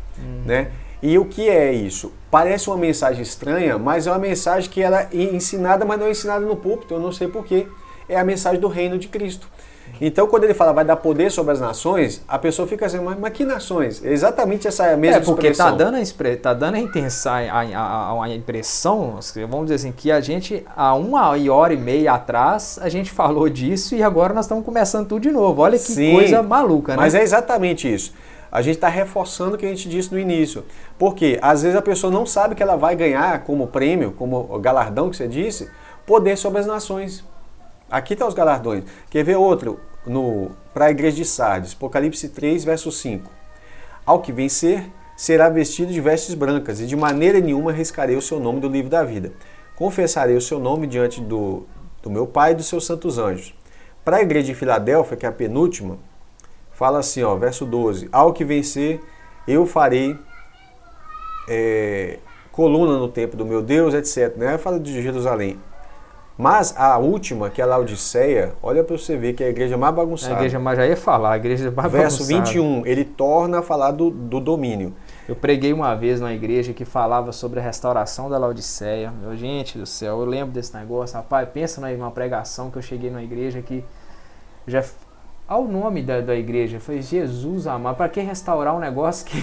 né? E o que é isso? Parece uma mensagem estranha, mas é uma mensagem que ela é ensinada, mas não é ensinada no púlpito, eu não sei porquê. É a mensagem do reino de Cristo. Então, quando ele fala vai dar poder sobre as nações, a pessoa fica assim, mas que nações? É exatamente essa mesma expressão. Porque está dando a impressão, vamos dizer assim, que a gente, há 1h30 atrás, a gente falou disso e agora nós estamos começando tudo de novo. Olha que coisa maluca, né? Mas é exatamente isso. A gente está reforçando o que a gente disse no início. Porque, às vezes, a pessoa não sabe que ela vai ganhar como prêmio, como galardão que você disse, poder sobre as nações. Aqui estão os galardões. Quer ver outro? Para a igreja de Sardes, Apocalipse 3, verso 5. Ao que vencer, será vestido de vestes brancas, e de maneira nenhuma riscarei o seu nome do livro da vida. Confessarei o seu nome diante do meu Pai e dos seus santos anjos. Para a igreja de Filadélfia, que é a penúltima, fala assim, ó, verso 12. Ao que vencer, eu farei coluna no templo do meu Deus, etc. Né? Fala de Jerusalém. Mas a última, que é a Laodiceia, olha para você ver que é a igreja mais bagunçada. A igreja mais, já ia falar, a igreja mais verso bagunçada. Verso 21, ele torna a falar do domínio. Eu preguei uma vez numa igreja que falava sobre a restauração da Laodiceia. Meu, gente do céu, eu lembro desse negócio. Rapaz, pensa numa pregação que eu cheguei numa igreja que já... Olha o nome da igreja, foi Jesus amado. Para que restaurar um negócio que...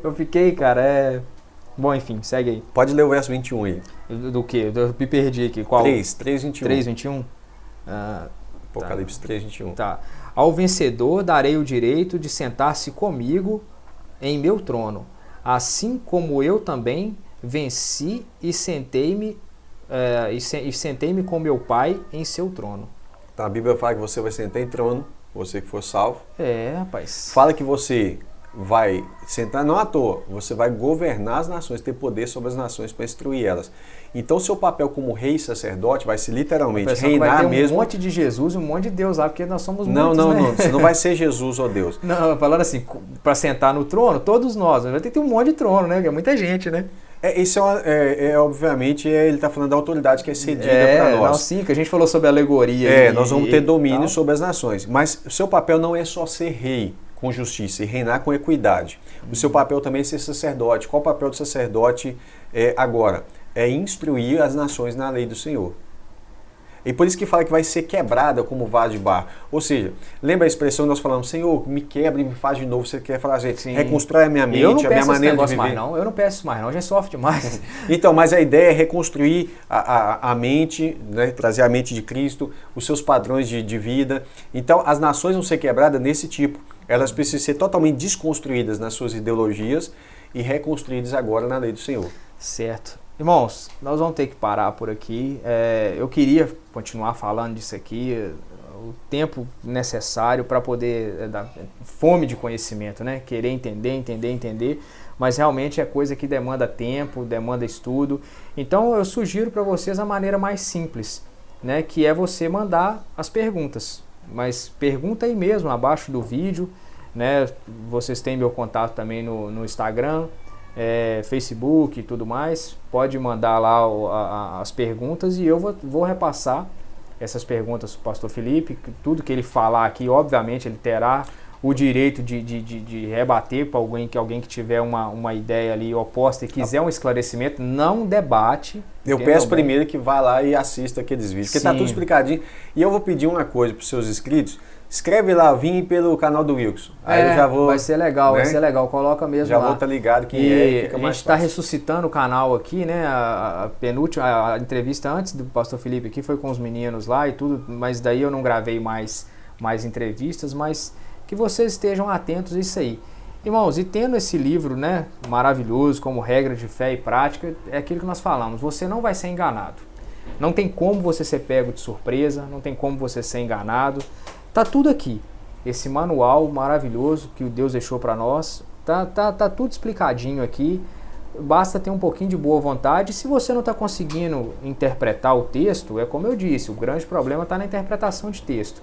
Eu fiquei, cara, Bom, enfim, segue aí. Pode ler o verso 21 aí. Do quê? Eu me perdi aqui. Qual? 3:21. 3:21? Apocalipse 3:21. Tá. Ao vencedor darei o direito de sentar-se comigo em meu trono, assim como eu também venci e sentei-me com meu Pai em seu trono. Então, a Bíblia fala que você vai sentar em trono, você que for salvo. Rapaz. Fala que você vai sentar, não à toa, você vai governar as nações, ter poder sobre as nações para instruir elas. Então, seu papel como rei e sacerdote vai ser literalmente reinar vai ter mesmo. Um monte de Jesus e um monte de Deus lá, porque nós somos não, muitos, não, né? não, você não vai ser Jesus ou Deus. Não, falando assim, para sentar no trono, todos nós, vai ter que ter um monte de trono, né? Que é muita gente, né? Isso obviamente, ele está falando da autoridade que é cedida para nós. Não, sim, que a gente falou sobre alegoria. Nós vamos ter domínio sobre as nações. Mas o seu papel não é só ser rei com justiça e reinar com equidade. O seu papel também é ser sacerdote. Qual o papel do sacerdote agora? É instruir as nações na lei do Senhor. E por isso que fala que vai ser quebrada como vaso de barro. Ou seja, lembra a expressão que nós falamos, Senhor, me quebra e me faz de novo. Você quer falar assim, reconstrói a minha mente, a minha maneira de viver. Mais, não. Eu não peço isso mais não, já sofre demais. Então, mas a ideia é reconstruir a mente, né, trazer a mente de Cristo, os seus padrões de vida. Então, as nações vão ser quebradas nesse tipo. Elas precisam ser totalmente desconstruídas nas suas ideologias e reconstruídas agora na lei do Senhor. Certo. Irmãos, nós vamos ter que parar por aqui. Eu queria continuar falando disso aqui, o tempo necessário para poder dar fome de conhecimento, né? Querer entender, mas realmente é coisa que demanda tempo, demanda estudo. Então eu sugiro para vocês a maneira mais simples, né? Que é você mandar as perguntas. Mas pergunta aí mesmo, abaixo do vídeo, né? Vocês têm meu contato também no Instagram, Facebook e tudo mais. Pode mandar lá as perguntas e eu vou repassar essas perguntas para o pastor Felipe. Tudo que ele falar aqui, obviamente, ele terá o direito de rebater para alguém que tiver uma ideia ali oposta e quiser um esclarecimento, não debate. Eu peço primeiro que vá lá e assista aqueles vídeos, porque está tudo explicadinho. E eu vou pedir uma coisa para os seus inscritos. Escreve lá, vim pelo canal do Wilson. Aí eu já vou. Vai ser legal, né? Vai ser legal. Coloca mesmo já lá. Já vou estar ligado quem fica mais a gente está ressuscitando o canal aqui, né? A penúltima, a entrevista antes do pastor Felipe aqui foi com os meninos lá e tudo, mas daí eu não gravei mais entrevistas, mas que vocês estejam atentos a isso aí. Irmãos, e tendo esse livro, né, maravilhoso, como regra de fé e prática, é aquilo que nós falamos, você não vai ser enganado. Não tem como você ser pego de surpresa, não tem como você ser enganado. Tá tudo aqui. Esse manual maravilhoso que o Deus deixou para nós, tá tudo explicadinho aqui. Basta ter um pouquinho de boa vontade. Se você não está conseguindo interpretar o texto, é como eu disse, o grande problema está na interpretação de texto.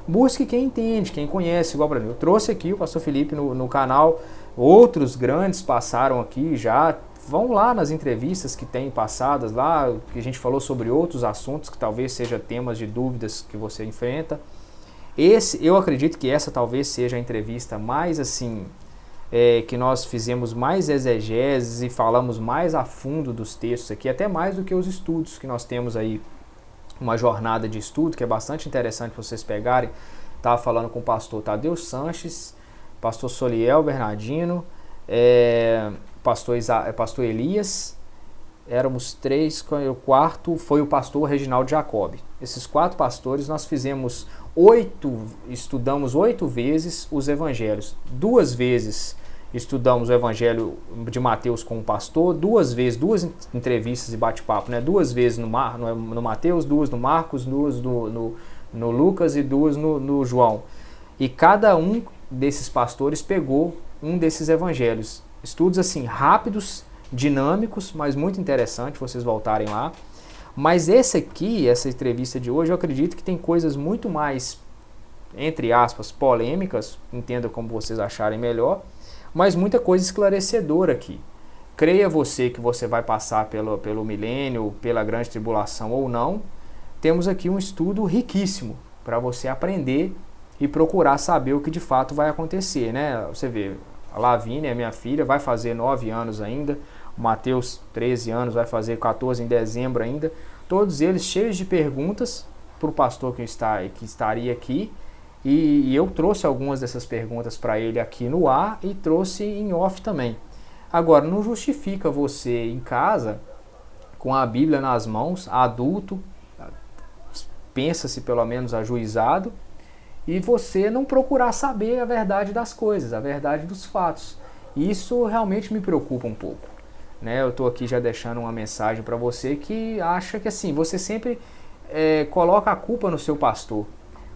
Busque quem entende, quem conhece, igual para mim. Eu trouxe aqui o pastor Felipe no canal, outros grandes passaram aqui já. Vão lá nas entrevistas que tem passadas lá, que a gente falou sobre outros assuntos que talvez sejam temas de dúvidas que você enfrenta. Eu acredito que essa talvez seja a entrevista mais assim, que nós fizemos mais exegeses e falamos mais a fundo dos textos aqui, até mais do que os estudos que nós temos aí. Uma jornada de estudo que é bastante interessante para vocês pegarem. Estava falando com o pastor Tadeu Sanches, pastor Soliel Bernardino, pastor Elias, éramos 3, o quarto foi o pastor Reginaldo Jacob. Esses 4 pastores nós estudamos 8 vezes os evangelhos. 2 vezes estudamos o evangelho de Mateus com o pastor, 2 vezes, 2 entrevistas e bate-papo, né? 2 vezes no Mateus, 2 no Marcos, 2 no Lucas e 2 no João. E cada um desses pastores pegou um desses evangelhos. Estudos assim, rápidos, dinâmicos, mas muito interessante vocês voltarem lá. Mas essa entrevista de hoje, eu acredito que tem coisas muito mais, entre aspas, polêmicas, entenda como vocês acharem melhor, mas muita coisa esclarecedora aqui. Creia você que você vai passar pelo milênio, pela grande tribulação ou não, temos aqui um estudo riquíssimo para você aprender e procurar saber o que de fato vai acontecer, né? Você vê, a Lavínia, minha filha, vai fazer 9 anos ainda, o Mateus, 13 anos, vai fazer 14 em dezembro ainda, todos eles cheios de perguntas para o pastor que estaria aqui. E eu trouxe algumas dessas perguntas para ele aqui no ar e trouxe em off também. Agora, não justifica você em casa, com a Bíblia nas mãos, adulto, pensa-se pelo menos ajuizado, e você não procurar saber a verdade das coisas, a verdade dos fatos. Isso realmente me preocupa um pouco. Né? Eu estou aqui já deixando uma mensagem para você que acha que assim, você sempre coloca a culpa no seu pastor.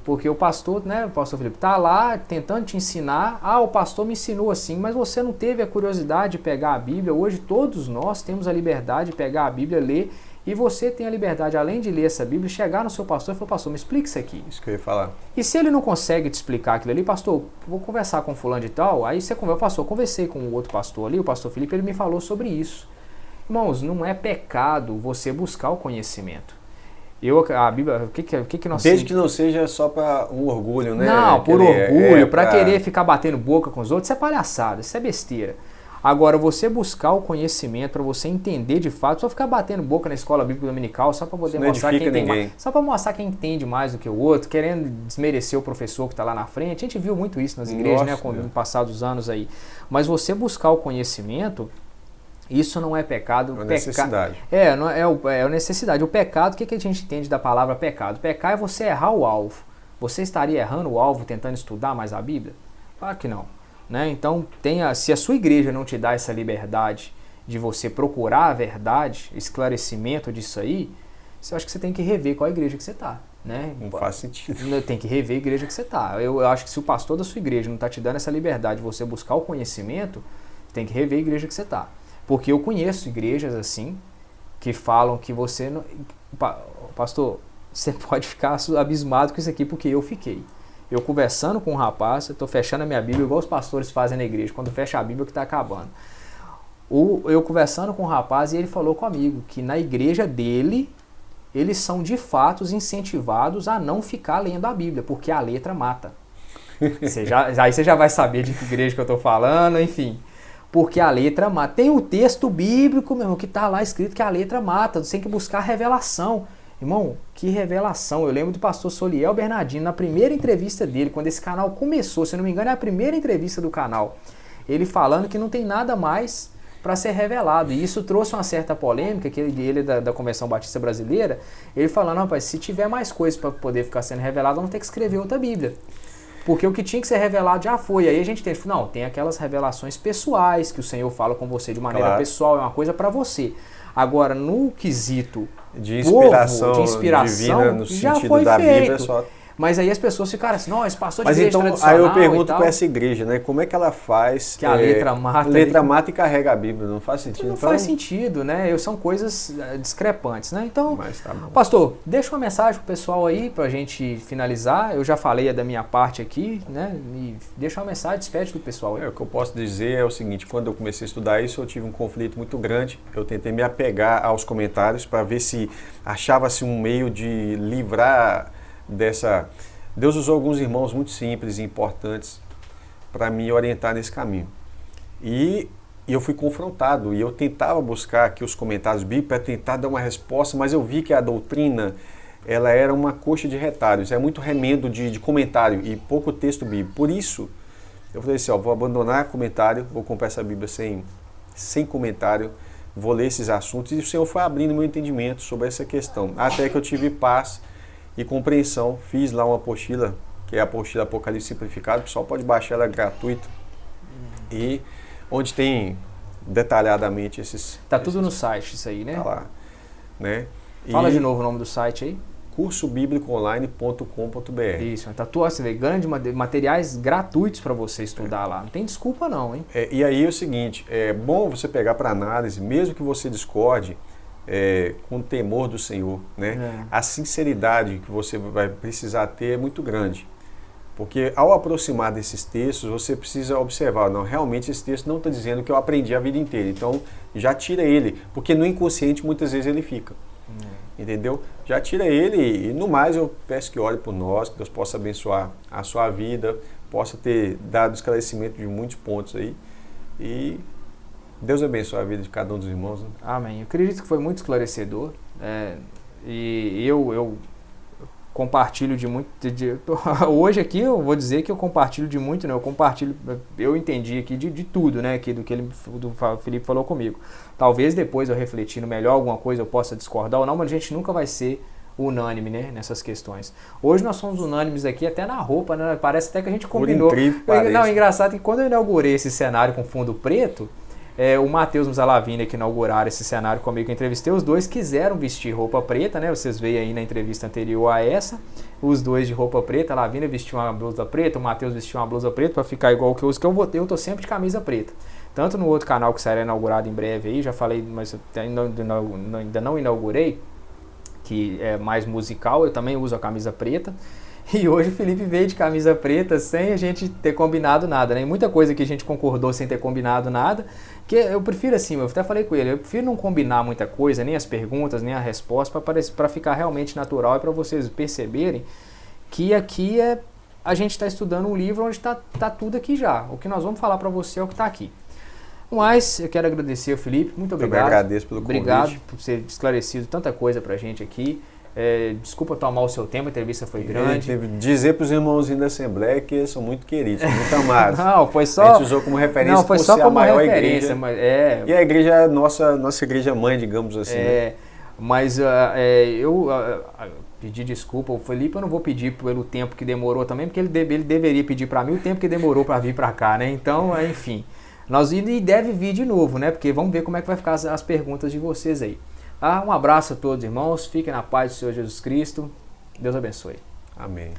Porque o pastor, né, o pastor Felipe, está lá tentando te ensinar. O pastor me ensinou assim, mas você não teve a curiosidade de pegar a Bíblia. Hoje todos nós temos a liberdade de pegar a Bíblia, ler, e você tem a liberdade, além de ler essa Bíblia, chegar no seu pastor e falar, pastor, me explica isso aqui. Isso que eu ia falar. E se ele não consegue te explicar aquilo ali, pastor, vou conversar com fulano de tal, aí você conversa, pastor, eu conversei com o outro pastor ali, o pastor Felipe, ele me falou sobre isso. Irmãos, não é pecado você buscar o conhecimento. A Bíblia, o que nós... Desde que não seja só para um orgulho, né? Não, por orgulho, para querer ficar batendo boca com os outros, isso é palhaçada, isso é besteira. Agora, você buscar o conhecimento para você entender de fato, só ficar batendo boca na escola bíblica dominical só para poder mostrar quem tem mais, só para mostrar quem entende mais do que o outro, querendo desmerecer o professor que está lá na frente. A gente viu muito isso nas igrejas, né, no passado dos anos aí. Mas você buscar o conhecimento, isso não é pecado. É necessidade. É a necessidade. O pecado, o que a gente entende da palavra pecado? Pecar é você errar o alvo. Você estaria errando o alvo tentando estudar mais a Bíblia? Claro que não. Né? Então, se a sua igreja não te dá essa liberdade de você procurar a verdade, esclarecimento disso aí, eu acho que você tem que rever qual a igreja que você está. Né? Não faz sentido. Tem que rever a igreja que você está. Eu acho que se o pastor da sua igreja não está te dando essa liberdade de você buscar o conhecimento, tem que rever a igreja que você está. Porque eu conheço igrejas assim, que falam que você... Não, pastor, você pode ficar abismado com isso aqui, porque eu fiquei. Eu conversando com um rapaz, eu estou fechando a minha Bíblia, igual os pastores fazem na igreja, quando fecha a Bíblia que está acabando. Eu conversando com um rapaz e ele falou comigo que na igreja dele, eles são de fato incentivados a não ficar lendo a Bíblia, porque a letra mata. Aí você já vai saber de que igreja que eu estou falando, enfim. Porque a letra mata. Tem um texto bíblico, meu irmão, que está lá escrito que a letra mata. Você tem que buscar revelação. Irmão, que revelação. Eu lembro do pastor Soliel Bernardino, na primeira entrevista dele, quando esse canal começou, se não me engano, é a primeira entrevista do canal. Ele falando que não tem nada mais para ser revelado. E isso trouxe uma certa polêmica, que ele da Convenção Batista Brasileira, ele falando, rapaz, se tiver mais coisas para poder ficar sendo revelado, vamos ter que escrever outra Bíblia. Porque o que tinha que ser revelado já foi. Aí a gente tem, não, tem aquelas revelações pessoais que o Senhor fala com você de maneira pessoal, é uma coisa para você. Agora, no quesito de inspiração, de inspiração divina, no já sentido foi da feito. Bíblia, só... Mas aí as pessoas ficaram assim, não, esse pastor de Mas igreja então, tradicional. aí eu pergunto para essa igreja, né, como é que ela faz... Que a letra mata. Letra mata e carrega a Bíblia, não faz sentido. Não faz sentido, né? São coisas discrepantes, né? Então, tá bom. Pastor, deixa uma mensagem pro pessoal aí pra gente finalizar. Eu já falei da minha parte aqui, né? E deixa uma mensagem, despede do pessoal aí. O que eu posso dizer é o seguinte, quando eu comecei a estudar isso, eu tive um conflito muito grande. Eu tentei me apegar aos comentários para ver se achava-se um meio de livrar dessa... Deus usou alguns irmãos muito simples e importantes para me orientar nesse caminho. E eu fui confrontado, e eu tentava buscar aqui os comentários bíblicos para tentar dar uma resposta, mas eu vi que a doutrina, ela era uma coxa de retalhos, é muito remendo de comentário e pouco texto bíblico. Por isso, eu falei assim, vou abandonar comentário, vou comprar essa Bíblia sem comentário, vou ler esses assuntos, e o Senhor foi abrindo meu entendimento sobre essa questão, até que eu tive paz e compreensão. Fiz lá uma apostila, que é a apostila Apocalipse Simplificado, o pessoal pode baixar ela gratuito, e onde tem detalhadamente esses... Tá tudo no site isso aí, né? Tá lá, né? Fala de novo o nome do site aí. cursobiblicoonline.com.br. Isso, tá tudo, você vê, grande materiais gratuitos para você estudar lá. Não tem desculpa não, hein? E aí é o seguinte, é bom você pegar para análise, mesmo que você discorde, com o temor do Senhor, né? A sinceridade que você vai precisar ter é muito grande. Porque ao aproximar desses textos, você precisa observar, não, realmente esse texto não está dizendo que eu aprendi a vida inteira. Então, já tira ele, porque no inconsciente muitas vezes ele fica. Entendeu? Já tira ele, e no mais eu peço que ore por nós, que Deus possa abençoar a sua vida, possa ter dado esclarecimento de muitos pontos aí. E Deus abençoe a vida de cada um dos irmãos. Né? Amém. Eu acredito que foi muito esclarecedor. E eu compartilho de muito... hoje aqui eu vou dizer que eu compartilho de muito, né? Eu entendi aqui de tudo, né? Aqui do que o Felipe falou comigo. Talvez depois eu refletindo melhor alguma coisa eu possa discordar ou não, mas a gente nunca vai ser unânime, né, nessas questões. Hoje nós somos unânimes aqui até na roupa, né? Parece até que a gente combinou. Não, engraçado que quando eu inaugurei esse cenário com fundo preto, o Matheus e o Zalavini que inauguraram esse cenário comigo, que eu entrevistei, os dois quiseram vestir roupa preta, né? Vocês veem aí na entrevista anterior a essa, os dois de roupa preta, a Lavínia vestiu uma blusa preta, o Matheus vestiu uma blusa preta para ficar igual que eu uso, que eu tô sempre de camisa preta. Tanto no outro canal que será inaugurado em breve aí, já falei, mas ainda não inaugurei, que é mais musical, eu também uso a camisa preta. E hoje o Felipe veio de camisa preta sem a gente ter combinado nada, né? E muita coisa que a gente concordou sem ter combinado nada, que eu prefiro assim, eu até falei com ele, eu prefiro não combinar muita coisa, nem as perguntas, nem a resposta, para ficar realmente natural e para vocês perceberem que aqui a gente está estudando um livro onde está tudo aqui já. O que nós vamos falar para você é o que está aqui. Mas eu quero agradecer ao Felipe, muito obrigado. Eu agradeço pelo convite. Obrigado por ter esclarecido tanta coisa pra gente aqui. Desculpa tomar o seu tempo, a entrevista foi grande. Dizer para os irmãozinhos da Assembleia que eles são muito queridos, são muito amados. Não, foi só... A gente usou como referência. Não, foi só como a maior referência. Igreja. Mas, E a igreja é a nossa igreja mãe, digamos assim. Né? Mas eu pedi desculpa. O Felipe eu não vou pedir pelo tempo que demorou também, porque ele deveria pedir para mim o tempo que demorou para vir para cá, né? Então, enfim... E deve vir de novo, né? Porque vamos ver como é que vai ficar as perguntas de vocês aí. Um abraço a todos, irmãos. Fiquem na paz do Senhor Jesus Cristo. Deus abençoe. Amém.